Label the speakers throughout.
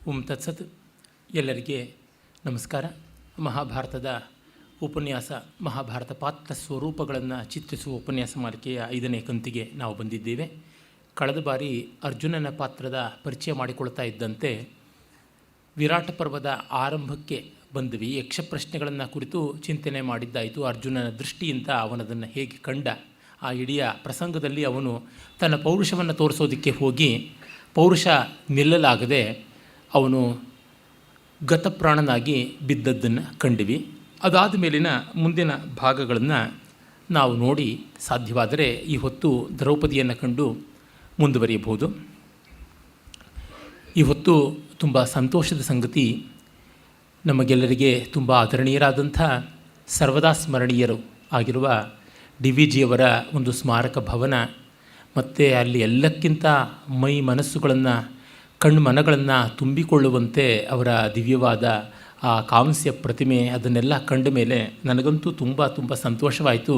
Speaker 1: ಓಂ ತತ್ಸತ್. ಎಲ್ಲರಿಗೆ ನಮಸ್ಕಾರ. ಮಹಾಭಾರತದ ಉಪನ್ಯಾಸ ಮಹಾಭಾರತ ಪಾತ್ರ ಸ್ವರೂಪಗಳನ್ನು ಚಿತ್ರಿಸುವ ಉಪನ್ಯಾಸ ಮಾಲಿಕೆಯ 5ನೇ ಕಂತಿಗೆ ನಾವು ಬಂದಿದ್ದೇವೆ. ಕಳೆದ ಬಾರಿ ಅರ್ಜುನನ ಪಾತ್ರದ ಪರಿಚಯ ಮಾಡಿಕೊಳ್ತಾ ಇದ್ದಂತೆ ವಿರಾಟ ಪರ್ವದ ಆರಂಭಕ್ಕೆ ಬಂದ್ವಿ. ಯಕ್ಷ ಪ್ರಶ್ನೆಗಳನ್ನು ಕುರಿತು ಚಿಂತನೆ ಮಾಡಿದ್ದಾಯಿತು. ಅರ್ಜುನನ ದೃಷ್ಟಿಯಿಂದ ಅವನದನ್ನು ಹೇಗೆ ಕಂಡ, ಆ ಇಡೀ ಪ್ರಸಂಗದಲ್ಲಿ ಅವನು ತನ್ನ ಪೌರುಷವನ್ನು ತೋರಿಸೋದಕ್ಕೆ ಹೋಗಿ ಪೌರುಷ ನಿಲ್ಲಲಾಗದೆ ಅವನು ಗತಪ್ರಾಣನಾಗಿ ಬಿದ್ದದ್ದನ್ನು ಕಂಡ್ವಿ. ಅದಾದ ಮೇಲಿನ ಮುಂದಿನ ಭಾಗಗಳನ್ನು ನಾವು ನೋಡಿ ಸಾಧ್ಯವಾದರೆ ಈ ಹೊತ್ತು ದ್ರೌಪದಿಯನ್ನು ಕಂಡು ಮುಂದುವರಿಯಬಹುದು. ಈ ಹೊತ್ತು ತುಂಬ ಸಂತೋಷದ ಸಂಗತಿ, ನಮಗೆಲ್ಲರಿಗೆ ತುಂಬ ಆದರಣೀಯರಾದಂಥ ಸರ್ವದಾ ಸ್ಮರಣೀಯರು ಆಗಿರುವ ಡಿ ವಿ ಜಿಯವರ ಒಂದು ಸ್ಮಾರಕ ಭವನ ಮತ್ತು ಅಲ್ಲಿ ಎಲ್ಲಕ್ಕಿಂತ ಮೈ ಮನಸ್ಸುಗಳನ್ನು ಕಣ್ಣು ಮನಗಳನ್ನು ತುಂಬಿಕೊಳ್ಳುವಂತೆ ಅವರ ದಿವ್ಯವಾದ ಆ ಕಾಂಸ್ಯ ಪ್ರತಿಮೆ, ಅದನ್ನೆಲ್ಲ ಕಂಡ ಮೇಲೆ ನನಗಂತೂ ತುಂಬ ಸಂತೋಷವಾಯಿತು.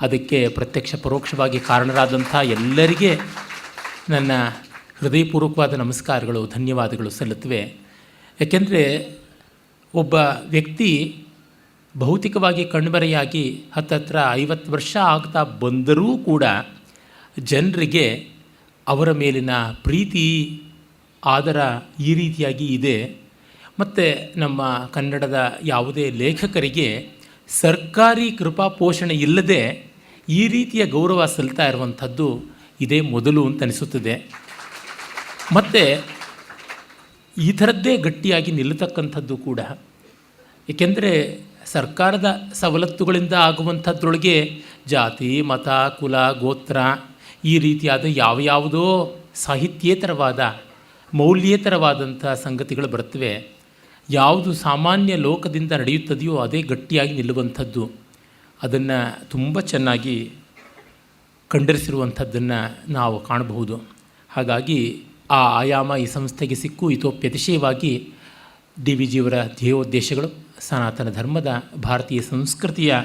Speaker 1: ಅದಕ್ಕೆ ಪ್ರತ್ಯಕ್ಷ ಪರೋಕ್ಷವಾಗಿ ಕಾರಣರಾದಂಥ ಎಲ್ಲರಿಗೆ ನನ್ನ ಹೃದಯಪೂರ್ವಕವಾದ ನಮಸ್ಕಾರಗಳು, ಧನ್ಯವಾದಗಳು ಸಲ್ಲುತ್ತವೆ. ಏಕೆಂದರೆ ಒಬ್ಬ ವ್ಯಕ್ತಿ ಭೌತಿಕವಾಗಿ ಕಣ್ಮರೆಯಾಗಿ ಹತ್ತತ್ರ 50 ವರ್ಷ ಆಗ್ತಾ ಬಂದರೂ ಕೂಡ ಜನರಿಗೆ ಅವರ ಮೇಲಿನ ಪ್ರೀತಿ ಆದರ ಈ ರೀತಿಯಾಗಿ ಇದೆ. ಮತ್ತು ನಮ್ಮ ಕನ್ನಡದ ಯಾವುದೇ ಲೇಖಕರಿಗೆ ಸರ್ಕಾರಿ ಕೃಪಾ ಪೋಷಣೆ ಇಲ್ಲದೆ ಈ ರೀತಿಯ ಗೌರವ ಸಲ್ತಾ ಇರುವಂಥದ್ದು ಇದೇ ಮೊದಲು ಅಂತ ಅನಿಸುತ್ತದೆ. ಮತ್ತು ಈ ಥರದ್ದೇ ಗಟ್ಟಿಯಾಗಿ ನಿಲ್ಲತಕ್ಕಂಥದ್ದು ಕೂಡ. ಏಕೆಂದರೆ ಸರ್ಕಾರದ ಸವಲತ್ತುಗಳಿಂದ ಆಗುವಂಥದ್ರೊಳಗೆ ಜಾತಿ, ಮತ, ಕುಲ, ಗೋತ್ರ ಈ ರೀತಿಯಾದ ಯಾವುದೋ ಸಾಹಿತ್ಯೇತರವಾದ ಮೌಲ್ಯೇತರವಾದಂಥ ಸಂಗತಿಗಳು ಬರುತ್ತವೆ. ಯಾವುದು ಸಾಮಾನ್ಯ ಲೋಕದಿಂದ ನಡೆಯುತ್ತದೆಯೋ ಅದೇ ಗಟ್ಟಿಯಾಗಿ ನಿಲ್ಲುವಂಥದ್ದು. ಅದನ್ನು ತುಂಬ ಚೆನ್ನಾಗಿ ಖಂಡರಿಸಿರುವಂಥದ್ದನ್ನು ನಾವು ಕಾಣಬಹುದು. ಹಾಗಾಗಿ ಆ ಆಯಾಮ ಈ ಸಂಸ್ಥೆಗೆ ಸಿಕ್ಕು ಇತೋಪ್ಯತಿಶಯವಾಗಿ ಡಿ ವಿ ಜಿಯವರ ಧ್ಯೇಯೋದ್ದೇಶಗಳು ಸನಾತನ ಧರ್ಮದ ಭಾರತೀಯ ಸಂಸ್ಕೃತಿಯ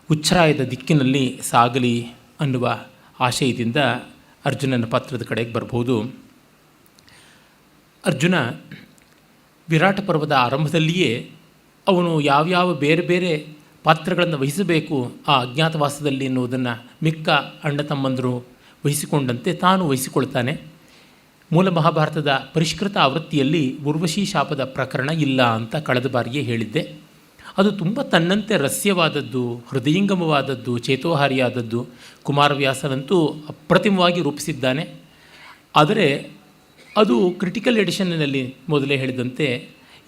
Speaker 1: ಉಚ್ಛ್ರಾಯದ ದಿಕ್ಕಿನಲ್ಲಿ ಸಾಗಲಿ ಅನ್ನುವ ಆಶಯದಿಂದ ಅರ್ಜುನನ ಪಾತ್ರದ ಕಡೆಗೆ ಬರ್ಬೋದು. ಅರ್ಜುನ ವಿರಾಟ ಪರ್ವದ ಆರಂಭದಲ್ಲಿಯೇ ಅವನು ಯಾವ್ಯಾವ ಬೇರೆ ಬೇರೆ ಪಾತ್ರಗಳನ್ನು ವಹಿಸಬೇಕು ಆ ಅಜ್ಞಾತವಾಸದಲ್ಲಿ ಎನ್ನುವುದನ್ನು ಮಿಕ್ಕ ಅಣ್ಣ ತಮ್ಮಂದರು ವಹಿಸಿಕೊಂಡಂತೆ ತಾನು ವಹಿಸಿಕೊಳ್ತಾನೆ. ಮೂಲ ಮಹಾಭಾರತದ ಪರಿಷ್ಕೃತ ಆವೃತ್ತಿಯಲ್ಲಿ ಉರ್ವಶಿ ಶಾಪದ ಪ್ರಕರಣ ಇಲ್ಲ ಅಂತ ಕಳೆದ ಬಾರಿಯೇ ಹೇಳಿದ್ದೆ. ಅದು ತುಂಬ ತನ್ನಂತೆ ರಸ್ಯವಾದದ್ದು, ಹೃದಯಂಗಮವಾದದ್ದು, ಚೇತೋಹಾರಿಯಾದದ್ದು. ಕುಮಾರವ್ಯಾಸನಂತೂ ಅಪ್ರತಿಮವಾಗಿ ರೂಪಿಸಿದ್ದಾನೆ. ಆದರೆ ಅದು ಕ್ರಿಟಿಕಲ್ ಎಡಿಷನ್ನಲ್ಲಿ ಮೊದಲೇ ಹೇಳಿದಂತೆ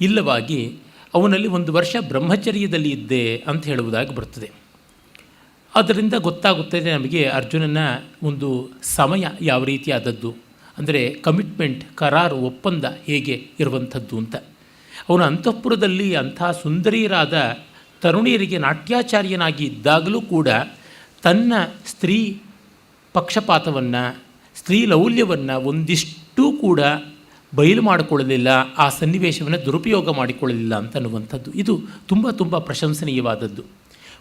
Speaker 1: ಇಲ್ಲವಾಗಿ ಅವನಲ್ಲಿ 1 ವರ್ಷ ಬ್ರಹ್ಮಚರ್ಯದಲ್ಲಿ ಇದ್ದೆ ಅಂತ ಹೇಳುವುದಾಗಿ ಬರ್ತದೆ. ಅದರಿಂದ ಗೊತ್ತಾಗುತ್ತದೆ ನಮಗೆ ಅರ್ಜುನನ ಒಂದು ಸಮಯ ಯಾವ ರೀತಿಯಾದದ್ದು, ಅಂದರೆ ಕಮಿಟ್ಮೆಂಟ್, ಕರಾರು, ಒಪ್ಪಂದ ಹೇಗೆ ಇರುವಂಥದ್ದು ಅಂತ. ಅವನ ಅಂತಃಪುರದಲ್ಲಿ ಅಂಥ ಸುಂದರಿಯರಾದ ತರುಣಿಯರಿಗೆ ನಾಟ್ಯಾಚಾರ್ಯನಾಗಿ ಇದ್ದಾಗಲೂ ಕೂಡ ತನ್ನ ಸ್ತ್ರೀ ಪಕ್ಷಪಾತವನ್ನು, ಸ್ತ್ರೀ ಲೌಲ್ಯವನ್ನು ಒಂದಿಷ್ಟೂ ಕೂಡ ಬಯಲು ಮಾಡಿಕೊಳ್ಳಲಿಲ್ಲ, ಆ ಸನ್ನಿವೇಶವನ್ನು ದುರುಪಯೋಗ ಮಾಡಿಕೊಳ್ಳಲಿಲ್ಲ ಅಂತನ್ನುವಂಥದ್ದು. ಇದು ತುಂಬ ಪ್ರಶಂಸನೀಯವಾದದ್ದು.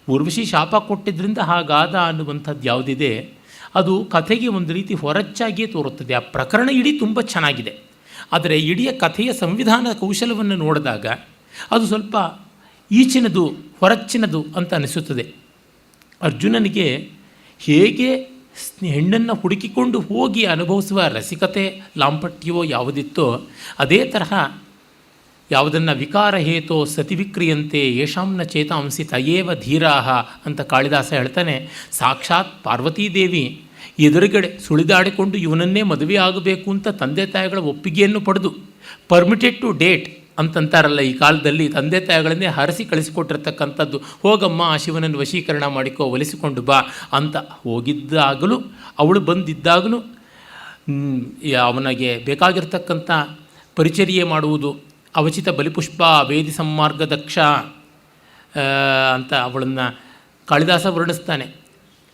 Speaker 1: ಉರ್ವಶಿ ಶಾಪ ಕೊಟ್ಟಿದ್ದರಿಂದ ಹಾಗಾದ ಅನ್ನುವಂಥದ್ದು ಯಾವುದಿದೆ ಅದು ಕಥೆಗೆ ಒಂದು ರೀತಿ ಹೊರಚಾಗಿಯೇ ತೋರುತ್ತದೆ. ಆ ಪ್ರಕರಣ ಇಡೀ ತುಂಬ ಚೆನ್ನಾಗಿದೆ. ಆದರೆ ಇಡೀ ಕಥೆಯ ಸಂವಿಧಾನ ಕೌಶಲವನ್ನು ನೋಡಿದಾಗ ಅದು ಸ್ವಲ್ಪ ಈಚಿನದು, ಹೊರಚ್ಚಿನದು ಅಂತ ಅನಿಸುತ್ತದೆ. ಅರ್ಜುನನಿಗೆ ಹೇಗೆ ಹೆಣ್ಣನ್ನು ಹುಡುಕಿಕೊಂಡು ಹೋಗಿ ಅನುಭವಿಸುವ ರಸಿಕತೆ, ಲಾಂಪಟ್ಯವೋ ಯಾವುದಿತ್ತೋ ಅದೇ ತರಹ ಯಾವುದನ್ನು ವಿಕಾರ ಹೇತೋ ಸತಿ ವಿಕ್ರಿಯಂತೆ ಯೇಷಾಂನ ಚೇತಾಂಸಿ ತಯೇವ ಧೀರಾಹ ಅಂತ ಕಾಳಿದಾಸ ಹೇಳ್ತಾನೆ. ಸಾಕ್ಷಾತ್ ಪಾರ್ವತೀದೇವಿ ಎದುರುಗಡೆ ಸುಳಿದಾಡಿಕೊಂಡು ಇವನನ್ನೇ ಮದುವೆ ಆಗಬೇಕು ಅಂತ ತಂದೆ ತಾಯಿಗಳ ಒಪ್ಪಿಗೆಯನ್ನು ಪಡೆದು ಪರ್ಮಿಟೆಡ್ ಟು ಡೇಟ್ ಅಂತಂತಾರಲ್ಲ ಈ ಕಾಲದಲ್ಲಿ, ತಂದೆ ತಾಯಿಗಳನ್ನೇ ಹರಸಿ ಕಳಿಸಿಕೊಟ್ಟಿರ್ತಕ್ಕಂಥದ್ದು. ಹೋಗಮ್ಮ ಆ ಶಿವನನ್ನು ವಶೀಕರಣ ಮಾಡಿಕೋ, ಒಲಿಸಿಕೊಂಡು ಬಾ ಅಂತ ಹೋಗಿದ್ದಾಗಲೂ, ಅವಳು ಬಂದಿದ್ದಾಗಲೂ ಅವನಿಗೆ ಬೇಕಾಗಿರ್ತಕ್ಕಂಥ ಪರಿಚರ್ಯೆ ಮಾಡುವುದು, ಅವಚಿತ ಬಲಿಪುಷ್ಪ ವೇದಿ ಸಂಮಾರ್ಗ ದಕ್ಷ ಅಂತ ಅವಳನ್ನು ಕಾಳಿದಾಸ ವರ್ಣಿಸ್ತಾನೆ.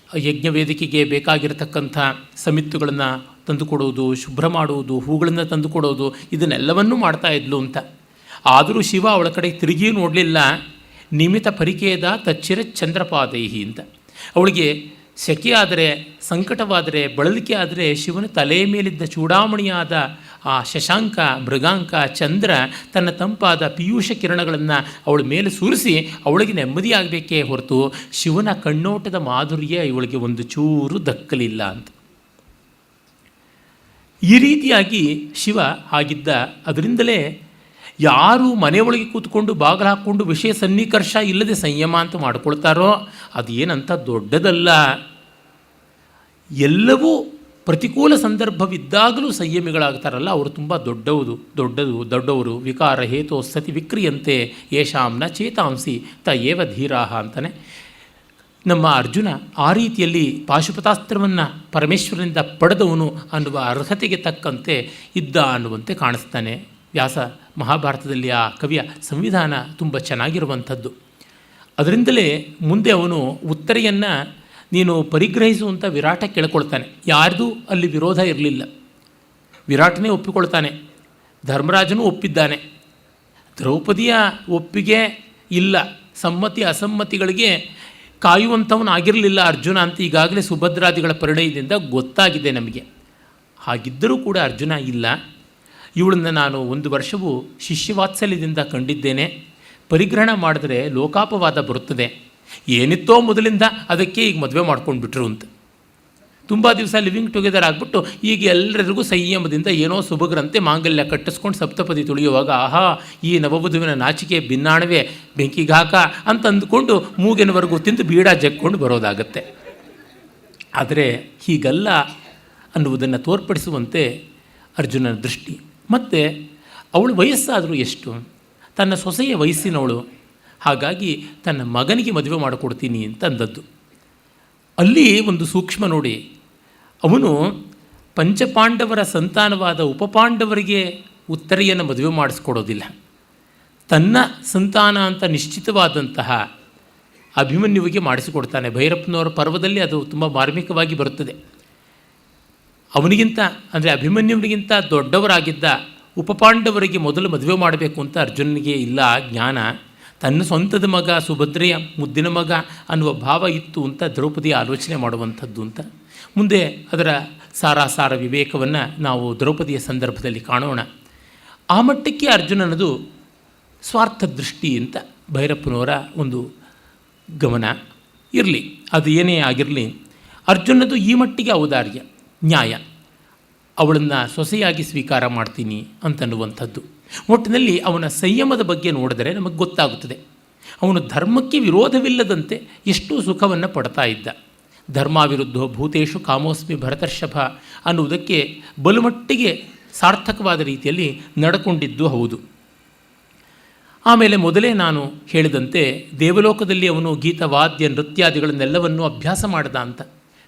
Speaker 1: ಯಜ್ಞ ವೇದಿಕೆಗೆ ಬೇಕಾಗಿರತಕ್ಕಂಥ ಸಮಿತ್ತುಗಳನ್ನು ತಂದುಕೊಡುವುದು, ಶುಭ್ರ ಮಾಡುವುದು, ಹೂಗಳನ್ನು ತಂದುಕೊಡೋದು, ಇದನ್ನೆಲ್ಲವನ್ನೂ ಮಾಡ್ತಾ ಇದ್ಲು ಅಂತ. ಆದರೂ ಶಿವ ಅವಳ ಕಡೆ ತಿರುಗಿ ನೋಡಲಿಲ್ಲ. ನಿಮಿತ ಪರಿಕೇದ ತಚ್ಚಿರ ಚಂದ್ರಪಾದೈಹಿ ಅಂತ. ಅವಳಿಗೆ ಸೆಕೆ ಆದರೆ, ಸಂಕಟವಾದರೆ, ಬಳಲಿಕೆ ಆದರೆ ಶಿವನ ತಲೆಯ ಮೇಲಿದ್ದ ಚೂಡಾಮಣಿಯಾದ ಆ ಶಶಾಂಕ, ಮೃಗಾಂಕ, ಚಂದ್ರ ತನ್ನ ತಂಪಾದ ಪಿಯೂಷ ಕಿರಣಗಳನ್ನು ಅವಳ ಮೇಲೆ ಸುರಿಸಿ ಅವಳಿಗೆ ನೆಮ್ಮದಿಯಾಗಬೇಕೇ ಹೊರತು ಶಿವನ ಕಣ್ಣೋಟದ ಮಾಧುರ್ಯ ಇವಳಿಗೆ ಒಂದು ಚೂರು ದಕ್ಕಲಿಲ್ಲ ಅಂತ. ಈ ರೀತಿಯಾಗಿ ಶಿವ ಆಗಿದ್ದ. ಅದರಿಂದಲೇ ಯಾರು ಮನೆಯೊಳಗೆ ಕೂತ್ಕೊಂಡು ಬಾಗಿಲು ಹಾಕ್ಕೊಂಡು ವಿಷಯ ಸನ್ನಿಕರ್ಷ ಇಲ್ಲದೆ ಸಂಯಮ ಅಂತ ಮಾಡ್ಕೊಳ್ತಾರೋ ಅದೇನಂತ ದೊಡ್ಡದಲ್ಲ. ಎಲ್ಲವೂ ಪ್ರತಿಕೂಲ ಸಂದರ್ಭವಿದ್ದಾಗಲೂ ಸಂಯಮಿಗಳಾಗ್ತಾರಲ್ಲ ಅವರು ತುಂಬ ದೊಡ್ಡವರು. ವಿಕಾರ ಹೇತೋ ಸತಿ ವಿಕ್ರಿಯಂತೆ ಯೇಷಾಂನ ಚೇತಾಂಸಿ ತ ಏವ ಧೀರಾಹ ಅಂತಾನೆ. ನಮ್ಮ ಅರ್ಜುನ ಆ ರೀತಿಯಲ್ಲಿ ಪಾಶುಪತಾಸ್ತ್ರವನ್ನು ಪರಮೇಶ್ವರನಿಂದ ಪಡೆದವನು ಅನ್ನುವ ಅರ್ಹತೆಗೆ ತಕ್ಕಂತೆ ಇದ್ದ ಅನ್ನುವಂತೆ ಕಾಣಿಸ್ತಾನೆ. ವ್ಯಾಸ ಮಹಾಭಾರತದಲ್ಲಿ ಆ ಕವಿಯ ಸಂವಿಧಾನ ತುಂಬ ಚೆನ್ನಾಗಿರುವಂಥದ್ದು. ಅದರಿಂದಲೇ ಮುಂದೆ ಅವನು ಉತ್ತರೆಯನ್ನು ನೀನು ಪರಿಗ್ರಹಿಸುವಂಥ ವಿರಾಟ ಕೇಳ್ಕೊಳ್ತಾನೆ. ಯಾರ್ದೂ ಅಲ್ಲಿ ವಿರೋಧ ಇರಲಿಲ್ಲ, ವಿರಾಟನೇ ಒಪ್ಪಿಕೊಳ್ತಾನೆ, ಧರ್ಮರಾಜನೂ ಒಪ್ಪಿದ್ದಾನೆ. ದ್ರೌಪದಿಯ ಒಪ್ಪಿಗೆ ಇಲ್ಲ, ಸಮ್ಮತಿ ಅಸಮ್ಮತಿಗಳಿಗೆ ಕಾಯುವಂಥವನಾಗಿರಲಿಲ್ಲ ಅರ್ಜುನ ಅಂತ ಈಗಾಗಲೇ ಸುಭದ್ರಾದಿಗಳ ಪರಿಣಯದಿಂದ ಗೊತ್ತಾಗಿದೆ ನಮಗೆ. ಹಾಗಿದ್ದರೂ ಕೂಡ ಅರ್ಜುನ ಇಲ್ಲ, ಇವಳನ್ನು ನಾನು 1 ವರ್ಷವೂ ಶಿಷ್ಯವಾತ್ಸಲ್ಯದಿಂದ ಕಂಡಿದ್ದೇನೆ, ಪರಿಗ್ರಹಣ ಮಾಡಿದ್ರೆ ಲೋಕಾಪವಾದ ಬರುತ್ತದೆ, ಏನಿತ್ತೋ ಮೊದಲಿಂದ ಅದಕ್ಕೆ ಈಗ ಮದುವೆ ಮಾಡ್ಕೊಂಡ್ಬಿಟ್ರು ಅಂತ. ತುಂಬ ದಿವಸ ಲಿವಿಂಗ್ ಟುಗೆದರ್ ಆಗಿಬಿಟ್ಟು ಈಗ ಎಲ್ಲರಿಗೂ ಸಂಯಮದಿಂದ ಏನೋ ಸುಭಗ್ರಂತೆ ಮಾಂಗಲ್ಯ ಕಟ್ಟಿಸ್ಕೊಂಡು ಸಪ್ತಪದಿ ತುಳಿಯುವಾಗ ಆಹಾ ಈ ನವವಧುವಿನ ನಾಚಿಕೆ ಭಿನ್ನಾಣವೇ ಬೆಂಕಿಗಾಕ ಅಂತ ಅಂದುಕೊಂಡು ಮೂಗಿನವರೆಗೂ ತಿಂದು ಬೀಡ ಜಕ್ಕೊಂಡು ಬರೋದಾಗತ್ತೆ. ಆದರೆ ಹೀಗಲ್ಲ ಅನ್ನುವುದನ್ನು ತೋರ್ಪಡಿಸುವಂತೆ ಅರ್ಜುನನ ದೃಷ್ಟಿ. ಮತ್ತು ಅವಳು ವಯಸ್ಸಾದರೂ ಎಷ್ಟು, ತನ್ನ ಸೊಸೆಯ ವಯಸ್ಸಿನವಳು, ಹಾಗಾಗಿ ತನ್ನ ಮಗನಿಗೆ ಮದುವೆ ಮಾಡಿಕೊಡ್ತೀನಿ ಅಂತ ಅಂದದ್ದು. ಅಲ್ಲಿ ಒಂದು ಸೂಕ್ಷ್ಮ ನೋಡಿ, ಅವನು ಪಂಚಪಾಂಡವರ ಸಂತಾನವಾದ ಉಪಪಾಂಡವರಿಗೆ ಉತ್ತರೆಯನ್ನು ಮದುವೆ ಮಾಡಿಸ್ಕೊಡೋದಿಲ್ಲ, ತನ್ನ ಸಂತಾನ ಅಂತ ನಿಶ್ಚಿತವಾದಂತಹ ಅಭಿಮನ್ಯುವಿಗೆ ಮಾಡಿಸಿಕೊಡ್ತಾನೆ. ಭೈರಪ್ಪನವರ ಪರ್ವದಲ್ಲಿ ಅದು ತುಂಬ ಮಾರ್ಮಿಕವಾಗಿ ಬರುತ್ತದೆ. ಅವನಿಗಿಂತ ಅಂದರೆ ಅಭಿಮನ್ಯುವಿನಿಗಿಂತ ದೊಡ್ಡವರಾಗಿದ್ದ ಉಪಪಾಂಡವರಿಗೆ ಮೊದಲು ಮದುವೆ ಮಾಡಬೇಕು ಅಂತ ಅರ್ಜುನನಿಗೆ ಇಲ್ಲ ಜ್ಞಾನ. ತನ್ನ ಸ್ವಂತದ ಮಗ, ಸುಭದ್ರೆಯ ಮುದ್ದಿನ ಮಗ ಅನ್ನುವ ಭಾವ ಇತ್ತು ಅಂತ ದ್ರೌಪದಿ ಆಲೋಚನೆ ಮಾಡುವಂಥದ್ದು ಅಂತ. ಮುಂದೆ ಅದರ ಸಾರಾಸಾರ ವಿವೇಕವನ್ನು ನಾವು ದ್ರೌಪದಿಯ ಸಂದರ್ಭದಲ್ಲಿ ಕಾಣೋಣ. ಆ ಮಟ್ಟಕ್ಕೆ ಅರ್ಜುನನದು ಸ್ವಾರ್ಥ ದೃಷ್ಟಿ ಅಂತ ಭೈರಪ್ಪನವರ ಒಂದು ಗಮನ ಇರಲಿ. ಅದು ಏನೇ ಆಗಿರಲಿ, ಅರ್ಜುನದು ಈ ಮಟ್ಟಿಗೆ ಔದಾರ್ಯ, ನ್ಯಾಯ, ಅವಳನ್ನು ಸೊಸೆಯಾಗಿ ಸ್ವೀಕಾರ ಮಾಡ್ತೀನಿ ಅಂತನ್ನುವಂಥದ್ದು. ಒಟ್ಟಿನಲ್ಲಿ ಅವನ ಸಂಯಮದ ಬಗ್ಗೆ ನೋಡಿದರೆ ನಮಗೆ ಗೊತ್ತಾಗುತ್ತದೆ. ಅವನು ಧರ್ಮಕ್ಕೆ ವಿರೋಧವಿಲ್ಲದಂತೆ ಎಷ್ಟು ಸುಖವನ್ನು ಪಡ್ತಾ ಇದ್ದ. ಧರ್ಮಾವಿರುದ್ಧೋ ಭೂತೇಶು ಕಾಮೋಸ್ಮಿ ಭರತರ್ಷಭ ಅನ್ನುವುದಕ್ಕೆ ಬಲುಮಟ್ಟಿಗೆ ಸಾರ್ಥಕವಾದ ರೀತಿಯಲ್ಲಿ ನಡ್ಕೊಂಡಿದ್ದು ಹೌದು. ಆಮೇಲೆ ಮೊದಲೇ ನಾನು ಹೇಳಿದಂತೆ ದೇವಲೋಕದಲ್ಲಿ ಅವನು ಗೀತವಾದ್ಯ ನೃತ್ಯಾದಿಗಳನ್ನೆಲ್ಲವನ್ನೂ ಅಭ್ಯಾಸ ಮಾಡಿದ ಅಂತ.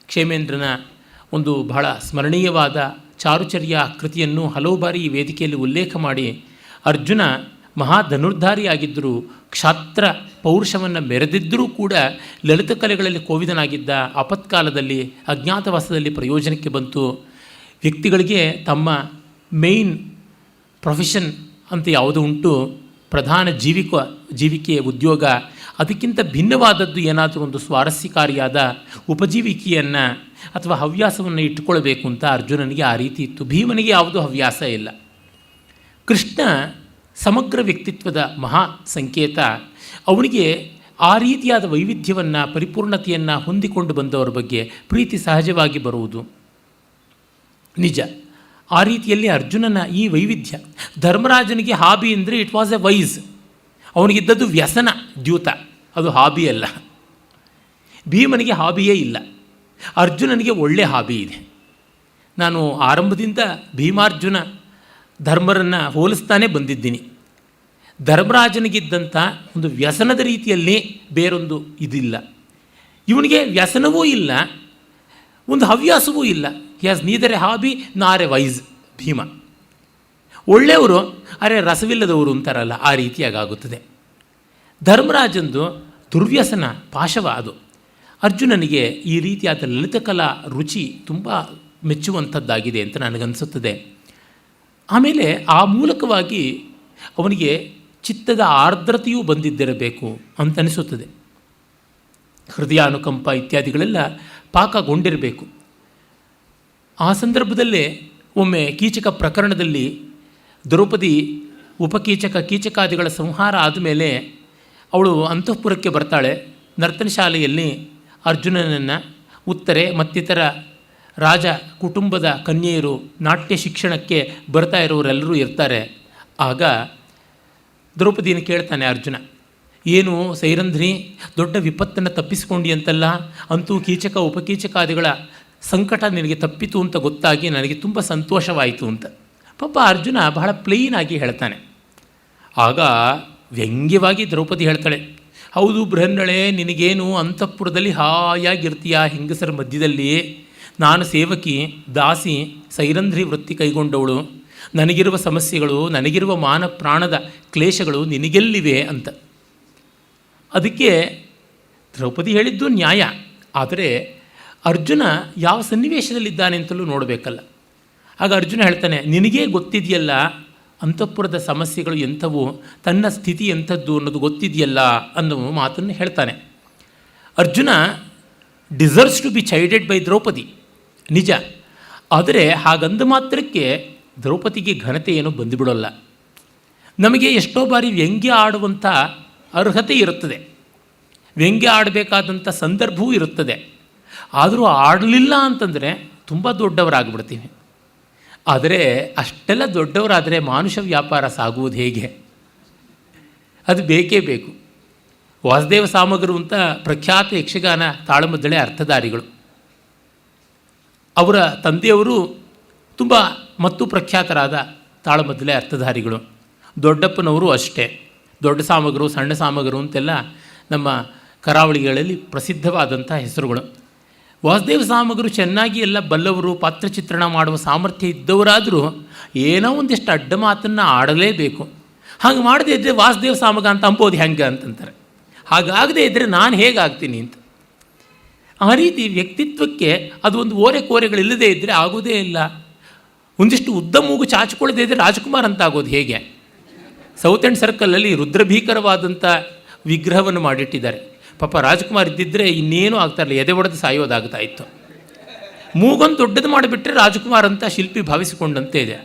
Speaker 1: ಕ್ಷೇಮೇಂದ್ರನ ಒಂದು ಬಹಳ ಸ್ಮರಣೀಯವಾದ ಚಾರುಚರ್ಯ ಕೃತಿಯನ್ನು ಹಲವು ಬಾರಿ ಈ ವೇದಿಕೆಯಲ್ಲಿ ಉಲ್ಲೇಖ ಮಾಡಿ, ಅರ್ಜುನ ಮಹಾಧನುರ್ಧಾರಿಯಾಗಿದ್ದರೂ ಕ್ಷಾತ್ರ ಪೌರುಷವನ್ನು ಮೆರೆದಿದ್ದರೂ ಕೂಡ ಲಲಿತ ಕಲೆಗಳಲ್ಲಿ ಕೋವಿದನಾಗಿದ್ದ. ಆಪತ್ಕಾಲದಲ್ಲಿ ಅಜ್ಞಾತವಾಸದಲ್ಲಿ ಪ್ರಯೋಜನಕ್ಕೆ ಬಂತು. ವ್ಯಕ್ತಿಗಳಿಗೆ ತಮ್ಮ ಮೇಯ್ನ್ ಪ್ರೊಫೆಷನ್ ಅಂತ ಯಾವುದು ಉಂಟು, ಪ್ರಧಾನ ಜೀವಿಕೆಯ ಉದ್ಯೋಗ, ಅದಕ್ಕಿಂತ ಭಿನ್ನವಾದದ್ದು ಏನಾದರೂ ಒಂದು ಸ್ವಾರಸ್ಯಕಾರಿಯಾದ ಉಪಜೀವಿಕೆಯನ್ನು ಅಥವಾ ಹವ್ಯಾಸವನ್ನು ಇಟ್ಟುಕೊಳ್ಬೇಕು ಅಂತ ಅರ್ಜುನನಿಗೆ ಆ ರೀತಿ ಇತ್ತು. ಭೀಮನಿಗೆ ಯಾವುದೂ ಹವ್ಯಾಸ ಇಲ್ಲ. ಕೃಷ್ಣ ಸಮಗ್ರ ವ್ಯಕ್ತಿತ್ವದ ಮಹಾ ಸಂಕೇತ. ಅವನಿಗೆ ಆ ರೀತಿಯಾದ ವೈವಿಧ್ಯವನ್ನು, ಪರಿಪೂರ್ಣತೆಯನ್ನು ಹೊಂದಿಕೊಂಡು ಬಂದವರ ಬಗ್ಗೆ ಪ್ರೀತಿ ಸಹಜವಾಗಿ ಬರುವುದು ನಿಜ. ಆ ರೀತಿಯಲ್ಲಿ ಅರ್ಜುನನ ಈ ವೈವಿಧ್ಯ, ಧರ್ಮರಾಜನಿಗೆ ಹಾಬಿ ಅಂದರೆ ಇಟ್ ವಾಸ್ ಎ ವೈಸ್, ಅವನಿಗಿದ್ದದ್ದು ವ್ಯಸನ ದ್ಯೂತ, ಅದು ಹಾಬಿ ಅಲ್ಲ. ಭೀಮನಿಗೆ ಹಾಬಿಯೇ ಇಲ್ಲ, ಅರ್ಜುನನಿಗೆ ಒಳ್ಳೆ ಹಾಬಿ ಇದೆ. ನಾನು ಆರಂಭದಿಂದ ಭೀಮಾರ್ಜುನ ಧರ್ಮರನ್ನು ಹೋಲಿಸ್ತಾನೆ ಬಂದಿದ್ದೀನಿ. ಧರ್ಮರಾಜನಿಗಿದ್ದಂಥ ಒಂದು ವ್ಯಸನದ ರೀತಿಯಲ್ಲಿ ಬೇರೊಂದು ಇದಿಲ್ಲ. ಇವನಿಗೆ ವ್ಯಸನವೂ ಇಲ್ಲ, ಒಂದು ಹವ್ಯಾಸವೂ ಇಲ್ಲ. He has neither a hobby nor a vice. Bhima ಒಳ್ಳೆಯವರು, ಅರೆ ರಸವಿಲ್ಲದವರು ಅಂತಾರಲ್ಲ, ಆ ರೀತಿಯಾಗುತ್ತದೆ. ಧರ್ಮರಾಜಂದು ದುರ್ವ್ಯಸನ, ಪಾಶವ ಅದು. ಅರ್ಜುನನಿಗೆ ಈ ರೀತಿಯಾದ ಲಲಿತಕಲಾ ರುಚಿ ತುಂಬ ಮೆಚ್ಚುವಂಥದ್ದಾಗಿದೆ ಅಂತ ನನಗನ್ನಿಸುತ್ತದೆ. ಆಮೇಲೆ ಆ ಮೂಲಕವಾಗಿ ಅವನಿಗೆ ಚಿತ್ತದ ಆರ್ದ್ರತೆಯೂ ಬಂದಿದ್ದಿರಬೇಕು ಅಂತನಿಸುತ್ತದೆ. ಹೃದಯಾನುಕಂಪ ಇತ್ಯಾದಿಗಳೆಲ್ಲ ಪಾಕಗೊಂಡಿರಬೇಕು. ಆ ಸಂದರ್ಭದಲ್ಲೇ ಒಮ್ಮೆ ಕೀಚಕ ಪ್ರಕರಣದಲ್ಲಿ ದ್ರೌಪದಿ ಉಪಕೀಚಕ ಕೀಚಕಾದಿಗಳ ಸಂಹಾರ ಆದಮೇಲೆ ಅವಳು ಅಂತಃಪುರಕ್ಕೆ ಬರ್ತಾಳೆ. ನರ್ತನ ಶಾಲೆಯಲ್ಲಿ ಅರ್ಜುನನನ್ನು ಉತ್ತರೆ ಮತ್ತಿತರ ರಾಜ ಕುಟುಂಬದ ಕನ್ಯೆಯರು ನಾಟ್ಯ ಶಿಕ್ಷಣಕ್ಕೆ ಬರ್ತಾ ಇರೋರೆಲ್ಲರೂ ಇರ್ತಾರೆ. ಆಗ ದ್ರೌಪದಿಯನ್ನು ಕೇಳ್ತಾನೆ ಅರ್ಜುನ, ಏನು ಸೈರಂಧ್ರಿ, ದೊಡ್ಡ ವಿಪತ್ತನ್ನು ತಪ್ಪಿಸಿಕೊಂಡಿ ಅಂತಲ್ಲ, ಅಂತೂ ಕೀಚಕ ಉಪಕೀಚಕಾದಿಗಳ ಸಂಕಟ ನಿನಗೆ ತಪ್ಪಿತು ಅಂತ ಗೊತ್ತಾಗಿ ನನಗೆ ತುಂಬ ಸಂತೋಷವಾಯಿತು ಅಂತ. ಪಾಪ ಅರ್ಜುನ ಬಹಳ ಪ್ಲೇನ್ ಆಗಿ ಹೇಳ್ತಾನೆ. ಆಗ ವ್ಯಂಗ್ಯವಾಗಿ ದ್ರೌಪದಿ ಹೇಳ್ತಾಳೆ, ಹೌದು ಬೃಹನ್ನಳೆ, ನಿನಗೇನು ಅಂತಃಪುರದಲ್ಲಿ ಹಾಯಾಗಿರ್ತೀಯ ಹೆಂಗಸರ ಮಧ್ಯದಲ್ಲಿ, ನಾನು ಸೇವಕಿ ದಾಸಿ ಸೈರಂಧ್ರಿ ವೃತ್ತಿ ಕೈಗೊಂಡವಳು, ನನಗಿರುವ ಸಮಸ್ಯೆಗಳು ನನಗಿರುವ ಮಾನ ಪ್ರಾಣದ ಕ್ಲೇಶಗಳು ನಿನಗೆಲ್ಲಿವೆ ಅಂತ. ಅದಕ್ಕೆ ದ್ರೌಪದಿ ಹೇಳಿದ್ದು ನ್ಯಾಯ. ಆದರೆ ಅರ್ಜುನ ಯಾವ ಸನ್ನಿವೇಶದಲ್ಲಿದ್ದಾನೆ ಅಂತಲೂ ನೋಡಬೇಕಲ್ಲ. ಆಗ ಅರ್ಜುನ ಹೇಳ್ತಾನೆ, ನಿನಗೇ ಗೊತ್ತಿದೆಯಲ್ಲ ಅಂತಃಪುರದ ಸಮಸ್ಯೆಗಳು ಎಂಥವು, ತನ್ನ ಸ್ಥಿತಿ ಎಂಥದ್ದು ಅನ್ನೋದು ಗೊತ್ತಿದೆಯಲ್ಲ ಅನ್ನೋ ಮಾತನ್ನು ಹೇಳ್ತಾನೆ. Arjuna deserves to be chided by Draupadi, ನಿಜ. ಆದರೆ ಹಾಗಂದ ಮಾತ್ರಕ್ಕೆ ದ್ರೌಪದಿಗೆ ಘನತೆ ಏನೂ ಬಂದುಬಿಡೋಲ್ಲ. ನಮಗೆ ಎಷ್ಟೋ ಬಾರಿ ವ್ಯಂಗ್ಯ ಆಡುವಂಥ ಅರ್ಹತೆ ಇರುತ್ತದೆ, ವ್ಯಂಗ್ಯ ಆಡಬೇಕಾದಂಥ ಸಂದರ್ಭವೂ ಇರುತ್ತದೆ. ಆದರೂ ಆಡಲಿಲ್ಲ ಅಂತಂದರೆ ತುಂಬ ದೊಡ್ಡವರಾಗ್ಬಿಡ್ತೀವಿ. ಆದರೆ ಅಷ್ಟೆಲ್ಲ ದೊಡ್ಡವರಾದರೆ ಮಾನುಷ ವ್ಯಾಪಾರ ಸಾಗುವುದು ಹೇಗೆ? ಅದು ಬೇಕೇ ಬೇಕು. ವಾಸುದೇವ ಸಾಮಗರು ಅಂತ ಪ್ರಖ್ಯಾತ ಯಕ್ಷಗಾನ ತಾಳಮದ್ದಳೆ ಅರ್ಥಧಾರಿಗಳು. ಅವರ ತಂದೆಯವರು ತುಂಬ ಮತ್ತು ಪ್ರಖ್ಯಾತರಾದ ತಾಳಮದ್ದಳೆ ಅರ್ಥಧಾರಿಗಳು. ದೊಡ್ಡಪ್ಪನವರು ಅಷ್ಟೇ, ದೊಡ್ಡ ಸಾಮಗರು ಸಣ್ಣ ಸಾಮಗರು ಅಂತೆಲ್ಲ ನಮ್ಮ ಕರಾವಳಿಗಳಲ್ಲಿ ಪ್ರಸಿದ್ಧವಾದಂಥ ಹೆಸರುಗಳು. ವಾಸುದೇವ ಸಾಮಗರು ಚೆನ್ನಾಗಿ ಎಲ್ಲ ಬಲ್ಲವರು, ಪಾತ್ರಚಿತ್ರಣ ಮಾಡುವ ಸಾಮರ್ಥ್ಯ ಇದ್ದವರಾದರೂ ಏನೋ ಒಂದಿಷ್ಟು ಅಡ್ಡ ಮಾತನ್ನು ಆಡಲೇಬೇಕು. ಹಾಗೆ ಮಾಡದೇ ಇದ್ದರೆ ವಾಸುದೇವ ಸಾಮಗ ಅಂತ ಅಂಬೋದು ಹೆಂಗೆ ಅಂತಂತಾರೆ. ಹಾಗಾಗದೇ ಇದ್ದರೆ ನಾನು ಹೇಗಾಗ್ತೀನಿ ಅಂತ. ಆ ರೀತಿ ವ್ಯಕ್ತಿತ್ವಕ್ಕೆ ಅದು ಒಂದು ಓರೆ ಕೋರೆಗಳಿಲ್ಲದೇ ಇದ್ದರೆ ಆಗೋದೇ ಇಲ್ಲ. ಒಂದಿಷ್ಟು ಉದ್ದ ಮೂಗು ಚಾಚಿಕೊಳ್ಳದೇ ಇದ್ದರೆ ರಾಜ್ಕುಮಾರ್ ಅಂತ ಆಗೋದು ಹೇಗೆ? ಸೌತ್ ಎಂಡ್ ಸರ್ಕಲಲ್ಲಿ ರುದ್ರಭೀಕರವಾದಂಥ ವಿಗ್ರಹವನ್ನು ಮಾಡಿಟ್ಟಿದ್ದಾರೆ. ಪಾಪ ರಾಜ್ಕುಮಾರ್ ಇದ್ದಿದ್ದರೆ ಇನ್ನೇನು ಆಗ್ತಾರಲ್ಲ, ಎದೆ ಒಡೆದು ಸಾಯೋದಾಗ್ತಾ ಇತ್ತು. ಮೂಗೊಂದು ದೊಡ್ಡದು ಮಾಡಿಬಿಟ್ರೆ ರಾಜ್ಕುಮಾರ್ ಅಂತ ಶಿಲ್ಪಿ ಭಾವಿಸಿಕೊಂಡಂತೆ ಇದೆ.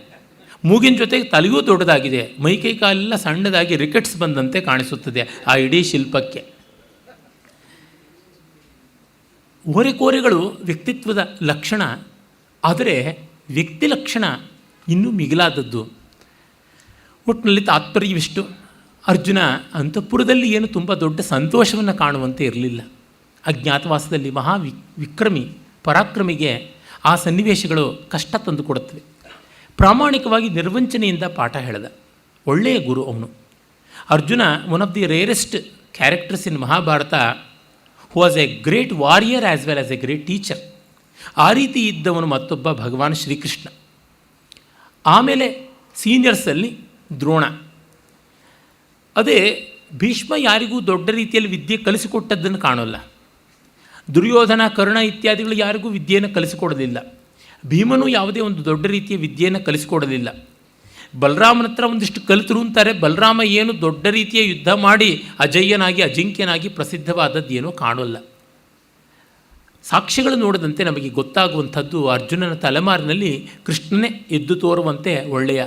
Speaker 1: ಮೂಗಿನ ಜೊತೆಗೆ ತಲೆಯೂ ದೊಡ್ಡದಾಗಿದೆ, ಮೈಕೈ ಕಾಲೆಲ್ಲ ಸಣ್ಣದಾಗಿ ರಿಕೆಟ್ಸ್ ಬಂದಂತೆ ಕಾಣಿಸುತ್ತದೆ ಆ ಇಡೀ ಶಿಲ್ಪಕ್ಕೆ. ಓರೆಕೋರೆಗಳು ವ್ಯಕ್ತಿತ್ವದ ಲಕ್ಷಣ. ಆದರೆ ವ್ಯಕ್ತಿ ಲಕ್ಷಣ ಇನ್ನೂ ಮಿಗಿಲಾದದ್ದು. ಒಟ್ಟಿನಲ್ಲಿ ತಾತ್ಪರ್ಯವಿಷ್ಟು, ಅರ್ಜುನ ಅಂತಃಪುರದಲ್ಲಿ ಏನು ತುಂಬ ದೊಡ್ಡ ಸಂತೋಷವನ್ನು ಕಾಣುವಂತೆ ಇರಲಿಲ್ಲ. ಅಜ್ಞಾತವಾಸದಲ್ಲಿ ವಿಕ್ರಮಿ ಪರಾಕ್ರಮಿಗೆ ಆ ಸನ್ನಿವೇಶಗಳು ಕಷ್ಟ ತಂದು ಕೊಡುತ್ತವೆ. ಪ್ರಾಮಾಣಿಕವಾಗಿ ನಿರ್ವಂಚನೆಯಿಂದ ಪಾಠ ಹೇಳಿದ ಒಳ್ಳೆಯ ಗುರು ಅವನು. Arjuna one of the rarest characters in Mahabharata, who was a great warrior as well as a great teacher. ಆ ರೀತಿ ಇದ್ದವನು ಮತ್ತೊಬ್ಬ ಭಗವಾನ್ ಶ್ರೀಕೃಷ್ಣ. ಆಮೇಲೆ ಸೀನಿಯರ್ಸಲ್ಲಿ ದ್ರೋಣ. ಅದೇ ಭೀಷ್ಮ ಯಾರಿಗೂ ದೊಡ್ಡ ರೀತಿಯಲ್ಲಿ ವಿದ್ಯೆ ಕಲಿಸಿಕೊಟ್ಟದ್ದನ್ನು ಕಾಣೋಲ್ಲ. ದುರ್ಯೋಧನ ಕರ್ಣ ಇತ್ಯಾದಿಗಳು ಯಾರಿಗೂ ವಿದ್ಯೆಯನ್ನು ಕಲಿಸಿಕೊಡಲಿಲ್ಲ. ಭೀಮನು ಯಾವುದೇ ಒಂದು ದೊಡ್ಡ ರೀತಿಯ ವಿದ್ಯೆಯನ್ನು ಕಲಿಸಿಕೊಡಲಿಲ್ಲ. ಬಲರಾಮನ ಹತ್ರ ಒಂದಿಷ್ಟು ಕಲಿತರು ಅಂತಾರೆ. ಬಲರಾಮ ಏನು ದೊಡ್ಡ ರೀತಿಯ ಯುದ್ಧ ಮಾಡಿ ಅಜಯ್ಯನಾಗಿ ಅಜಿಂಕ್ಯನಾಗಿ ಪ್ರಸಿದ್ಧವಾದದ್ದೇನೂ ಕಾಣೋಲ್ಲ. ಸಾಕ್ಷ್ಯಗಳು ನೋಡದಂತೆ ನಮಗೆ ಗೊತ್ತಾಗುವಂಥದ್ದು ಅರ್ಜುನನ ತಲೆಮಾರಿನಲ್ಲಿ ಕೃಷ್ಣನೇ ಎದ್ದು ತೋರುವಂತೆ ಒಳ್ಳೆಯ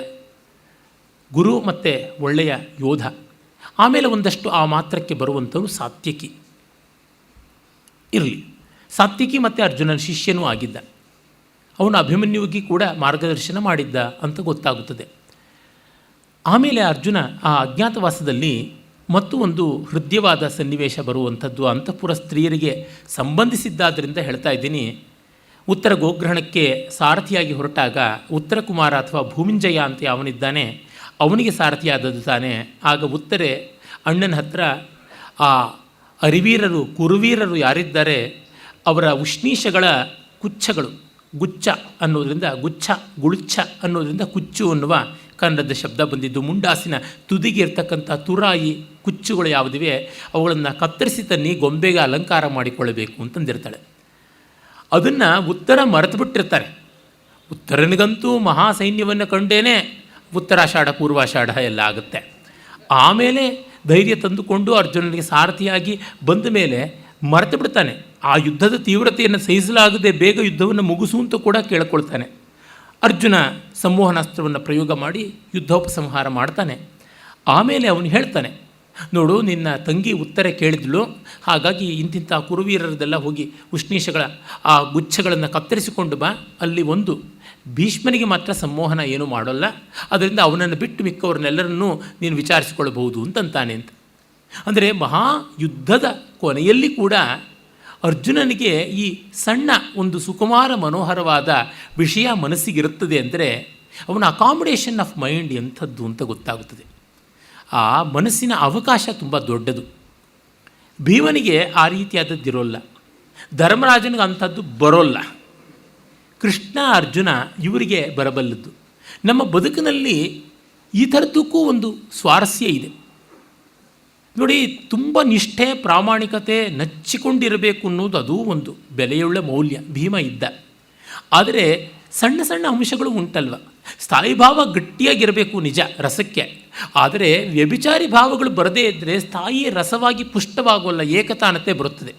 Speaker 1: ಗುರು ಮತ್ತು ಒಳ್ಳೆಯ ಯೋಧ. ಆಮೇಲೆ ಒಂದಷ್ಟು ಆ ಮಾತ್ರಕ್ಕೆ ಬರುವಂಥವ್ರು ಸಾತ್ಯಕಿ. ಇರಲಿ, ಸಾತ್ಯಕಿ ಮತ್ತು ಅರ್ಜುನನ ಶಿಷ್ಯನೂ ಆಗಿದ್ದ. ಅವನು ಅಭಿಮನ್ಯುವಿಗೆ ಕೂಡ ಮಾರ್ಗದರ್ಶನ ಮಾಡಿದ್ದ ಅಂತ ಗೊತ್ತಾಗುತ್ತದೆ. ಆಮೇಲೆ ಅರ್ಜುನ ಆ ಅಜ್ಞಾತವಾಸದಲ್ಲಿ ಮತ್ತು ಒಂದು ಹೃದಯವಾದ ಸನ್ನಿವೇಶ ಬರುವಂಥದ್ದು ಅಂತಃಪುರ ಸ್ತ್ರೀಯರಿಗೆ ಸಂಬಂಧಿಸಿದ್ದಾದ್ದರಿಂದ ಹೇಳ್ತಾ ಇದ್ದೀನಿ. ಉತ್ತರ ಗೋಗ್ರಹಣಕ್ಕೆ ಸಾರಥಿಯಾಗಿ ಹೊರಟಾಗ ಉತ್ತರ ಕುಮಾರ ಅಥವಾ ಭೂಮಿಂಜಯ ಅಂತ ಅವನಿದ್ದಾನೆ, ಅವನಿಗೆ ಸಾರಥಿಯಾದದ್ದು ತಾನೆ. ಆಗ ಉತ್ತರೆ ಅಣ್ಣನ ಹತ್ರ ಆ ಅರಿವೀರರು ಕುರುವೀರರು ಯಾರಿದ್ದಾರೆ ಅವರ ಉಷ್ಣೀಷಗಳ ಕುಚ್ಛಗಳು, ಗುಚ್ಛ ಅನ್ನೋದರಿಂದ ಗುಚ್ಛ ಗುಳುಚ್ಛ ಅನ್ನೋದರಿಂದ ಕುಚ್ಚು ಅನ್ನುವ ಕನ್ನಡದ ಶಬ್ದ ಬಂದಿದ್ದು. ಮುಂಡಾಸಿನ ತುದಿಗೆ ಇರ್ತಕ್ಕಂಥ ತುರಾಯಿ ಕುಚ್ಚುಗಳು ಯಾವುದಿವೆ ಅವುಗಳನ್ನು ಕತ್ತರಿಸಿ ತನ್ನಿ ಗೊಂಬೆಗೆ ಅಲಂಕಾರ ಮಾಡಿಕೊಳ್ಳಬೇಕು ಅಂತಂದಿರ್ತಾಳೆ. ಅದನ್ನು ಉತ್ತರ ಮರೆತು ಬಿಟ್ಟಿರ್ತಾರೆ. ಉತ್ತರನಿಗಂತೂ ಮಹಾ ಸೈನ್ಯವನ್ನು ಕಂಡೇನೆ ಉತ್ತರಾಷಾಢ ಪೂರ್ವಾಷಾಢ ಎಲ್ಲ ಆಗುತ್ತೆ. ಆಮೇಲೆ ಧೈರ್ಯ ತಂದುಕೊಂಡು ಅರ್ಜುನನಿಗೆ ಸಾರಥಿಯಾಗಿ ಬಂದ ಮೇಲೆ ಮರೆತು ಬಿಡ್ತಾನೆ. ಆ ಯುದ್ಧದ ತೀವ್ರತೆಯನ್ನು ಸಹಿಸಲಾಗದೆ ಬೇಗ ಯುದ್ಧವನ್ನು ಮುಗಿಸು ಅಂತ ಕೂಡ ಕೇಳ್ಕೊಳ್ತಾನೆ. ಅರ್ಜುನ ಸಂಮೋಹನಾಸ್ತ್ರವನ್ನು ಪ್ರಯೋಗ ಮಾಡಿ ಯುದ್ಧೋಪಸಂಹಾರ ಮಾಡ್ತಾನೆ. ಆಮೇಲೆ ಅವನು ಹೇಳ್ತಾನೆ, ನೋಡು, ನಿನ್ನ ತಂಗಿ ಉತ್ತರ ಕೇಳಿದ್ಳು, ಹಾಗಾಗಿ ಇಂತಿಂಥ ಕುರುವೀರರದೆಲ್ಲ ಹೋಗಿ ಉಷ್ಣೀಷಗಳ ಆ ಗುಚ್ಛಗಳನ್ನು ಕತ್ತರಿಸಿಕೊಂಡು ಬಾ. ಅಲ್ಲಿ ಒಂದು ಭೀಷ್ಮನಿಗೆ ಮಾತ್ರ ಸಂಮೋಹನ ಏನೂ ಮಾಡೋಲ್ಲ, ಅದರಿಂದ ಅವನನ್ನು ಬಿಟ್ಟು ಮಿಕ್ಕವ್ರನ್ನೆಲ್ಲರನ್ನೂ ನೀನು ವಿಚಾರಿಸಿಕೊಳ್ಳಬಹುದು ಅಂತಂತಾನೆ ಅಂತ. ಅಂದರೆ ಮಹಾಯುದ್ಧದ ಕೊನೆಯಲ್ಲಿ ಕೂಡ ಅರ್ಜುನನಿಗೆ ಈ ಸಣ್ಣ ಒಂದು ಸುಕುಮಾರ ಮನೋಹರವಾದ ವಿಷಯ ಮನಸ್ಸಿಗಿರುತ್ತದೆ ಅಂದರೆ ಅವನ ಅಕಾಮಿಡೇಷನ್ ಆಫ್ ಮೈಂಡ್ ಎಂಥದ್ದು ಅಂತ ಗೊತ್ತಾಗುತ್ತದೆ. ಆ ಮನಸ್ಸಿನ ಅವಕಾಶ ತುಂಬ ದೊಡ್ಡದು. ಭೀಮನಿಗೆ ಆ ರೀತಿಯಾದದ್ದಿರೋಲ್ಲ, ಧರ್ಮರಾಜನಿಗೆ ಅಂಥದ್ದು ಬರೋಲ್ಲ. ಕೃಷ್ಣ ಅರ್ಜುನ ಇವರಿಗೆ ಬರಬಲ್ಲದ್ದು. ನಮ್ಮ ಬದುಕಿನಲ್ಲಿ ಈ ಥರದ್ದಕ್ಕೂ ಒಂದು ಸ್ವಾರಸ್ಯ ಇದೆ ನೋಡಿ. ತುಂಬ ನಿಷ್ಠೆ, ಪ್ರಾಮಾಣಿಕತೆ, ನಚ್ಚಿಕೊಂಡಿರಬೇಕು ಅನ್ನೋದು ಅದೂ ಒಂದು ಬೆಲೆಯುಳ್ಳ ಮೌಲ್ಯ ಭೀಮ ಇದ್ದ. ಆದರೆ ಸಣ್ಣ ಸಣ್ಣ ಅಂಶಗಳು ಉಂಟಲ್ವ. ಸ್ಥಾಯಿ ಭಾವ ಗಟ್ಟಿಯಾಗಿರಬೇಕು ನಿಜ ರಸಕ್ಕೆ, ಆದರೆ ವ್ಯಭಿಚಾರಿ ಭಾವಗಳು ಬರದೇ ಇದ್ದರೆ ಸ್ಥಾಯಿ ರಸವಾಗಿ ಪುಷ್ಟವಾಗೋಲ್ಲ, ಏಕತಾನತೆ ಬರುತ್ತದೆ.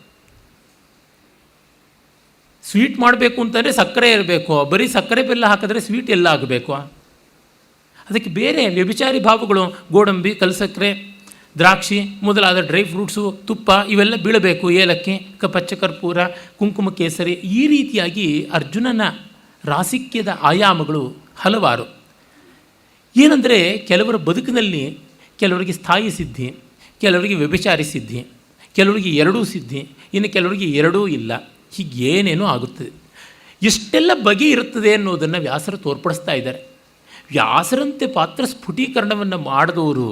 Speaker 1: ಸ್ವೀಟ್ ಮಾಡಬೇಕು ಅಂತಂದರೆ ಸಕ್ಕರೆ ಇರಬೇಕು, ಬರೀ ಸಕ್ಕರೆ ಬೆಲ್ಲ ಹಾಕಿದ್ರೆ ಸ್ವೀಟ್ ಎಲ್ಲ ಆಗಬೇಕು. ಅದಕ್ಕೆ ಬೇರೆ ವ್ಯಭಿಚಾರಿ ಭಾವಗಳು ಗೋಡಂಬಿ, ಕಲ್ಸಕ್ಕರೆ, ದ್ರಾಕ್ಷಿ ಮೊದಲಾದ ಡ್ರೈ ಫ್ರೂಟ್ಸು, ತುಪ್ಪ ಇವೆಲ್ಲ ಬೀಳಬೇಕು, ಏಲಕ್ಕಿ, ಪಚ್ಚ ಕರ್ಪೂರ, ಕುಂಕುಮ ಕೇಸರಿ. ಈ ರೀತಿಯಾಗಿ ಅರ್ಜುನನ ರಾಸಿಕ್ಯದ ಆಯಾಮಗಳು ಹಲವಾರು. ಏನಂದರೆ ಕೆಲವರ ಬದುಕಿನಲ್ಲಿ ಕೆಲವರಿಗೆ ಸ್ಥಾಯಿ ಸಿದ್ಧಿ, ಕೆಲವರಿಗೆ ವ್ಯಭಿಚಾರಿ ಸಿದ್ಧಿ, ಕೆಲವರಿಗೆ ಎರಡೂ ಸಿದ್ಧಿ, ಇನ್ನು ಕೆಲವರಿಗೆ ಎರಡೂ ಇಲ್ಲ. ಹೀಗೇನೇನೋ ಆಗುತ್ತದೆ. ಎಷ್ಟೆಲ್ಲ ಬಗೆ ಇರುತ್ತದೆ ಅನ್ನೋದನ್ನು ವ್ಯಾಸರು ತೋರ್ಪಡಿಸ್ತಾ ಇದ್ದಾರೆ. ವ್ಯಾಸರಂತೆ ಪಾತ್ರ ಸ್ಫುಟೀಕರಣವನ್ನು ಮಾಡಿದವರು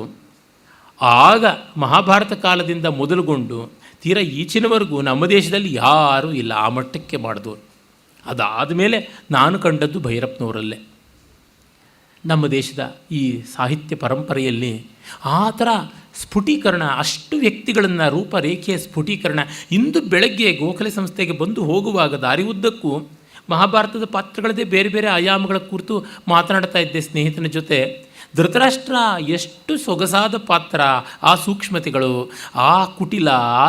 Speaker 1: ಆಗ ಮಹಾಭಾರತ ಕಾಲದಿಂದ ಮೊದಲುಗೊಂಡು ತೀರಾ ಈಚಿನವರೆಗೂ ನಮ್ಮ ದೇಶದಲ್ಲಿ ಯಾರೂ ಇಲ್ಲ ಆ ಮಟ್ಟಕ್ಕೆ ಮಾಡಿದವರು. ಅದಾದ ಮೇಲೆ ನಾನು ಕಂಡದ್ದು ಭೈರಪ್ಪನವರಲ್ಲೇ. ನಮ್ಮ ದೇಶದ ಈ ಸಾಹಿತ್ಯ ಪರಂಪರೆಯಲ್ಲಿ ಆ ಥರ ಸ್ಫುಟೀಕರಣ, ಅಷ್ಟು ವ್ಯಕ್ತಿಗಳನ್ನು ರೂಪರೇಖೆಯ ಸ್ಫುಟೀಕರಣ. ಇಂದು ಬೆಳಗ್ಗೆ ಗೋಖಲೆ ಸಂಸ್ಥೆಗೆ ಬಂದು ಹೋಗುವಾಗ ದಾರಿ ಉದ್ದಕ್ಕೂ ಮಹಾಭಾರತದ ಪಾತ್ರಗಳದೇ ಬೇರೆ ಬೇರೆ ಆಯಾಮಗಳ ಕುರಿತು ಮಾತನಾಡ್ತಾ ಇದ್ದೆ ಸ್ನೇಹಿತನ ಜೊತೆ. ಧೃತರಾಷ್ಟ್ರ ಎಷ್ಟು ಸೊಗಸಾದ ಪಾತ್ರ, ಆ ಸೂಕ್ಷ್ಮತೆಗಳು, ಆ ಕುಟಿಲ, ಆ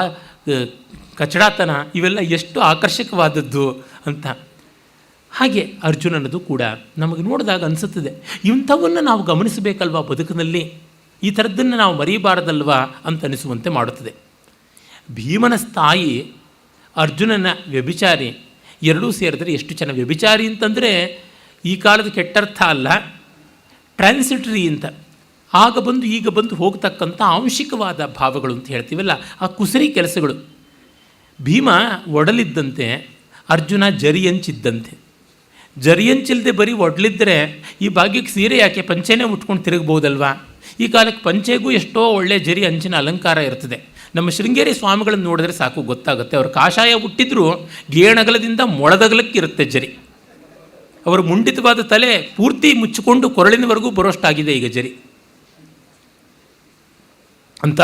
Speaker 1: ಕಚಡಾತನ, ಇವೆಲ್ಲ ಎಷ್ಟು ಆಕರ್ಷಕವಾದದ್ದು ಅಂತ. ಹಾಗೆ ಅರ್ಜುನನದು ಕೂಡ ನಮಗೆ ನೋಡಿದಾಗ ಅನಿಸುತ್ತದೆ, ಇಂಥವನ್ನು ನಾವು ಗಮನಿಸಬೇಕಲ್ವ ಬದುಕಿನಲ್ಲಿ, ಈ ಥರದ್ದನ್ನು ನಾವು ಮರೀಬಾರದಲ್ವಾ ಅಂತ ಅನಿಸುವಂತೆ ಮಾಡುತ್ತದೆ. ಭೀಮನ ಸ್ಥಾಯಿ, ಅರ್ಜುನನ ವ್ಯಭಿಚಾರಿ ಎರಡೂ ಸೇರಿದ್ರೆ ಎಷ್ಟು ಚೆನ್ನಾಗಿ. ವ್ಯಭಿಚಾರಿ ಅಂತಂದರೆ ಈ ಕಾಲದ ಕೆಟ್ಟರ್ಥ ಅಲ್ಲ, ಟ್ರಾನ್ಸಿಟರಿ ಅಂತ, ಆಗ ಬಂದು ಈಗ ಬಂದು ಹೋಗ್ತಕ್ಕಂಥ ಆಂಶಿಕವಾದ ಭಾವಗಳು ಅಂತ ಹೇಳ್ತೀವಲ್ಲ, ಆ ಕುಸರಿ ಕೆಲಸಗಳು. ಭೀಮ ಒಡಲಿದ್ದಂತೆ, ಅರ್ಜುನ ಜರಿಯಂಚಿದ್ದಂತೆ. ಜರಿಯಂಚಿಲ್ಲದೆ ಬರೀ ಒಡಲಿದ್ದರೆ ಈ ಭಾಗ್ಯಕ್ಕೆ ಸೀರೆ ಯಾಕೆ, ಪಂಚೆನೇ ಉಟ್ಕೊಂಡು ತಿರುಗ್ಬೋದಲ್ವಾ. ಈ ಕಾಲಕ್ಕೆ ಪಂಚೆಗೂ ಎಷ್ಟೋ ಒಳ್ಳೆಯ ಜರಿ ಅಂಚಿನ ಅಲಂಕಾರ ಇರ್ತದೆ. ನಮ್ಮ ಶೃಂಗೇರಿ ಸ್ವಾಮಿಗಳನ್ನು ನೋಡಿದ್ರೆ ಸಾಕು ಗೊತ್ತಾಗುತ್ತೆ. ಅವರು ಕಾಷಾಯ ಹುಟ್ಟಿದ್ರೂ ಗೇಣಗಲದಿಂದ ಮೊಳದಗಲಕ್ಕಿರುತ್ತೆ ಜರಿ. ಅವರು ಮುಂಡಿತವಾದ ತಲೆ ಪೂರ್ತಿ ಮುಚ್ಚಿಕೊಂಡು ಕೊರಳಿನವರೆಗೂ ಬರೋಷ್ಟಾಗಿದೆ ಈಗ ಜರಿ. ಅಂತ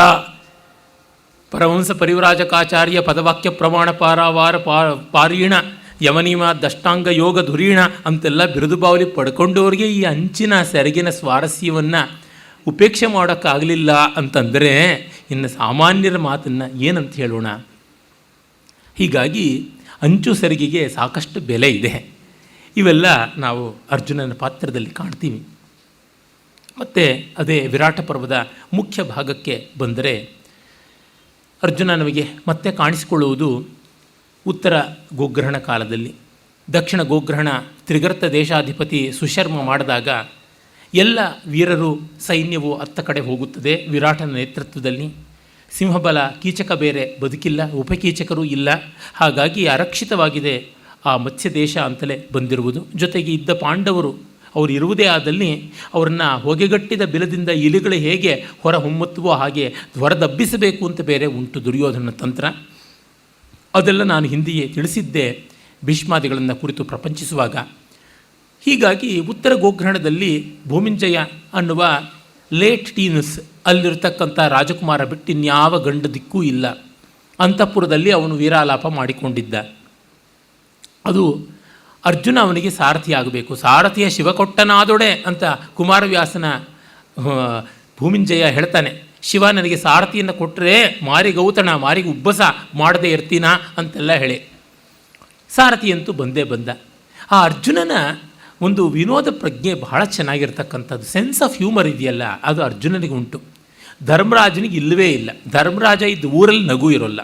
Speaker 1: ಪರಮಹಂಸ ಪರಿವ್ರಾಜಕಾಚಾರ್ಯ ಪದವಾಕ್ಯ ಪ್ರಮಾಣ ಪಾರಾವಾರ ಪಾರೀಣ ಯವನೀಮ ದಷ್ಟಾಂಗ ಯೋಗ ಧುರೀಣ ಅಂತೆಲ್ಲ ಬಿರುದು ಬಾವಲಿ ಪಡ್ಕೊಂಡವ್ರಿಗೆ ಈ ಅಂಚಿನ ಸೆರಗಿನ ಸ್ವಾರಸ್ಯವನ್ನು ಉಪೇಕ್ಷೆ ಮಾಡೋಕ್ಕಾಗಲಿಲ್ಲ ಅಂತಂದರೆ ಇನ್ನು ಸಾಮಾನ್ಯರ ಮಾತನ್ನು ಏನಂತ ಹೇಳೋಣ. ಹೀಗಾಗಿ ಅಂಚು ಸೆರಗಿಗೆ ಸಾಕಷ್ಟು ಬೆಲೆ ಇದೆ. ಇವೆಲ್ಲ ನಾವು ಅರ್ಜುನನ ಪಾತ್ರದಲ್ಲಿ ಕಾಣ್ತೀವಿ. ಮತ್ತು ಅದೇ ವಿರಾಟ ಪರ್ವದ ಮುಖ್ಯ ಭಾಗಕ್ಕೆ ಬಂದರೆ, ಅರ್ಜುನ ನಮಗೆ ಮತ್ತೆ ಕಾಣಿಸಿಕೊಳ್ಳುವುದು ಉತ್ತರ ಗೋಗ್ರಹಣ ಕಾಲದಲ್ಲಿ. ದಕ್ಷಿಣ ಗೋಗ್ರಹಣ ತ್ರಿಗರ್ತ ದೇಶಾಧಿಪತಿ ಸುಶರ್ಮ ಮಾಡಿದಾಗ ಎಲ್ಲ ವೀರರು ಸೈನ್ಯವು ಅತ್ತ ಕಡೆ ಹೋಗುತ್ತದೆ ವಿರಾಟನ ನೇತೃತ್ವದಲ್ಲಿ. ಸಿಂಹಬಲ, ಕೀಚಕ ಬೇರೆ ಬದುಕಿಲ್ಲ, ಉಪಕೀಚಕರೂ ಇಲ್ಲ. ಹಾಗಾಗಿ ಅರಕ್ಷಿತವಾಗಿದೆ ಆ ಮತ್ಸ್ಯ ದೇಶ ಅಂತಲೇ ಬಂದಿರುವುದು. ಜೊತೆಗೆ ಇದ್ದ ಪಾಂಡವರು ಅವರು ಇರುವುದೇ ಆದಲ್ಲಿ ಅವರನ್ನು ಹೊಗೆಗಟ್ಟಿದ ಬಿಲದಿಂದ ಇಲಿಗಳು ಹೇಗೆ ಹೊರ ಹೊಮ್ಮುತ್ತವೋ ಹಾಗೆ ಹೊರದಬ್ಬಿಸಬೇಕು ಅಂತ ಬೇರೆ ಉಂಟು ದುರ್ಯೋಧನ ತಂತ್ರ. ಅದೆಲ್ಲ ನಾನು ಹಿಂದೆಯೇ ತಿಳಿಸಿದ್ದೆ ಭೀಷ್ಮಾದಿಗಳನ್ನು ಕುರಿತು ಪ್ರಪಂಚಿಸುವಾಗ. ಹೀಗಾಗಿ ಉತ್ತರ ಗೋಗ್ರಹಣದಲ್ಲಿ ಭೂಮಿಂಜಯ ಅನ್ನುವ ಲೇಟ್ ಟೀನ್ಸ್ ಅಲ್ಲಿರ್ತಕ್ಕಂಥ ರಾಜಕುಮಾರ ಬಿಟ್ಟು ಇನ್ಯಾವ ಗಂಡ ದಿಕ್ಕೂ ಇಲ್ಲ. ಅಂತಃಪುರದಲ್ಲಿ ಅವನು ವೀರಾಲಾಪ ಮಾಡಿಕೊಂಡಿದ್ದ. ಅದು ಅರ್ಜುನ ಅವನಿಗೆ ಸಾರಥಿ ಆಗಬೇಕು. ಸಾರಥಿಯ ಶಿವಕೊಟ್ಟನಾದೊಡೆ ಅಂತ ಕುಮಾರವ್ಯಾಸನ ಭೂಮಿಂಜಯ ಹೇಳ್ತಾನೆ. ಶಿವ ನನಗೆ ಸಾರಥಿಯನ್ನು ಕೊಟ್ಟರೆ ಮಾರಿಗೆ ಔತಣ, ಮಾರಿಗೆ ಉಬ್ಬಸ ಮಾಡದೇ ಇರ್ತೀನಾ ಅಂತೆಲ್ಲ ಹೇಳಿ ಸಾರಥಿಯಂತೂ ಬಂದೇ ಬಂದ. ಆ ಅರ್ಜುನನ ಒಂದು ವಿನೋದ ಪ್ರಜ್ಞೆ ಬಹಳ ಚೆನ್ನಾಗಿರ್ತಕ್ಕಂಥದ್ದು. ಸೆನ್ಸ್ ಆಫ್ ಹ್ಯೂಮರ್ ಇದೆಯಲ್ಲ, ಅದು ಅರ್ಜುನನಿಗೆ ಉಂಟು. ಧರ್ಮರಾಜನಿಗೆ ಇಲ್ಲವೇ ಇಲ್ಲ. ಧರ್ಮರಾಜ ಇದ್ದ ಊರಲ್ಲಿ ನಗು ಇರೋಲ್ಲ.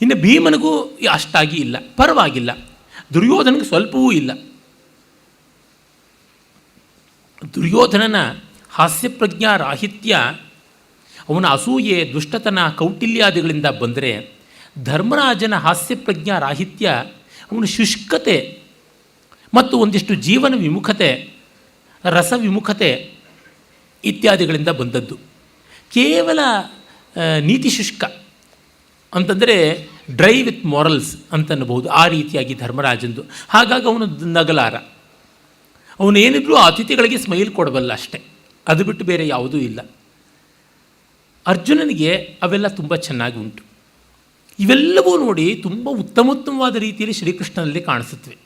Speaker 1: ಇನ್ನು ಭೀಮನಿಗೂ ಅಷ್ಟಾಗಿ ಇಲ್ಲ, ಪರವಾಗಿಲ್ಲ. ದುರ್ಯೋಧನಿಗೆ ಸ್ವಲ್ಪವೂ ಇಲ್ಲ. ದುರ್ಯೋಧನನ ಹಾಸ್ಯಪ್ರಜ್ಞಾ ರಾಹಿತ್ಯ, ಅವನ ಅಸೂಯೆ, ದುಷ್ಟತನ, ಕೌಟಿಲ್ಯಾದಿಗಳಿಂದ ಬಂದರೆ, ಧರ್ಮರಾಜನ ಹಾಸ್ಯಪ್ರಜ್ಞಾ ರಾಹಿತ್ಯ ಅವನ ಶುಷ್ಕತೆ ಮತ್ತು ಒಂದಿಷ್ಟು ಜೀವನ ವಿಮುಖತೆ, ರಸವಿಮುಖತೆ ಇತ್ಯಾದಿಗಳಿಂದ ಬಂದದ್ದು. ಕೇವಲ ನೀತಿ ಶುಷ್ಕ ಅಂತಂದರೆ ಡ್ರೈ ವಿತ್ ಮಾರಲ್ಸ್ ಅಂತನ್ನಬಹುದು. ಆ ರೀತಿಯಾಗಿ ಧರ್ಮರಾಜಂದು. ಹಾಗಾಗಿ ಅವನು ನಗಲಾರ. ಅವನೇನಿದ್ರೂ ಅತಿಥಿಗಳಿಗೆ ಸ್ಮೈಲ್ ಕೊಡಬಲ್ಲ ಅಷ್ಟೇ, ಅದು ಬಿಟ್ಟು ಬೇರೆ ಯಾವುದೂ ಇಲ್ಲ. ಅರ್ಜುನನಿಗೆ ಅವೆಲ್ಲ ತುಂಬ ಚೆನ್ನಾಗಿ ಉಂಟು. ಇವೆಲ್ಲವೂ ನೋಡಿ ತುಂಬ ಉತ್ತಮೋತ್ತಮವಾದ ರೀತಿಯಲ್ಲಿ ಶ್ರೀಕೃಷ್ಣನಲ್ಲಿ ಕಾಣಿಸುತ್ತವೆ.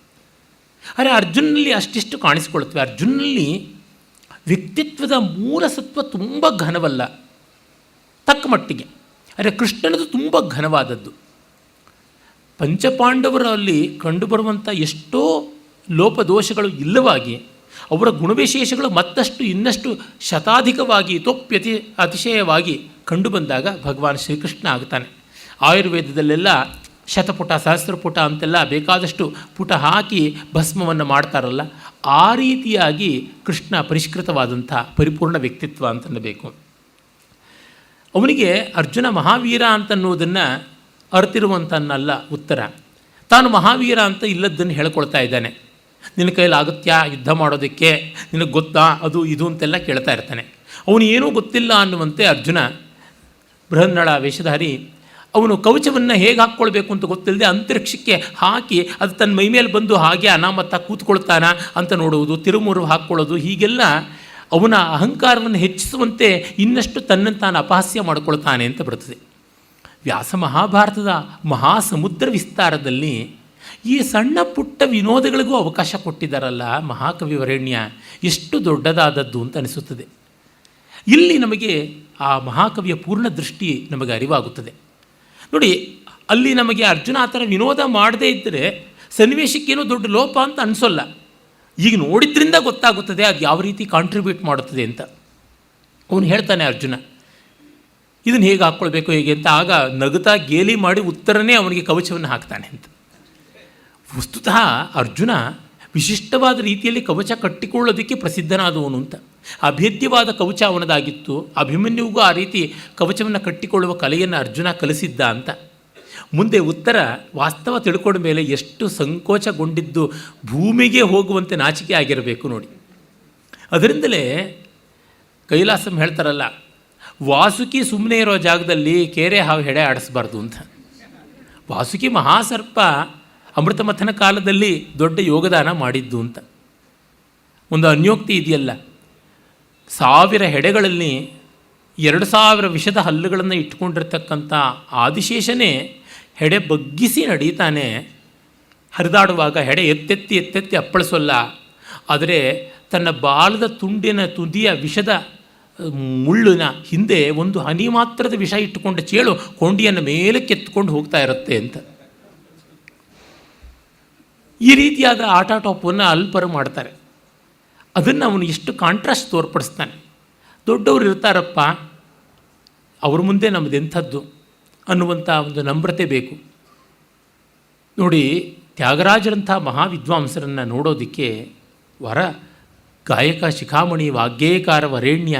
Speaker 1: ಆದರೆ ಅರ್ಜುನಲ್ಲಿ ಅಷ್ಟಿಷ್ಟು ಕಾಣಿಸಿಕೊಳ್ಳುತ್ತವೆ. ಅರ್ಜುನಲ್ಲಿ ವ್ಯಕ್ತಿತ್ವದ ಮೂಲಸತ್ವ ತುಂಬ ಘನವಲ್ಲ, ತಕ್ಕ ಮಟ್ಟಿಗೆ. ಆದರೆ ಕೃಷ್ಣನದು ತುಂಬ ಘನವಾದದ್ದು. ಪಂಚಪಾಂಡವರಲ್ಲಿ ಕಂಡುಬರುವಂಥ ಎಷ್ಟೋ ಲೋಪದೋಷಗಳು ಇಲ್ಲವಾಗಿ, ಅವರ ಗುಣವಿಶೇಷಗಳು ಮತ್ತಷ್ಟು ಇನ್ನಷ್ಟು ಶತಾಧಿಕವಾಗಿ ಅತಿಶಯವಾಗಿ ಕಂಡುಬಂದಾಗ ಭಗವಾನ್ ಶ್ರೀಕೃಷ್ಣ ಆಗ್ತಾನೆ. ಆಯುರ್ವೇದದಲ್ಲೆಲ್ಲ ಶತಪುಟ ಸಹಸ್ರಪುಟ ಅಂತೆಲ್ಲ ಬೇಕಾದಷ್ಟು ಪುಟ ಹಾಕಿ ಭಸ್ಮವನ್ನು ಮಾಡ್ತಾರಲ್ಲ, ಆ ರೀತಿಯಾಗಿ ಕೃಷ್ಣ ಪರಿಷ್ಕೃತವಾದಂಥ ಪರಿಪೂರ್ಣ ವ್ಯಕ್ತಿತ್ವ ಅಂತನ್ನಬೇಕು. ಅವನಿಗೆ ಅರ್ಜುನ ಮಹಾವೀರ ಅಂತನ್ನುವುದನ್ನು ಅರ್ತಿರುವಂತನ್ನಲ್ಲ ಉತ್ತರ. ತಾನು ಮಹಾವೀರ ಅಂತ ಇಲ್ಲದ್ದನ್ನು ಹೇಳ್ಕೊಳ್ತಾ ಇದ್ದಾನೆ. ನಿನ್ನ ಕೈಲಾಗುತ್ತ್ಯಾ ಯುದ್ಧ ಮಾಡೋದಕ್ಕೆ, ನಿನಗೆ ಗೊತ್ತಾ ಅದು ಇದು ಅಂತೆಲ್ಲ ಕೇಳ್ತಾ ಇರ್ತಾನೆ. ಅವನು ಏನೂ ಗೊತ್ತಿಲ್ಲ ಅನ್ನುವಂತೆ ಅರ್ಜುನ ಬೃಹನ್ನಳ ವೇಷಧಾರಿ. ಅವನು ಕವಚವನ್ನು ಹೇಗೆ ಹಾಕ್ಕೊಳ್ಬೇಕು ಅಂತ ಗೊತ್ತಿಲ್ಲದೆ ಅಂತರಿಕ್ಷಕ್ಕೆ ಹಾಕಿ ಅದು ತನ್ನ ಮೈ ಮೇಲೆ ಬಂದು ಹಾಗೆ ಅನಾಮತ್ತ ಕೂತ್ಕೊಳ್ತಾನ ಅಂತ ನೋಡುವುದು, ತಿರುಮುರು ಹಾಕ್ಕೊಳ್ಳೋದು, ಹೀಗೆಲ್ಲ ಅವನ ಅಹಂಕಾರವನ್ನು ಹೆಚ್ಚಿಸುವಂತೆ ಇನ್ನಷ್ಟು ತನ್ನನ್ನು ತಾನು ಅಪಹಾಸ್ಯ ಮಾಡಿಕೊಳ್ತಾನೆ ಅಂತ ಬರ್ತದೆ. ವ್ಯಾಸ ಮಹಾಭಾರತದ ಮಹಾಸಮುದ್ರ ವಿಸ್ತಾರದಲ್ಲಿ ಈ ಸಣ್ಣ ಪುಟ್ಟ ವಿನೋದಗಳಿಗೂ ಅವಕಾಶ ಕೊಟ್ಟಿದ್ದಾರಲ್ಲ ಮಹಾಕವಿ ವರೇಣ್ಯ, ಎಷ್ಟು ದೊಡ್ಡದಾದದ್ದು ಅಂತ ಅನಿಸುತ್ತದೆ. ಇಲ್ಲಿ ನಮಗೆ ಆ ಮಹಾಕವಿಯ ಪೂರ್ಣ ದೃಷ್ಟಿ ನಮಗೆ ಅರಿವಾಗುತ್ತದೆ. ನೋಡಿ, ಅಲ್ಲಿ ನಮಗೆ ಅರ್ಜುನ ಆ ಥರ ವಿನೋದ ಮಾಡದೇ ಇದ್ದರೆ ಸನ್ನಿವೇಶಕ್ಕೇನೋ ದೊಡ್ಡ ಲೋಪ ಅಂತ ಅನಿಸೋಲ್ಲ. ಈಗ ನೋಡಿದ್ರಿಂದ ಗೊತ್ತಾಗುತ್ತದೆ ಅದು ಯಾವ ರೀತಿ ಕಾಂಟ್ರಿಬ್ಯೂಟ್ ಮಾಡುತ್ತದೆ ಅಂತ. ಅವನು ಹೇಳ್ತಾನೆ ಅರ್ಜುನ, ಇದನ್ನು ಹೇಗೆ ಹಾಕ್ಕೊಳ್ಬೇಕು ಹೇಗೆ ಅಂತ. ಆಗ ನಗುತ್ತಾ ಗೇಲಿ ಮಾಡಿ ಉತ್ತರನೇ ಅವನಿಗೆ ಕವಚವನ್ನು ಹಾಕ್ತಾನೆ ಅಂತ. ವಸ್ತುತಃ ಅರ್ಜುನ ವಿಶಿಷ್ಟವಾದ ರೀತಿಯಲ್ಲಿ ಕವಚ ಕಟ್ಟಿಕೊಳ್ಳೋದಕ್ಕೆ ಪ್ರಸಿದ್ಧನಾದವನು ಅಂತ. ಅಭೇದ್ಯವಾದ ಕವಚ ಅವನದಾಗಿತ್ತು. ಅಭಿಮನ್ಯುವಿಗೂ ಆ ರೀತಿ ಕವಚವನ್ನು ಕಟ್ಟಿಕೊಳ್ಳುವ ಕಲೆಯನ್ನು ಅರ್ಜುನ ಕಲಿಸಿದ್ದ ಅಂತ. ಮುಂದೆ ಉತ್ತರ ವಾಸ್ತವ ತಿಳ್ಕೊಂಡ ಮೇಲೆ ಎಷ್ಟು ಸಂಕೋಚಗೊಂಡಿದ್ದು, ಭೂಮಿಗೆ ಹೋಗುವಂತೆ ನಾಚಿಕೆ ಆಗಿರಬೇಕು ನೋಡಿ. ಅದರಿಂದಲೇ ಕೈಲಾಸಂ ಹೇಳ್ತಾರಲ್ಲ, ವಾಸುಕಿ ಸುಮ್ಮನೆ ಇರೋ ಜಾಗದಲ್ಲಿ ಕೇರೆ ಹಾವು ಹೆಡೆ ಆಡಿಸ್ಬಾರ್ದು ಅಂತ. ವಾಸುಕಿ ಮಹಾಸರ್ಪ ಅಮೃತ ಮಥನ ಕಾಲದಲ್ಲಿ ದೊಡ್ಡ ಯೋಗದಾನ ಮಾಡಿದ್ದು ಅಂತ. ಒಂದು ಅನ್ಯೋಕ್ತಿ ಇದೆಯಲ್ಲ, 1000 ಹೆಡೆಗಳಲ್ಲಿ 2000 ವಿಷದ ಹಲ್ಲುಗಳನ್ನು ಇಟ್ಕೊಂಡಿರ್ತಕ್ಕಂಥ ಆದಿಶೇಷನೇ ಹೆಡೆ ಬಗ್ಗಿಸಿ ನಡೀತಾನೆ. ಹರಿದಾಡುವಾಗ ಹೆಡೆ ಎತ್ತೆತ್ತಿ ಅಪ್ಪಳಿಸೋಲ್ಲ. ಆದರೆ ತನ್ನ ಬಾಲದ ತುಂಡಿನ ತುದಿಯ ವಿಷದ ಮುಳ್ಳಿನ ಹಿಂದೆ ಒಂದು ಹನಿ ಮಾತ್ರದ ವಿಷ ಇಟ್ಟುಕೊಂಡ ಚೇಳು ಕೊಂಡಿಯನ್ನು ಮೇಲೆ ಕೆತ್ಕೊಂಡು ಹೋಗ್ತಾ ಇರುತ್ತೆ ಅಂತ. ಈ ರೀತಿಯಾದ ಆಟಾಟೋಪವನ್ನು ಅಲ್ಪರು ಮಾಡ್ತಾರೆ. ಅದನ್ನು ಅವನು ಎಷ್ಟು ಕಾಂಟ್ರಾಸ್ಟ್ ತೋರ್ಪಡಿಸ್ತಾನೆ. ದೊಡ್ಡವರು ಇರ್ತಾರಪ್ಪ, ಅವ್ರ ಮುಂದೆ ನಮ್ಮದೆಂಥದ್ದು ಅನ್ನುವಂಥ ಒಂದು ನಮ್ರತೆ ಬೇಕು. ನೋಡಿ, ತ್ಯಾಗರಾಜರಂಥ ಮಹಾವಿದ್ವಾಂಸರನ್ನು ನೋಡೋದಕ್ಕೆ ಗಾಯಕ ಶಿಖಾಮಣಿ ವಾಗ್ಗೇಯಕಾರ ವರೇಣ್ಯ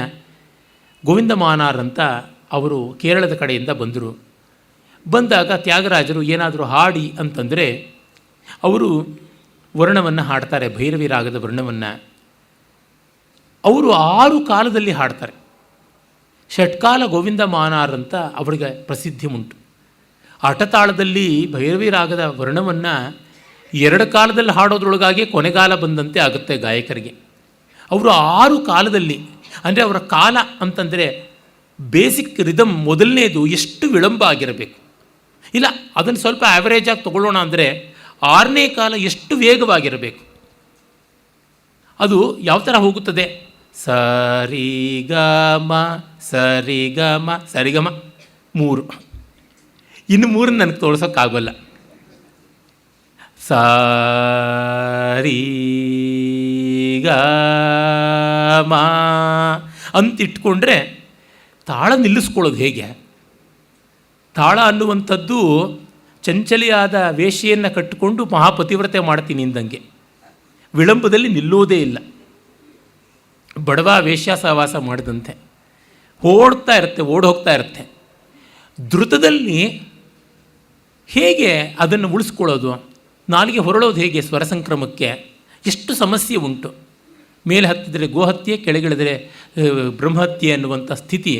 Speaker 1: ಗೋವಿಂದಮಾನಾರ್ ಅಂತ ಅವರು ಕೇರಳದ ಕಡೆಯಿಂದ ಬಂದರು. ಬಂದಾಗ ತ್ಯಾಗರಾಜರು ಏನಾದರೂ ಹಾಡಿ ಅಂತಂದರೆ ಅವರು ವರ್ಣವನ್ನು ಹಾಡ್ತಾರೆ, ಭೈರವಿ ರಾಗದ ವರ್ಣವನ್ನು. ಅವರು 6 ಕಾಲದಲ್ಲಿ ಹಾಡ್ತಾರೆ. ಷಟ್ಕಾಲ ಗೋವಿಂದಮಾನಾರ್ ಅಂತ ಅವರಿಗೆ ಪ್ರಸಿದ್ಧಿ ಉಂಟು. ಆಟತಾಳದಲ್ಲಿ ಭೈರವಿ ರಾಗದ ವರ್ಣವನ್ನು 2 ಕಾಲದಲ್ಲಿ ಹಾಡೋದ್ರೊಳಗಾಗಿ ಕೊನೆಗಾಲ ಬಂದಂತೆ ಆಗುತ್ತೆ ಗಾಯಕರಿಗೆ. ಅವರು 6 ಕಾಲದಲ್ಲಿ, ಅಂದರೆ ಅವರ ಕಾಲ ಅಂತಂದರೆ ಬೇಸಿಕ್ ರಿದಮ್ ಮೊದಲನೇದು ಎಷ್ಟು ವಿಳಂಬ ಆಗಿರಬೇಕು, ಇಲ್ಲ ಅದನ್ನು ಸ್ವಲ್ಪ ಆ್ಯಾವರೇಜಾಗಿ ತಗೊಳ್ಳೋಣ ಅಂದರೆ 6ನೇ ಕಾಲ ಎಷ್ಟು ವೇಗವಾಗಿರಬೇಕು. ಅದು ಯಾವ ಥರ ಹೋಗುತ್ತದೆ? ಸರಿಗಮ ಸರಿಗಮ ಸರಿಗಮ 3. ಇನ್ನು 3 ನನಗೆ ತೋರಿಸೋಕ್ಕಾಗಲ್ಲ. ಸಾರಿ ಗ ಮಾ ಅಂತಿಟ್ಕೊಂಡ್ರೆ ತಾಳ ನಿಲ್ಲಿಸ್ಕೊಳ್ಳೋದು ಹೇಗೆ? ತಾಳ ಅನ್ನುವಂಥದ್ದು ಚಂಚಲಿಯಾದ ವೇಷೆಯನ್ನು ಕಟ್ಟಿಕೊಂಡು ಮಹಾಪತಿವ್ರತೆ ಮಾಡ್ತೀನಿ ಇಂದಂಗೆ, ವಿಳಂಬದಲ್ಲಿ ನಿಲ್ಲುವುದೇ ಇಲ್ಲ. ಬಡವ ವೇಶ್ಯ ಸಹವಾಸ ಮಾಡಿದಂತೆ ಓಡ್ತಾ ಇರುತ್ತೆ, ಹೋಗ್ತಾ ಇರುತ್ತೆ. ದ್ರುತದಲ್ಲಿ ಹೇಗೆ ಅದನ್ನು ಉಳಿಸ್ಕೊಳ್ಳೋದು? ನಾಲಿಗೆ ಹೊರಳೋದು ಹೇಗೆ? ಸ್ವರ ಸಂಕ್ರಮಕ್ಕೆ ಎಷ್ಟು ಸಮಸ್ಯೆ ಉಂಟು. ಮೇಲೆ ಹತ್ತಿದರೆ ಗೋಹತ್ಯೆ, ಕೆಳಗಿಳಿದರೆ ಬ್ರಹ್ಮಹತ್ಯೆ ಅನ್ನುವಂಥ ಸ್ಥಿತಿ.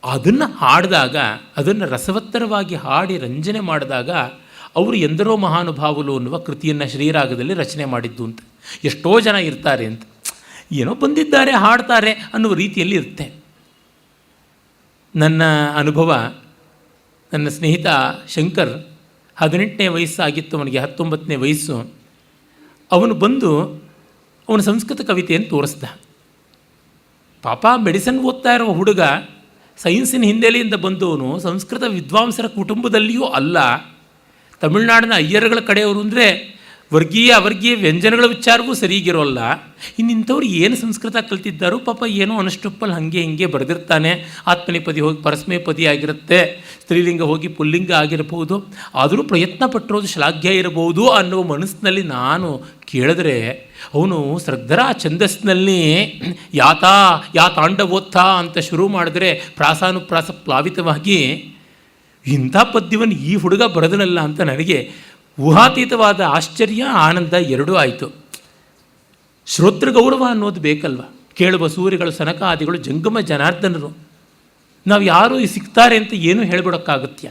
Speaker 1: ಅದನ್ನು ಹಾಡಿದಾಗ, ಅದನ್ನು ರಸವತ್ತರವಾಗಿ ಹಾಡಿ ರಂಜನೆ ಮಾಡಿದಾಗ ಅವರು ಎಂದರೋ ಮಹಾನುಭಾವುಲು ಅನ್ನುವ ಕೃತಿಯನ್ನು ಶ್ರೀರಾಗದಲ್ಲಿ ರಚನೆ ಮಾಡಿದ್ದು ಅಂತ. ಎಷ್ಟೋ ಜನ ಇರ್ತಾರೆ ಅಂತ, ಏನೋ ಬಂದಿದ್ದಾರೆ ಹಾಡ್ತಾರೆ ಅನ್ನುವ ರೀತಿಯಲ್ಲಿ ಇರುತ್ತೆ. ನನ್ನ ಅನುಭವ, ನನ್ನ ಸ್ನೇಹಿತ ಶಂಕರ್ 18ನೇ ವಯಸ್ಸಾಗಿತ್ತು ಅವನಿಗೆ, 19ನೇ ವಯಸ್ಸು. ಅವನು ಬಂದು ಅವನು ಸಂಸ್ಕೃತ ಕವಿತೆಯನ್ನು ತೋರಿಸ್ದ. ಪಾಪ ಮೆಡಿಸನ್ ಓದ್ತಾ ಇರೋ ಹುಡುಗ, ಸೈನ್ಸಿನ ಹಿನ್ನೆಲೆಯಿಂದ ಬಂದವನು, ಸಂಸ್ಕೃತ ವಿದ್ವಾಂಸರ ಕುಟುಂಬದಲ್ಲಿಯೂ ಅಲ್ಲ. ತಮಿಳುನಾಡಿನ ಅಯ್ಯರ್ಗಳ ಕಡೆಯವರು ಅಂದರೆ ವರ್ಗೀಯ ಅವರ್ಗೀಯ ವ್ಯಂಜನಗಳ ವಿಚಾರವೂ ಸರಿಗಿರೋಲ್ಲ. ಇನ್ನಿಂಥವ್ರು ಏನು ಸಂಸ್ಕೃತ ಕಲ್ತಿದ್ದಾರೋ ಪಾಪ, ಏನೋ ಅನುಷ್ಟುಪ್ಪಲ್ಲಿ ಹಾಗೆ ಹಿಂಗೆ ಬರೆದಿರ್ತಾನೆ. ಆತ್ಮನೇಪದಿ ಹೋಗಿ ಪರಸ್ಮೇಪದಿ ಆಗಿರುತ್ತೆ, ಸ್ತ್ರೀಲಿಂಗ ಹೋಗಿ ಪುಲ್ಲಿಂಗ ಆಗಿರಬಹುದು. ಆದರೂ ಪ್ರಯತ್ನ ಪಟ್ಟಿರೋದು ಶ್ಲಾಘ್ಯ ಇರಬಹುದು ಅನ್ನುವ ಮನಸ್ಸಿನಲ್ಲಿ ನಾನು ಕೇಳಿದ್ರೆ, ಅವನು ಶ್ರದ್ಧರ ಛಂದಸ್ಸಿನಲ್ಲಿ ಯಾ ತಾಂಡವೋತ್ಥ ಅಂತ ಶುರು ಮಾಡಿದ್ರೆ ಪ್ರಾಸಾನುಪ್ರಾಸ ಪ್ಲಾವಿತವಾಗಿ ಇಂಥ ಪದ್ಯವನ್ನು ಈ ಹುಡುಗ ಬರೆದನಲ್ಲ ಅಂತ ನನಗೆ ಊಹಾತೀತವಾದ ಆಶ್ಚರ್ಯ, ಆನಂದ ಎರಡೂ ಆಯಿತು. ಶ್ರೋತೃ ಗೌರವ ಅನ್ನೋದು ಬೇಕಲ್ವ? ಕೇಳುವ ಸೂರ್ಯಗಳು, ಸನಕಾದಿಗಳು, ಜಂಗಮ ಜನಾರ್ದನರು, ನಾವು ಯಾರು ಸಿಗ್ತಾರೆ ಅಂತ ಏನೂ ಹೇಳ್ಬಿಡೋಕ್ಕಾಗತ್ಯ?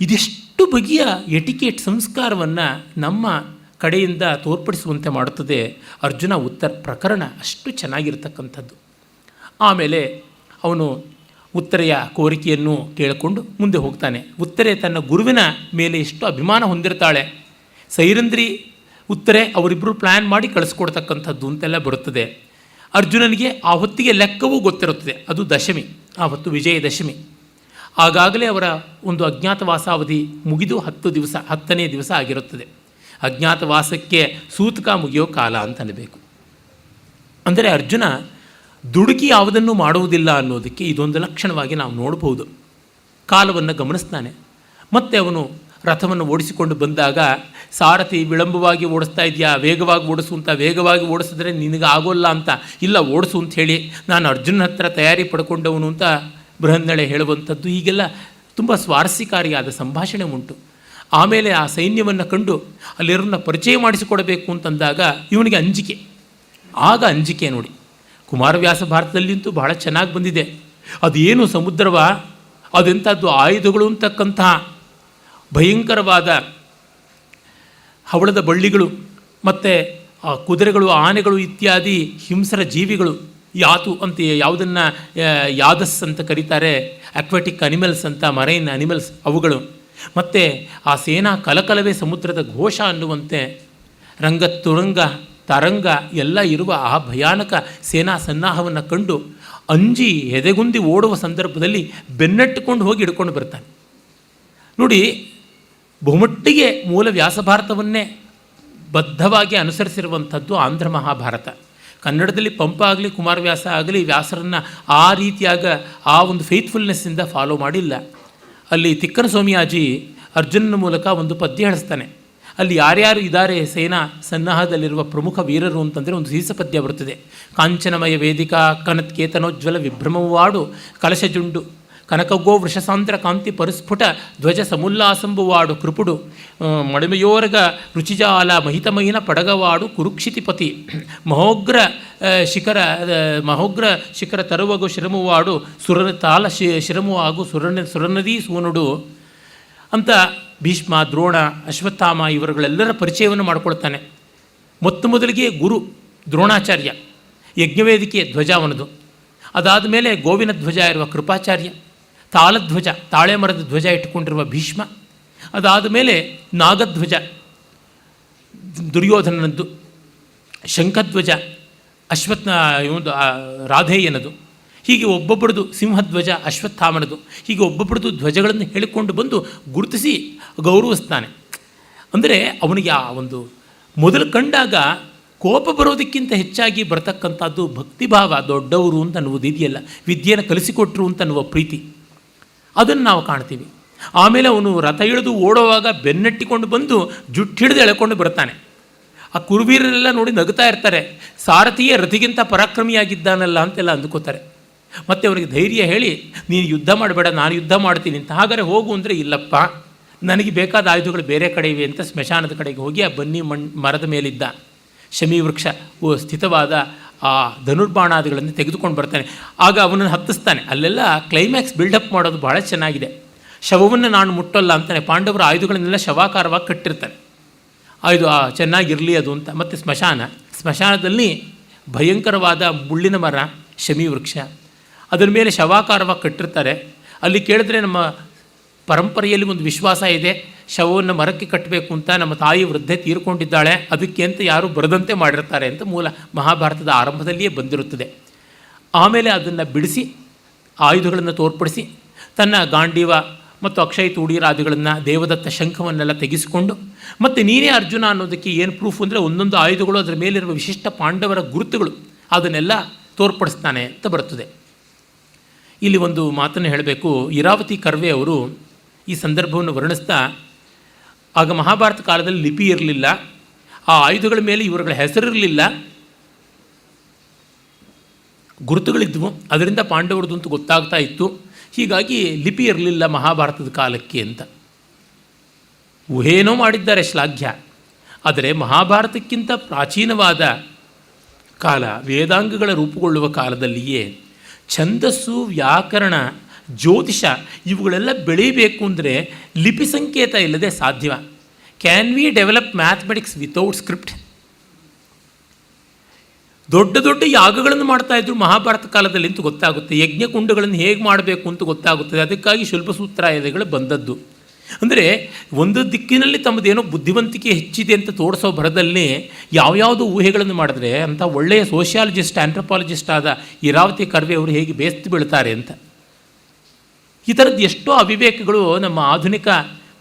Speaker 1: ಇದೆಷ್ಟು ಬಗೆಯ ಎಟಿಕೇಟ್ ಸಂಸ್ಕಾರವನ್ನು ನಮ್ಮ ಕಡೆಯಿಂದ ತೋರ್ಪಡಿಸುವಂತೆ ಮಾಡುತ್ತದೆ ಅರ್ಜುನ ಉತ್ತರ ಪ್ರಕರಣ. ಅಷ್ಟು ಚೆನ್ನಾಗಿರ್ತಕ್ಕಂಥದ್ದು. ಆಮೇಲೆ ಅವನು ಉತ್ತರೆಯ ಕೋರಿಕೆಯನ್ನು ಕೇಳಿಕೊಂಡು ಮುಂದೆ ಹೋಗ್ತಾನೆ. ಉತ್ತರೆ ತನ್ನ ಗುರುವಿನ ಮೇಲೆ ಎಷ್ಟು ಅಭಿಮಾನ ಹೊಂದಿರ್ತಾಳೆ. ಸೈರಂದ್ರಿ ಉತ್ತರೆ ಅವರಿಬ್ಬರು ಪ್ಲ್ಯಾನ್ ಮಾಡಿ ಕಳಿಸ್ಕೊಡ್ತಕ್ಕಂಥದ್ದು ಅಂತೆಲ್ಲ ಬರುತ್ತದೆ. ಅರ್ಜುನನಿಗೆ ಆ ಹೊತ್ತಿಗೆ ಲೆಕ್ಕವೂ ಗೊತ್ತಿರುತ್ತದೆ. ಅದು ದಶಮಿ, ಆ ಹೊತ್ತು ವಿಜಯದಶಮಿ. ಆಗಾಗಲೇ ಅವರ ಒಂದು ಅಜ್ಞಾತವಾಸಾವಧಿ ಮುಗಿದು 10ನೇ ದಿವಸ ಆಗಿರುತ್ತದೆ. ಅಜ್ಞಾತವಾಸಕ್ಕೆ ಸೂತಕ ಮುಗಿಯೋ ಕಾಲ ಅಂತ ಅನ್ನಬೇಕು. ಅಂದರೆ ಅರ್ಜುನ ದುಡುಕಿ ಯಾವುದನ್ನು ಮಾಡುವುದಿಲ್ಲ ಅನ್ನೋದಕ್ಕೆ ಇದೊಂದು ಲಕ್ಷಣವಾಗಿ ನಾವು ನೋಡಬಹುದು. ಕಾಲವನ್ನು ಗಮನಿಸ್ತಾನೆ. ಮತ್ತು ಅವನು ರಥವನ್ನು ಓಡಿಸಿಕೊಂಡು ಬಂದಾಗ ಸಾರಥಿ ವಿಳಂಬವಾಗಿ ಓಡಿಸ್ತಾ ಇದೆಯಾ, ವೇಗವಾಗಿ ಓಡಿಸು ಅಂತ. ವೇಗವಾಗಿ ಓಡಿಸಿದ್ರೆ ನಿನಗೆ ಆಗೋಲ್ಲ ಅಂತ. ಇಲ್ಲ, ಓಡಿಸು ಅಂತ ಹೇಳಿ ನಾನು ಅರ್ಜುನ ಹತ್ರ ತಯಾರಿ ಪಡ್ಕೊಂಡವನು ಅಂತ ಬೃಹನ್ನಳೆ ಹೇಳುವಂಥದ್ದು. ಹೀಗೆಲ್ಲ ತುಂಬ ಸ್ವಾರಸ್ಯಕಾರಿಯಾದ ಸಂಭಾಷಣೆ ಉಂಟು. ಆಮೇಲೆ ಆ ಸೈನ್ಯವನ್ನು ಕಂಡು ಅಲ್ಲಿರೋನ್ನ ಪರಿಚಯ ಮಾಡಿಸಿಕೊಡಬೇಕು ಅಂತಂದಾಗ ಇವನಿಗೆ ಅಂಜಿಕೆ. ಆಗ ಅಂಜಿಕೆ ನೋಡಿ, ಕುಮಾರವ್ಯಾಸ ಭಾರತದಲ್ಲಿಂತೂ ಬಹಳ ಚೆನ್ನಾಗಿ ಬಂದಿದೆ. ಅದೇನು ಸಮುದ್ರವ, ಅದೆಂಥದ್ದು ಆಯುಧಗಳು ಅಂತಕ್ಕಂತಹ ಭಯಂಕರವಾದ ಹವಳದ ಬಳ್ಳಿಗಳು, ಮತ್ತು ಕುದುರೆಗಳು, ಆನೆಗಳು ಇತ್ಯಾದಿ ಹಿಂಸರ ಜೀವಿಗಳು, ಯಾತು ಅಂತ ಯಾವುದನ್ನು ಯಾದಸ್ ಅಂತ ಕರೀತಾರೆ, ಅಕ್ವಾಟಿಕ್ ಅನಿಮಲ್ಸ್ ಅಂತ, ಮರೈನ್ ಅನಿಮಲ್ಸ್ ಅವುಗಳು. ಮತ್ತು ಆ ಸೇನಾ ಕಲಕಲವೇ ಸಮುದ್ರದ ಘೋಷ ಅನ್ನುವಂತೆ ರಂಗ ತುರಂಗ ತರಂಗ ಎಲ್ಲ ಇರುವ ಆ ಭಯಾನಕ ಸೇನಾ ಸನ್ನಾಹವನ್ನು ಕಂಡು ಅಂಜಿ ಎದೆಗುಂದಿ ಓಡುವ ಸಂದರ್ಭದಲ್ಲಿ ಬೆನ್ನಟ್ಟುಕೊಂಡು ಹೋಗಿ ಹಿಡ್ಕೊಂಡು ಬರ್ತಾನೆ. ನೋಡಿ, ಬಹುಮಟ್ಟಿಗೆ ಮೂಲ ವ್ಯಾಸಭಾರತವನ್ನೇ ಬದ್ಧವಾಗಿ ಅನುಸರಿಸಿರುವಂಥದ್ದು ಆಂಧ್ರ ಮಹಾಭಾರತ. ಕನ್ನಡದಲ್ಲಿ ಪಂಪ ಆಗಲಿ ಕುಮಾರವ್ಯಾಸ ಆಗಲಿ ವ್ಯಾಸರನ್ನು ಆ ರೀತಿಯಾಗ ಆ ಒಂದು ಫೇತ್ಫುಲ್ನೆಸ್ಸಿಂದ ಫಾಲೋ ಮಾಡಿಲ್ಲ. ಅಲ್ಲಿ ತಿಕ್ಕನ ಸ್ವಾಮಿಯಾಜಿ ಅರ್ಜುನನ ಮೂಲಕ ಒಂದು ಪದ್ಯ ಹೇಳಿಸ್ತಾನೆ. ಅಲ್ಲಿ ಯಾರ್ಯಾರು ಇದ್ದಾರೆ ಸೇನಾ ಸನ್ನಾಹದಲ್ಲಿರುವ ಪ್ರಮುಖ ವೀರರು ಅಂತಂದರೆ ಒಂದು ಸೀಸಪದ್ಯ ಬರುತ್ತದೆ. ಕಾಂಚನಮಯ ವೇದಿಕಾ ಕನತ್ಕೇತನೋಜ್ವಲ ವಿಭ್ರಮವಾಡು ಕಲಶಜುಂಡು ಕನಕಗೋ ವೃಷಸಾಂದ್ರ ಕಾಂತಿ ಪರಿಸ್ಫುಟ ಧ್ವಜ ಸಮುಲ್ಲಾಸಂಬುವಾಡು ಕೃಪುಡು ಮಡಿಮೆಯೋರಗ ರುಚಿಜಾಲ ಮಹಿತಮಹಿನ ಪಡಗವಾಡು ಕುರುಕ್ಷಿತಿಪತಿ ಮಹೋಗ್ರ ಶಿಖರ ತರುವಗು ಶಿರಮುವಾಡು ಸುರನ ತಾಲ ಶಿರಮುವಾಗು ಸುರನದಿ ಸೂನುಡು ಅಂತ ಭೀಷ್ಮ, ದ್ರೋಣ, ಅಶ್ವತ್ಥಾಮ ಇವರುಗಳೆಲ್ಲರ ಪರಿಚಯವನ್ನು ಮಾಡಿಕೊಳ್ತಾನೆ. ಮೊದಲಿಗೆ ಗುರು ದ್ರೋಣಾಚಾರ್ಯ, ಯಜ್ಞವೇದಿಕೆ ಧ್ವಜ ಅವನದು. ಅದಾದ ಮೇಲೆ ಗೋವಿನ ಧ್ವಜ ಇರುವ ಕೃಪಾಚಾರ್ಯ, ತಾಳಧ್ವಜ ತಾಳೆ ಮರದ ಧ್ವಜ ಇಟ್ಟುಕೊಂಡಿರುವ ಭೀಷ್ಮ, ಅದಾದ ಮೇಲೆ ನಾಗಧ್ವಜ ದುರ್ಯೋಧನನದ್ದು, ಶಂಖಧ್ವಜ ರಾಧೇಯನದು. ಹೀಗೆ ಒಬ್ಬೊಬ್ಬರದು ಸಿಂಹಧ್ವಜ ಅಶ್ವತ್ಥಾಮನದು. ಹೀಗೆ ಒಬ್ಬೊಬ್ಬರದು ಧ್ವಜಗಳನ್ನು ಹೇಳಿಕೊಂಡು ಬಂದು ಗುರುತಿಸಿ ಗೌರವಿಸ್ತಾನೆ. ಅಂದರೆ ಅವನಿಗೆ ಆ ಒಂದು ಮೊದಲು ಕಂಡಾಗ ಕೋಪ ಬರೋದಕ್ಕಿಂತ ಹೆಚ್ಚಾಗಿ ಬರತಕ್ಕಂಥದ್ದು ಭಕ್ತಿಭಾವ, ದೊಡ್ಡವರು ಅಂತ ಅನ್ನುವುದು ಇದೆಯಲ್ಲ, ವಿದ್ಯೆಯನ್ನು ಕಲಿಸಿಕೊಟ್ರು ಅಂತ ಅನ್ನುವ ಪ್ರೀತಿ, ಅದನ್ನು ನಾವು ಕಾಣ್ತೀವಿ. ಆಮೇಲೆ ಅವನು ರಥ ಇಳಿದು ಓಡುವಾಗ ಬೆನ್ನಟ್ಟಿಕೊಂಡು ಬಂದು ಜುಟ್ಟು ಹಿಡಿದು ಎಳ್ಕೊಂಡು ಬರ್ತಾನೆ. ಆ ಕುರುಬೀರರೆಲ್ಲ ನೋಡಿ ನಗ್ತಾ ಇರ್ತಾರೆ, ಸಾರಥಿಯೇ ರಥಿಗಿಂತ ಪರಾಕ್ರಮಿಯಾಗಿದ್ದಾನಲ್ಲ ಅಂತೆಲ್ಲ ಅಂದ್ಕೋತಾರೆ. ಮತ್ತು ಅವನಿಗೆ ಧೈರ್ಯ ಹೇಳಿ, ನೀನು ಯುದ್ಧ ಮಾಡಬೇಡ, ನಾನು ಯುದ್ಧ ಮಾಡ್ತೀನಿ ಅಂತ. ಹಾಗಾದರೆ ಹೋಗು ಅಂದರೆ, ಇಲ್ಲಪ್ಪ ನನಗೆ ಬೇಕಾದ ಆಯುಧಗಳು ಬೇರೆ ಕಡೆ ಇವೆ ಅಂತ ಸ್ಮಶಾನದ ಕಡೆಗೆ ಹೋಗಿ ಆ ಬನ್ನಿ ಮರದ ಮೇಲಿದ್ದ ಶಮಿ ವೃಕ್ಷ ಸ್ಥಿತವಾದ ಆ ಧನುರ್ಬಾಣಾದಿಗಳನ್ನು ತೆಗೆದುಕೊಂಡು ಬರ್ತಾನೆ. ಆಗ ಅವನನ್ನು ಹತ್ತಿಸ್ತಾನೆ. ಅಲ್ಲೆಲ್ಲ ಕ್ಲೈಮ್ಯಾಕ್ಸ್ ಬಿಲ್ಡಪ್ ಮಾಡೋದು ಭಾಳ ಚೆನ್ನಾಗಿದೆ. ಶವವನ್ನು ನಾನು ಮುಟ್ಟಲ್ಲ ಅಂತಾನೆ. ಪಾಂಡವರ ಆಯುಧಗಳನ್ನೆಲ್ಲ ಶವಾಕಾರವಾಗಿ ಕಟ್ಟಿರ್ತಾನೆ. ಆಯುಧ ಚೆನ್ನಾಗಿರಲಿ ಅದು ಅಂತ. ಮತ್ತು ಸ್ಮಶಾನದಲ್ಲಿ ಭಯಂಕರವಾದ ಮುಳ್ಳಿನ ಮರ ಶಮಿ ವೃಕ್ಷ, ಅದರ ಮೇಲೆ ಶವಾಕಾರವಾಗಿ ಕಟ್ಟಿರ್ತಾರೆ. ಅಲ್ಲಿ ಕೇಳಿದ್ರೆ ನಮ್ಮ ಪರಂಪರೆಯಲ್ಲಿ ಒಂದು ವಿಶ್ವಾಸ ಇದೆ, ಶವವನ್ನು ಮರಕ್ಕೆ ಕಟ್ಟಬೇಕು ಅಂತ, ನಮ್ಮ ತಾಯಿ ವೃದ್ಧೆ ತೀರ್ಕೊಂಡಿದ್ದಾಳೆ ಅದಕ್ಕೆ ಅಂತ ಯಾರು ಬರದಂತೆ ಮಾಡಿರ್ತಾರೆ ಅಂತ ಮೂಲ ಮಹಾಭಾರತದ ಆರಂಭದಲ್ಲಿಯೇ ಬಂದಿರುತ್ತದೆ. ಆಮೇಲೆ ಅದನ್ನು ಬಿಡಿಸಿ ಆಯುಧಗಳನ್ನು ತೋರ್ಪಡಿಸಿ ತನ್ನ ಗಾಂಡೀವ ಮತ್ತು ಅಕ್ಷಯ ತೂಡೀರಾದಿಗಳನ್ನು, ದೇವದತ್ತ ಶಂಖವನ್ನೆಲ್ಲ ತೆಗೆಸಿಕೊಂಡು, ಮತ್ತು ನೀನೇ ಅರ್ಜುನ ಅನ್ನೋದಕ್ಕೆ ಏನು ಪ್ರೂಫ್ ಅಂದರೆ ಒಂದೊಂದು ಆಯುಧಗಳು ಅದರ ಮೇಲಿರುವ ವಿಶಿಷ್ಟ ಪಾಂಡವರ ಗುರುತುಗಳು, ಅದನ್ನೆಲ್ಲ ತೋರ್ಪಡಿಸ್ತಾನೆ ಅಂತ ಬರುತ್ತದೆ. ಇಲ್ಲಿ ಒಂದು ಮಾತನ್ನು ಹೇಳಬೇಕು. ಇರಾವತಿ ಕರ್ವೆ ಅವರು ಈ ಸಂದರ್ಭವನ್ನು ವರ್ಣಿಸ್ತಾ, ಆಗ ಮಹಾಭಾರತ ಕಾಲದಲ್ಲಿ ಲಿಪಿ ಇರಲಿಲ್ಲ, ಆ ಆಯುಧಗಳ ಮೇಲೆ ಇವರುಗಳ ಹೆಸರಿರಲಿಲ್ಲ, ಗುರುತುಗಳಿದ್ವು, ಅದರಿಂದ ಪಾಂಡವರದು ಅಂತ ಗೊತ್ತಾಗ್ತಾ ಇತ್ತು. ಹೀಗಾಗಿ ಲಿಪಿ ಇರಲಿಲ್ಲ ಮಹಾಭಾರತದ ಕಾಲಕ್ಕೆ ಅಂತ ಊಹೇನೋ ಮಾಡಿದ್ದಾರೆ, ಶ್ಲಾಘ್ಯ. ಆದರೆ ಮಹಾಭಾರತಕ್ಕಿಂತ ಪ್ರಾಚೀನವಾದ ಕಾಲ, ವೇದಾಂಗಗಳ ರೂಪುಗೊಳ್ಳುವ ಕಾಲದಲ್ಲಿಯೇ ಛಂದಸ್ಸು, ವ್ಯಾಕರಣ, ಜ್ಯೋತಿಷ ಇವುಗಳೆಲ್ಲ ಬೆಳೀಬೇಕು ಅಂದರೆ ಲಿಪಿ ಸಂಕೇತ ಇಲ್ಲದೆ ಸಾಧ್ಯವ. Can we develop mathematics without script? ದೊಡ್ಡ ದೊಡ್ಡ ಯಾಗಗಳನ್ನು ಮಾಡ್ತಾಯಿದ್ರು ಮಹಾಭಾರತ ಕಾಲದಲ್ಲಿ ಅಂತ ಗೊತ್ತಾಗುತ್ತೆ. ಯಜ್ಞಕುಂಡಗಳನ್ನು ಹೇಗೆ ಮಾಡಬೇಕು ಅಂತ ಗೊತ್ತಾಗುತ್ತದೆ. ಅದಕ್ಕಾಗಿ ಶಿಲ್ಪಸೂತ್ರಾಯಗಳು ಬಂದದ್ದು. ಅಂದರೆ ಒಂದು ದಿಕ್ಕಿನಲ್ಲಿ ತಮ್ಮದೇನೋ ಬುದ್ಧಿವಂತಿಕೆ ಹೆಚ್ಚಿದೆ ಅಂತ ತೋರಿಸೋ ಭರದಲ್ಲಿ ಯಾವ್ಯಾವುದೋ ಊಹೆಗಳನ್ನು ಮಾಡಿದ್ರೆ ಅಂಥ ಒಳ್ಳೆಯ ಸೋಷಿಯಾಲಜಿಸ್ಟ್, ಆಂಥ್ರೋಪಾಲಜಿಸ್ಟ್ ಆದ ಇರಾವತಿ ಕರ್ವೆ ಅವರು ಹೇಗೆ ಬೇಸ್ತು ಬೀಳ್ತಾರೆ ಅಂತ. ಈ ಥರದ್ದು ಎಷ್ಟೋ ಅವಿವೇಕಗಳು ನಮ್ಮ ಆಧುನಿಕ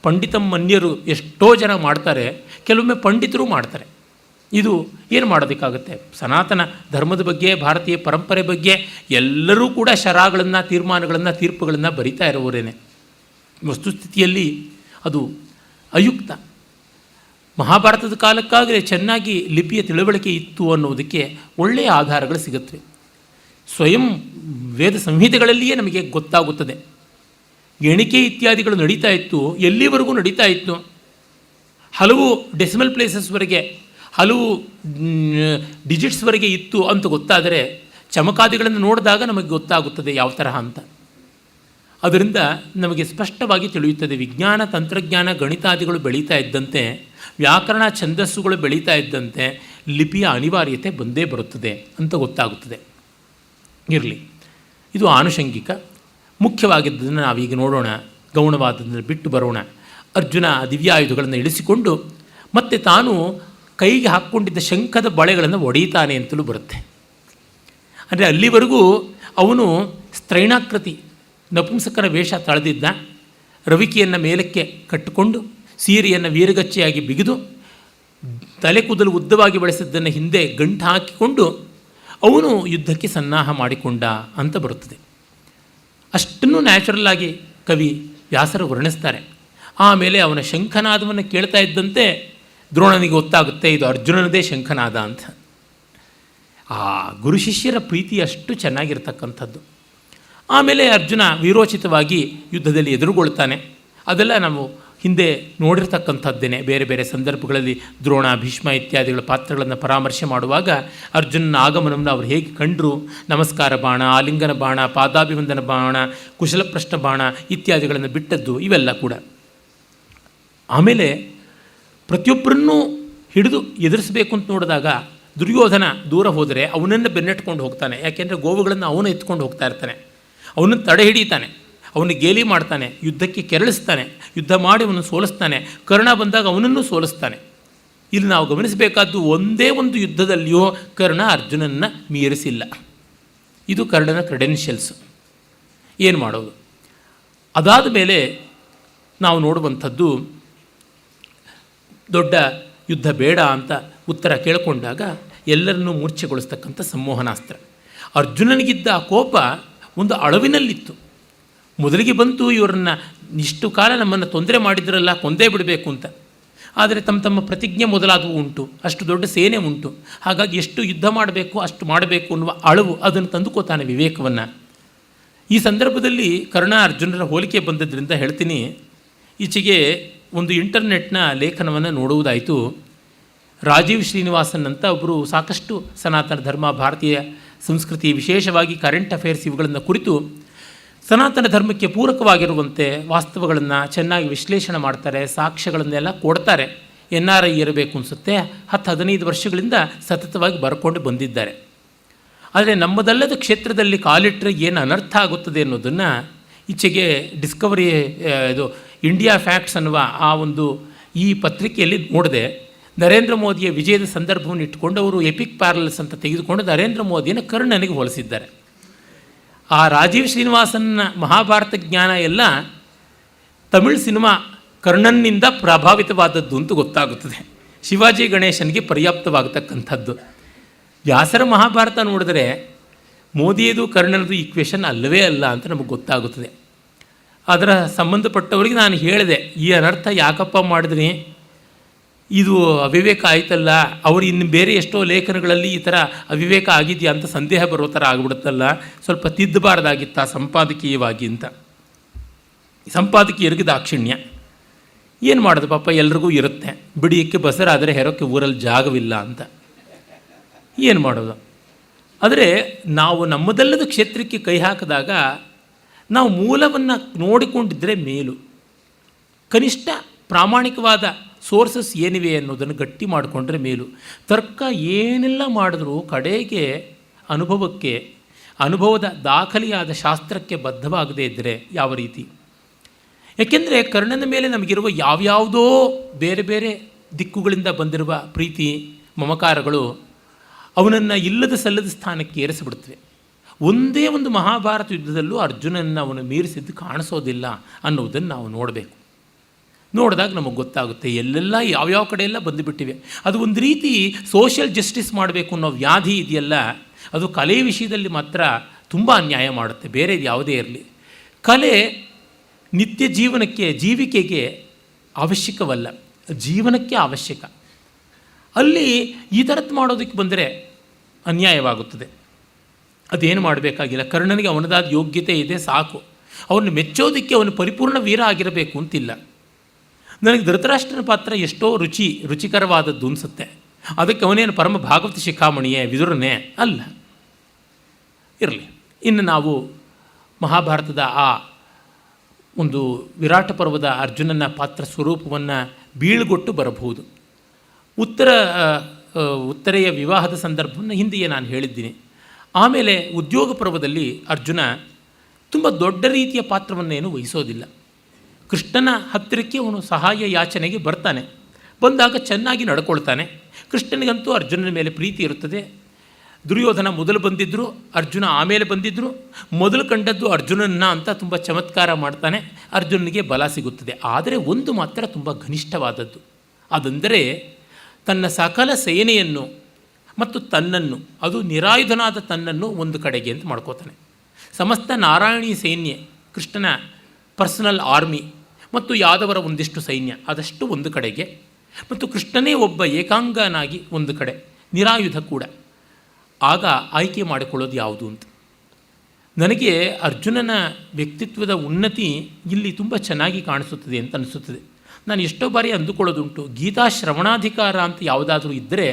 Speaker 1: ಪಂಡಿತಮ್ಮನ್ಯರು ಎಷ್ಟೋ ಜನ ಮಾಡ್ತಾರೆ, ಕೆಲವೊಮ್ಮೆ ಪಂಡಿತರು ಮಾಡ್ತಾರೆ. ಇದು ಏನು ಮಾಡೋದಕ್ಕಾಗುತ್ತೆ? ಸನಾತನ ಧರ್ಮದ ಬಗ್ಗೆ, ಭಾರತೀಯ ಪರಂಪರೆ ಬಗ್ಗೆ ಎಲ್ಲರೂ ಕೂಡ ಶರಾಗಳನ್ನು, ತೀರ್ಮಾನಗಳನ್ನು, ತೀರ್ಪುಗಳನ್ನು ಬರಿತಾ ಇರೋರೇನೆ. ವಸ್ತುಸ್ಥಿತಿಯಲ್ಲಿ ಅದು ಅಯುಕ್ತ. ಮಹಾಭಾರತದ ಕಾಲಕ್ಕಾಗಲೇ ಚೆನ್ನಾಗಿ ಲಿಪಿಯ ತಿಳುವಳಿಕೆ ಇತ್ತು ಅನ್ನೋದಕ್ಕೆ ಒಳ್ಳೆಯ ಆಧಾರಗಳು ಸಿಗುತ್ತವೆ. ಸ್ವಯಂ ವೇದ ಸಂಹಿತೆಗಳಲ್ಲಿಯೇ ನಮಗೆ ಗೊತ್ತಾಗುತ್ತದೆ. ಎಣಿಕೆ ಇತ್ಯಾದಿಗಳು ನಡೀತಾ ಇತ್ತು, ಎಲ್ಲಿವರೆಗೂ ನಡೀತಾ ಇತ್ತು? ಹಲವು ಡೆಸಿಮಲ್ ಪ್ಲೇಸಸ್ವರೆಗೆ, ಹಲವು ಡಿಜಿಟ್ಸ್ವರೆಗೆ ಇತ್ತು ಅಂತ ಗೊತ್ತಾದರೆ ಚಮಕಾದಿಗಳನ್ನು ನೋಡಿದಾಗ ನಮಗೆ ಗೊತ್ತಾಗುತ್ತದೆ ಯಾವ ತರಹ ಅಂತ. ಅದರಿಂದ ನಮಗೆ ಸ್ಪಷ್ಟವಾಗಿ ತಿಳಿಯುತ್ತದೆ. ವಿಜ್ಞಾನ, ತಂತ್ರಜ್ಞಾನ, ಗಣಿತಾದಿಗಳು ಬೆಳೀತಾ ಇದ್ದಂತೆ, ವ್ಯಾಕರಣ, ಛಂದಸ್ಸುಗಳು ಬೆಳೀತಾ ಇದ್ದಂತೆ ಲಿಪಿಯ ಅನಿವಾರ್ಯತೆ ಬಂದೇ ಬರುತ್ತದೆ ಅಂತ ಗೊತ್ತಾಗುತ್ತದೆ. ಇರಲಿ, ಇದು ಆನುಷಂಗಿಕ. ಮುಖ್ಯವಾಗಿದ್ದನ್ನು ನಾವೀಗ ನೋಡೋಣ. ಗೌಣವಾದದನ್ನು ಬಿಟ್ಟು ಬರೋಣ. ಅರ್ಜುನ ದಿವ್ಯಾಯುಧಗಳನ್ನು ಇಳಿಸಿಕೊಂಡು ಮತ್ತೆ ತಾನು ಕೈಗೆ ಹಾಕ್ಕೊಂಡಿದ್ದ ಶಂಖದ ಬಳೆಗಳನ್ನು ಒಡೆಯುತ್ತಾನೆ ಅಂತಲೂ ಬರುತ್ತೆ. ಅಂದರೆ ಅಲ್ಲಿವರೆಗೂ ಅವನು ಸ್ತ್ರೈಣಾಕೃತಿ ನಪುಂಸಕರ ವೇಷ ತಳೆದಿದ್ದ. ರವಿಕೆಯನ್ನು ಮೇಲಕ್ಕೆ ಕಟ್ಟಿಕೊಂಡು ಸೀರೆಯನ್ನು ವೀರಗಚ್ಚೆಯಾಗಿ ಬಿಗಿದು ತಲೆ ಕೂದಲು ಉದ್ದವಾಗಿ ಬೆಳೆಸಿದ್ದನ್ನು ಹಿಂದೆ ಗಂಟು ಹಾಕಿಕೊಂಡು ಅವನು ಯುದ್ಧಕ್ಕೆ ಸನ್ನಾಹ ಮಾಡಿಕೊಂಡ ಅಂತ ಬರುತ್ತದೆ. ಅಷ್ಟನ್ನು ನ್ಯಾಚುರಲ್ ಆಗಿ ಕವಿ ವ್ಯಾಸರು ವರ್ಣಿಸ್ತಾರೆ. ಆಮೇಲೆ ಅವನ ಶಂಖನಾದವನ್ನು ಕೇಳ್ತಾ ಇದ್ದಂತೆ ದ್ರೋಣನಿಗೆ ಗೊತ್ತಾಗುತ್ತೆ ಇದು ಅರ್ಜುನನದೇ ಶಂಖನಾದ ಅಂತ. ಆ ಗುರು ಶಿಷ್ಯರ ಪ್ರೀತಿ ಅಷ್ಟು ಚೆನ್ನಾಗಿರ್ತಕ್ಕಂಥದ್ದು. ಆಮೇಲೆ ಅರ್ಜುನ ವೀರೋಚಿತವಾಗಿ ಯುದ್ಧದಲ್ಲಿ ಎದುರುಗೊಳ್ತಾನೆ. ಅದೆಲ್ಲ ನಾವು ಹಿಂದೆ ನೋಡಿರ್ತಕ್ಕಂಥದ್ದೇನೆ. ಬೇರೆ ಬೇರೆ ಸಂದರ್ಭಗಳಲ್ಲಿ ದ್ರೋಣ, ಭೀಷ್ಮ ಇತ್ಯಾದಿಗಳ ಪಾತ್ರಗಳನ್ನು ಪರಾಮರ್ಶೆ ಮಾಡುವಾಗ ಅರ್ಜುನನ ಆಗಮನವನ್ನು ಅವರು ಹೇಗೆ ಕಂಡರು, ನಮಸ್ಕಾರ ಬಾಣ, ಆಲಿಂಗನ ಬಾಣ, ಪಾದಾಭಿವಂದನ ಬಾಣ, ಕುಶಲಪ್ರಶ್ನ ಬಾಣ ಇತ್ಯಾದಿಗಳನ್ನು ಬಿಟ್ಟದ್ದು ಇವೆಲ್ಲ ಕೂಡ. ಆಮೇಲೆ ಪ್ರತಿಯೊಬ್ಬರನ್ನೂ ಹಿಡಿದು ಎದುರಿಸಬೇಕು ಅಂತ ನೋಡಿದಾಗ ದುರ್ಯೋಧನ ದೂರ ಹೋದರೆ ಅವನನ್ನು ಬೆನ್ನಟ್ಕೊಂಡು ಹೋಗ್ತಾನೆ. ಯಾಕೆಂದರೆ ಗೋವುಗಳನ್ನು ಅವನು ಎತ್ಕೊಂಡು ಹೋಗ್ತಾ ಇರ್ತಾನೆ. ಅವನನ್ನು ತಡೆ ಹಿಡಿತಾನೆ, ಅವನು ಗೇಲಿ ಮಾಡ್ತಾನೆ, ಯುದ್ಧಕ್ಕೆ ಕೆರಳಿಸ್ತಾನೆ, ಯುದ್ಧ ಮಾಡಿ ಅವನು ಸೋಲಿಸ್ತಾನೆ. ಕರ್ಣ ಬಂದಾಗ ಅವನನ್ನು ಸೋಲಿಸ್ತಾನೆ. ಇಲ್ಲಿ ನಾವು ಗಮನಿಸಬೇಕಾದ್ದು ಒಂದೇ ಒಂದು ಯುದ್ಧದಲ್ಲಿಯೂ ಕರ್ಣ ಅರ್ಜುನನ್ನು ಮೀರಿಸಿಲ್ಲ. ಇದು ಕರ್ಣನ ಕ್ರೆಡೆನ್ಷಿಯಲ್ಸ್. ಏನು ಮಾಡೋದು? ಅದಾದ ಮೇಲೆ ನಾವು ನೋಡುವಂಥದ್ದು ದೊಡ್ಡ ಯುದ್ಧ ಬೇಡ ಅಂತ ಉತ್ತರ ಕೇಳಿಕೊಂಡಾಗ ಎಲ್ಲರನ್ನೂ ಮೂರ್ಛೆಗೊಳಿಸ್ತಕ್ಕಂಥ ಸಂಮೋಹನಾಸ್ತ್ರ. ಅರ್ಜುನನಿಗಿದ್ದ ಆ ಕೋಪ ಒಂದು ಅಳವಿನಲ್ಲಿತ್ತು. ಮೊದಲಿಗೆ ಬಂತು ಇವರನ್ನು ಇಷ್ಟು ಕಾಲ ನಮ್ಮನ್ನು ತೊಂದರೆ ಮಾಡಿದ್ರಲ್ಲ, ಕೊಂದೇ ಬಿಡಬೇಕು ಅಂತ. ಆದರೆ ತಮ್ಮ ತಮ್ಮ ಪ್ರತಿಜ್ಞೆ ಮೊದಲಾದವು ಉಂಟು, ಅಷ್ಟು ದೊಡ್ಡ ಸೇನೆ ಉಂಟು. ಹಾಗಾಗಿ ಎಷ್ಟು ಯುದ್ಧ ಮಾಡಬೇಕು ಅಷ್ಟು ಮಾಡಬೇಕು ಅನ್ನುವ ಅಳವು ಅದನ್ನು ತಂದುಕೋತಾನೆ ವಿವೇಕವನ್ನು. ಈ ಸಂದರ್ಭದಲ್ಲಿ ಕರ್ಣ ಅರ್ಜುನರ ಹೋಲಿಕೆ ಬಂದದ್ರಿಂದ ಹೇಳ್ತೀನಿ. ಈಚೆಗೆ ಒಂದು ಇಂಟರ್ನೆಟ್ನ ಲೇಖನವನ್ನು ನೋಡುವುದಾಯಿತು. ರಾಜೀವ್ ಶ್ರೀನಿವಾಸನ್ ಅಂತ ಒಬ್ಬರು ಸಾಕಷ್ಟು ಸನಾತನ ಧರ್ಮ, ಭಾರತೀಯ ಸಂಸ್ಕೃತಿ, ವಿಶೇಷವಾಗಿ ಕರೆಂಟ್ ಅಫೇರ್ಸ್ ಇವುಗಳನ್ನು ಕುರಿತು ಸನಾತನ ಧರ್ಮಕ್ಕೆ ಪೂರಕವಾಗಿರುವಂತೆ ವಾಸ್ತವಗಳನ್ನು ಚೆನ್ನಾಗಿ ವಿಶ್ಲೇಷಣೆ ಮಾಡ್ತಾರೆ, ಸಾಕ್ಷ್ಯಗಳನ್ನೆಲ್ಲ ಕೊಡ್ತಾರೆ. NRI ಇರಬೇಕು ಅನಿಸುತ್ತೆ. 10-15 ವರ್ಷಗಳಿಂದ ಸತತವಾಗಿ ಬರ್ಕೊಂಡು ಬಂದಿದ್ದಾರೆ. ಆದರೆ ನಮ್ಮದಲ್ಲದ ಕ್ಷೇತ್ರದಲ್ಲಿ ಕಾಲಿಟ್ಟರೆ ಏನು ಅನರ್ಥ ಆಗುತ್ತದೆ ಅನ್ನೋದನ್ನು ಈಚೆಗೆ ಡಿಸ್ಕವರಿ ಇಂಡಿಯಾ ಫ್ಯಾಕ್ಟ್ಸ್ ಅನ್ನುವ ಆ ಒಂದು ಈ ಪತ್ರಿಕೆಯಲ್ಲಿ ನೋಡಿದೆ. ನರೇಂದ್ರ ಮೋದಿಯ ವಿಜಯದ ಸಂದರ್ಭವನ್ನು ಇಟ್ಟುಕೊಂಡು ಅವರು ಎಪಿಕ್ ಪ್ಯಾರಲ್ಸ್ ಅಂತ ತೆಗೆದುಕೊಂಡು ನರೇಂದ್ರ ಮೋದಿಯನ್ನು ಕರ್ಣನಿಗೆ ಹೋಲಿಸಿದ್ದಾರೆ. ಆ ರಾಜೀವ್ ಶ್ರೀನಿವಾಸನ್ನ ಮಹಾಭಾರತ ಜ್ಞಾನ ಎಲ್ಲ ತಮಿಳ್ ಸಿನಿಮಾ ಕರ್ಣನ್ನಿಂದ ಪ್ರಭಾವಿತವಾದದ್ದು ಅಂತ ಗೊತ್ತಾಗುತ್ತದೆ. ಶಿವಾಜಿ ಗಣೇಶನಿಗೆ ಪರ್ಯಾಪ್ತವಾಗತಕ್ಕಂಥದ್ದು. ವ್ಯಾಸರ ಮಹಾಭಾರತ ನೋಡಿದ್ರೆ ಮೋದಿಯದು ಕರ್ಣನದು ಈಕ್ವೇಷನ್ ಅಲ್ಲವೇ ಅಲ್ಲ ಅಂತ ನಮಗೆ ಗೊತ್ತಾಗುತ್ತದೆ. ಅದರ ಸಂಬಂಧಪಟ್ಟವರಿಗೆ ನಾನು ಹೇಳಿದೆ, ಈ ಅನರ್ಥ ಯಾಕಪ್ಪ ಮಾಡಿದ್ರಿ, ಇದು ಅವಿವೇಕ ಆಯ್ತಲ್ಲ, ಅವರು ಇನ್ನು ಬೇರೆ ಎಷ್ಟೋ ಲೇಖನಗಳಲ್ಲಿ ಈ ಥರ ಅವಿವೇಕ ಆಗಿದೆಯಾ ಅಂತ ಸಂದೇಹ ಬರೋ ಥರ ಆಗಿಬಿಡುತ್ತಲ್ಲ, ಸ್ವಲ್ಪ ತಿದ್ದಬಾರ್ದಾಗಿತ್ತ ಸಂಪಾದಕೀಯವಾಗಿ ಅಂತ. ಸಂಪಾದಕೀಯರಿಗೆ ದಾಕ್ಷಿಣ್ಯ ಏನು ಮಾಡೋದು ಪಾಪ, ಎಲ್ರಿಗೂ ಇರುತ್ತೆ. ಬಿಡಿಯಕ್ಕೆ ಬಸರಾದರೆ ಹೆರೋಕ್ಕೆ ಊರಲ್ಲಿ ಜಾಗವಿಲ್ಲ ಅಂತ ಏನು ಮಾಡೋದು. ಆದರೆ ನಾವು ನಮ್ಮದಲ್ಲದ ಕ್ಷೇತ್ರಕ್ಕೆ ಕೈ ಹಾಕಿದಾಗ ನಾವು ಮೂಲವನ್ನು ನೋಡಿಕೊಂಡಿದ್ದರೆ ಮೇಲು. ಕನಿಷ್ಠ ಪ್ರಾಮಾಣಿಕವಾದ ಸೋರ್ಸಸ್ ಏನಿವೆ ಅನ್ನೋದನ್ನು ಗಟ್ಟಿ ಮಾಡಿಕೊಂಡ್ರೆ ಮೇಲು. ತರ್ಕ ಏನೆಲ್ಲ ಮಾಡಿದ್ರೂ ಕಡೆಗೆ ಅನುಭವಕ್ಕೆ, ಅನುಭವದ ದಾಖಲೆಯಾದ ಶಾಸ್ತ್ರಕ್ಕೆ ಬದ್ಧವಾಗದೇ ಇದ್ದರೆ ಯಾವ ರೀತಿ? ಏಕೆಂದರೆ ಕರ್ಣನ ಮೇಲೆ ನಮಗಿರುವ ಯಾವ್ಯಾವುದೋ ಬೇರೆ ಬೇರೆ ದಿಕ್ಕುಗಳಿಂದ ಬಂದಿರುವ ಪ್ರೀತಿ ಮಮಕಾರಗಳು ಅವನನ್ನು ಇಲ್ಲದ ಸಲ್ಲದ ಸ್ಥಾನಕ್ಕೆ ಏರಿಸಿಬಿಡ್ತವೆ. ಒಂದೇ ಒಂದು ಮಹಾಭಾರತ ಯುದ್ಧದಲ್ಲೂ ಅರ್ಜುನನ್ನು ಅವನು ಮೀರಿಸಿದ್ದು ಕಾಣಿಸೋದಿಲ್ಲ ಅನ್ನೋದನ್ನು ನಾವು ನೋಡಬೇಕು. ನೋಡಿದಾಗ ನಮಗೆ ಗೊತ್ತಾಗುತ್ತೆ ಎಲ್ಲೆಲ್ಲ ಯಾವ್ಯಾವ ಕಡೆಯೆಲ್ಲ ಬಂದುಬಿಟ್ಟಿವೆ. ಅದು ಒಂದು ರೀತಿ ಸೋಷಿಯಲ್ ಜಸ್ಟಿಸ್ ಮಾಡಬೇಕು ಅನ್ನೋ ವ್ಯಾಧಿ ಇದೆಯಲ್ಲ, ಅದು ಕಲೆ ವಿಷಯದಲ್ಲಿ ಮಾತ್ರ ತುಂಬ ಅನ್ಯಾಯ ಮಾಡುತ್ತೆ. ಬೇರೆ ಯಾವುದೇ ಇರಲಿ, ಕಲೆ ನಿತ್ಯ ಜೀವನಕ್ಕೆ, ಜೀವಿಕೆಗೆ ಅವಶ್ಯಕವಲ್ಲ, ಜೀವನಕ್ಕೆ ಅವಶ್ಯಕ. ಅಲ್ಲಿ ಈ ಥರದ್ದು ಮಾಡೋದಕ್ಕೆ ಬಂದರೆ ಅನ್ಯಾಯವಾಗುತ್ತದೆ. ಅದೇನು ಮಾಡಬೇಕಾಗಿಲ್ಲ. ಕರ್ಣನಿಗೆ ಅವನದಾದ ಯೋಗ್ಯತೆ ಇದೆ, ಸಾಕು. ಅವನು ಮೆಚ್ಚೋದಕ್ಕೆ ಅವನು ಪರಿಪೂರ್ಣ ವೀರ ಆಗಿರಬೇಕು ಅಂತಿಲ್ಲ. ನನಗೆ ಧೃತರಾಷ್ಟ್ರನ ಪಾತ್ರ ಎಷ್ಟೋ ರುಚಿಕರವಾದದ್ದು ಅನಿಸುತ್ತೆ. ಅದಕ್ಕೆ ಅವನೇನು ಪರಮ ಭಾಗವತ ಶಿಖಾಮಣಿಯೇ, ವಿದುರನೇ ಅಲ್ಲ. ಇರಲಿ, ಇನ್ನು ನಾವು ಮಹಾಭಾರತದ ಆ ಒಂದು ವಿರಾಟ ಪರ್ವದ ಅರ್ಜುನನ ಪಾತ್ರ ಸ್ವರೂಪವನ್ನು ಬೀಳ್ಗೊಟ್ಟು ಬರಬಹುದು. ಉತ್ತರೆಯ ವಿವಾಹದ ಸಂದರ್ಭವನ್ನು ಹಿಂದೆಯೇ ನಾನು ಹೇಳಿದ್ದೀನಿ. ಆಮೇಲೆ ಉದ್ಯೋಗ ಪರ್ವದಲ್ಲಿ ಅರ್ಜುನ ತುಂಬ ದೊಡ್ಡ ರೀತಿಯ ಪಾತ್ರವನ್ನೇನು ವಹಿಸೋದಿಲ್ಲ. ಕೃಷ್ಣನ ಹತ್ತಿರಕ್ಕೆ ಅವನು ಸಹಾಯ ಯಾಚನೆಗೆ ಬರ್ತಾನೆ. ಬಂದಾಗ ಚೆನ್ನಾಗಿ ನಡ್ಕೊಳ್ತಾನೆ. ಕೃಷ್ಣನಿಗಂತೂ ಅರ್ಜುನನ ಮೇಲೆ ಪ್ರೀತಿ ಇರುತ್ತದೆ. ದುರ್ಯೋಧನ ಮೊದಲು ಬಂದಿದ್ದರು, ಅರ್ಜುನ ಆಮೇಲೆ ಬಂದಿದ್ದರು. ಮೊದಲು ಕಂಡದ್ದು ಅರ್ಜುನನ್ನ ಅಂತ ತುಂಬ ಚಮತ್ಕಾರ ಮಾಡ್ತಾನೆ. ಅರ್ಜುನನಿಗೆ ಬಲ ಸಿಗುತ್ತದೆ. ಆದರೆ ಒಂದು ಮಾತ್ರ ತುಂಬ ಘನಿಷ್ಠವಾದದ್ದು. ಅದೆಂದರೆ ತನ್ನ ಸಕಲ ಸೇನೆಯನ್ನು ಮತ್ತು ತನ್ನನ್ನು, ಅದು ನಿರಾಯುಧನಾದ ತನ್ನನ್ನು ಒಂದು ಕಡೆಗೆ ಅಂತ ಮಾಡ್ಕೋತಾನೆ. ಸಮಸ್ತ ನಾರಾಯಣೀ ಸೈನ್ಯ, ಕೃಷ್ಣನ ಪರ್ಸನಲ್ ಆರ್ಮಿ ಮತ್ತು ಯಾದವರ ಒಂದಿಷ್ಟು ಸೈನ್ಯ ಅದಷ್ಟು ಒಂದು ಕಡೆಗೆ, ಮತ್ತು ಕೃಷ್ಣನೇ ಒಬ್ಬ ಏಕಾಂಗನಾಗಿ ಒಂದು ಕಡೆ, ನಿರಾಯುಧ ಕೂಡ. ಆಗ ಆಯ್ಕೆ ಮಾಡಿಕೊಳ್ಳೋದು ಯಾವುದು ಅಂತ. ನನಗೆ ಅರ್ಜುನನ ವ್ಯಕ್ತಿತ್ವದ ಉನ್ನತಿ ಇಲ್ಲಿ ತುಂಬ ಚೆನ್ನಾಗಿ ಕಾಣಿಸುತ್ತದೆ ಅಂತ ಅನಿಸುತ್ತದೆ. ನಾನು ಎಷ್ಟೋ ಬಾರಿ ಅಂದುಕೊಳ್ಳೋದುಂಟು, ಗೀತಾ ಶ್ರವಣಾಧಿಕಾರ ಅಂತ ಯಾವುದಾದ್ರೂ ಇದ್ದರೆ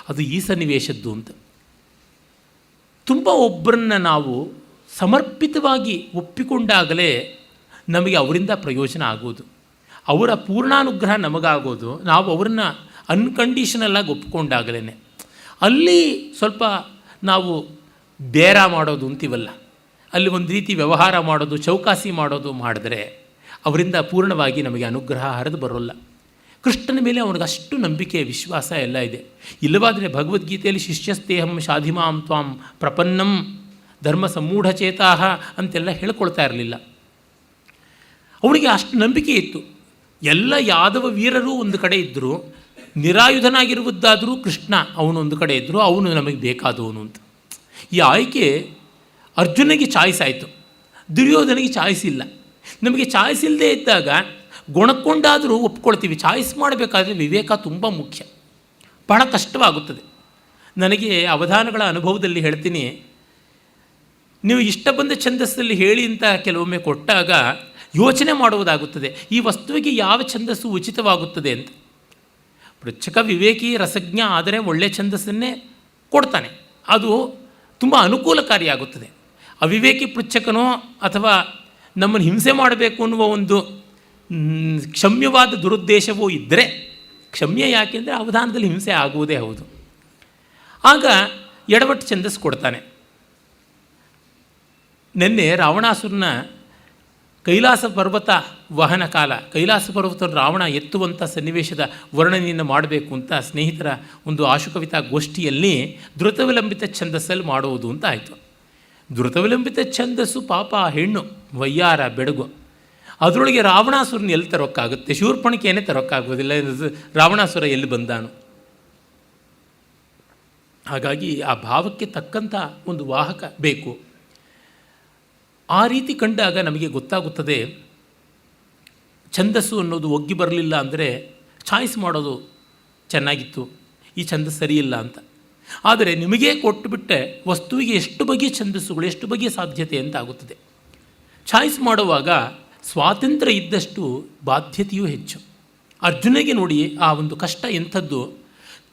Speaker 1: ಅದು ಈ ಸನ್ನಿವೇಶದ್ದು ಅಂತ. ತುಂಬ ಒಬ್ಬರನ್ನ ನಾವು ಸಮರ್ಪಿತವಾಗಿ ಒಪ್ಪಿಕೊಂಡಾಗಲೇ ನಮಗೆ ಅವರಿಂದ ಪ್ರಯೋಜನ ಆಗೋದು, ಅವರ ಪೂರ್ಣಾನುಗ್ರಹ ನಮಗಾಗೋದು. ನಾವು ಅವರನ್ನ ಅನ್ಕಂಡೀಷನಲ್ಲಾಗಿ ಒಪ್ಪಿಕೊಂಡಾಗಲೇ. ಅಲ್ಲಿ ಸ್ವಲ್ಪ ನಾವು ಬೇರ ಮಾಡೋದು ಅಂತೀವಲ್ಲ, ಅಲ್ಲಿ ಒಂದು ರೀತಿ ವ್ಯವಹಾರ ಮಾಡೋದು, ಚೌಕಾಸಿ ಮಾಡೋದು ಮಾಡಿದ್ರೆ ಅವರಿಂದ ಪೂರ್ಣವಾಗಿ ನಮಗೆ ಅನುಗ್ರಹ ಹರಿದು ಬರೋಲ್ಲ. ಕೃಷ್ಣನ ಮೇಲೆ ಅವನಿಗಷ್ಟು ನಂಬಿಕೆ, ವಿಶ್ವಾಸ ಎಲ್ಲ ಇದೆ. ಇಲ್ಲವಾದರೆ ಭಗವದ್ಗೀತೆಯಲ್ಲಿ ಶಿಷ್ಯಸ್ತೇಹಂ ಶಾಧಿಮಾಂ ತ್ವಾಂ ಪ್ರಪನ್ನಂ ಧರ್ಮ ಸಮೂಢಚೇತಾಹ ಅಂತೆಲ್ಲ ಹೇಳ್ಕೊಳ್ತಾ ಇರಲಿಲ್ಲ. ಅವನಿಗೆ ಅಷ್ಟು ನಂಬಿಕೆ ಇತ್ತು. ಎಲ್ಲ ಯಾದವ ವೀರರು ಒಂದು ಕಡೆ ಇದ್ದರು, ನಿರಾಯುಧನಾಗಿರುವುದಾದರೂ ಕೃಷ್ಣ ಅವನೊಂದು ಕಡೆ ಇದ್ದರೂ ಅವನು ನಮಗೆ ಬೇಕಾದವನು ಅಂತ. ಈ ಆಯ್ಕೆ ಅರ್ಜುನಿಗೆ ಚಾಯ್ಸ್ ಆಯಿತು, ದುರ್ಯೋಧನಿಗೆ ಚಾಯ್ಸ್ ಇಲ್ಲ. ನಮಗೆ ಚಾಯ್ಸ್ ಇಲ್ಲದೆ ಇದ್ದಾಗ ಗೊಣಕ್ಕೊಂಡಾದರೂ ಒಪ್ಕೊಳ್ತೀವಿ. ಚಾಯ್ಸ್ ಮಾಡಬೇಕಾದ್ರೆ ವಿವೇಕ ತುಂಬ ಮುಖ್ಯ, ಬಹಳ ಕಷ್ಟವಾಗುತ್ತದೆ. ನನಗೆ ಅವಧಾನಗಳ ಅನುಭವದಲ್ಲಿ ಹೇಳ್ತೀನಿ, ನೀವು ಇಷ್ಟ ಬಂದ ಛಂದಸ್ಸಲ್ಲಿ ಹೇಳಿ ಅಂತ ಕೆಲವೊಮ್ಮೆ ಕೊಟ್ಟಾಗ ಯೋಚನೆ ಮಾಡುವುದಾಗುತ್ತದೆ, ಈ ವಸ್ತುವಿಗೆ ಯಾವ ಛಂದಸ್ಸು ಉಚಿತವಾಗುತ್ತದೆ ಅಂತ. ಪೃಚ್ಛಕ ವಿವೇಕಿ ರಸಜ್ಞ ಆದರೆ ಒಳ್ಳೆಯ ಛಂದಸ್ಸನ್ನೇ ಕೊಡ್ತಾನೆ, ಅದು ತುಂಬ ಅನುಕೂಲಕಾರಿಯಾಗುತ್ತದೆ. ಅವಿವೇಕಿ ಪೃಚ್ಛಕನೋ ಅಥವಾ ನಮ್ಮನ್ನು ಹಿಂಸೆ ಮಾಡಬೇಕು ಅನ್ನುವ ಒಂದು ಕ್ಷಮ್ಯವಾದ ದುರುದ್ದೇಶವೂ ಇದ್ದರೆ, ಕ್ಷಮ್ಯ ಯಾಕೆಂದರೆ ಅವಧಾನದಲ್ಲಿ ಹಿಂಸೆ ಆಗುವುದೇ ಹೌದು, ಆಗ ಎಡವಟ್ಟು ಛಂದಸ್ಸು ಕೊಡ್ತಾನೆ. ನಿನ್ನೆ ರಾವಣಾಸುರನ ಕೈಲಾಸ ಪರ್ವತ ವಹನ ಕಾಲ, ಕೈಲಾಸ ಪರ್ವತ ರಾವಣ ಎತ್ತುವಂಥ ಸನ್ನಿವೇಶದ ವರ್ಣನೆಯನ್ನು ಮಾಡಬೇಕು ಅಂತ ಸ್ನೇಹಿತರ ಒಂದು ಆಶುಕವಿತಾ ಗೋಷ್ಠಿಯಲ್ಲಿ ಧೃತವಿಲಂಬಿತ ಛಂದಸ್ಸಲ್ಲಿ ಮಾಡುವುದು ಅಂತ ಆಯಿತು. ಧೃತವಿಲಂಬಿತ ಛಂದಸ್ಸು ಪಾಪ ಹೆಣ್ಣು, ವಯ್ಯಾರ ಬೆಡಗು, ಅದರೊಳಗೆ ರಾವಣಾಸುರನ ಎಲ್ಲಿ ತರೋಕ್ಕಾಗುತ್ತೆ? ಶೂರ್ಪಣಿಕೆಯೇ ತರೋಕ್ಕಾಗೋದಿಲ್ಲ, ರಾವಣಾಸುರ ಎಲ್ಲಿ ಬಂದಾನು? ಹಾಗಾಗಿ ಆ ಭಾವಕ್ಕೆ ತಕ್ಕಂಥ ಒಂದು ವಾಹಕ ಬೇಕು. ಆ ರೀತಿ ಕಂಡಾಗ ನಮಗೆ ಗೊತ್ತಾಗುತ್ತದೆ ಛಂದಸ್ಸು ಅನ್ನೋದು ಒಗ್ಗಿ ಬರಲಿಲ್ಲ ಅಂದರೆ ಚಾಯ್ಸ್ ಮಾಡೋದು ಚೆನ್ನಾಗಿತ್ತು, ಈ ಛಂದಸ್ಸು ಸರಿಯಿಲ್ಲ ಅಂತ. ಆದರೆ ನಿಮಗೇ ಕೊಟ್ಟುಬಿಟ್ಟೆ ವಸ್ತುವಿಗೆ ಎಷ್ಟು ಬಗೆಯ ಛಂದಸ್ಸುಗಳು, ಎಷ್ಟು ಬಗೆಯ ಸಾಧ್ಯತೆ ಅಂತ ಆಗುತ್ತದೆ. ಚಾಯ್ಸ್ ಮಾಡುವಾಗ ಸ್ವಾತಂತ್ರ್ಯ ಇದ್ದಷ್ಟು ಬಾಧ್ಯತೆಯೂ ಹೆಚ್ಚು. ಅರ್ಜುನಿಗೆ ನೋಡಿ ಆ ಒಂದು ಕಷ್ಟ ಎಂಥದ್ದು,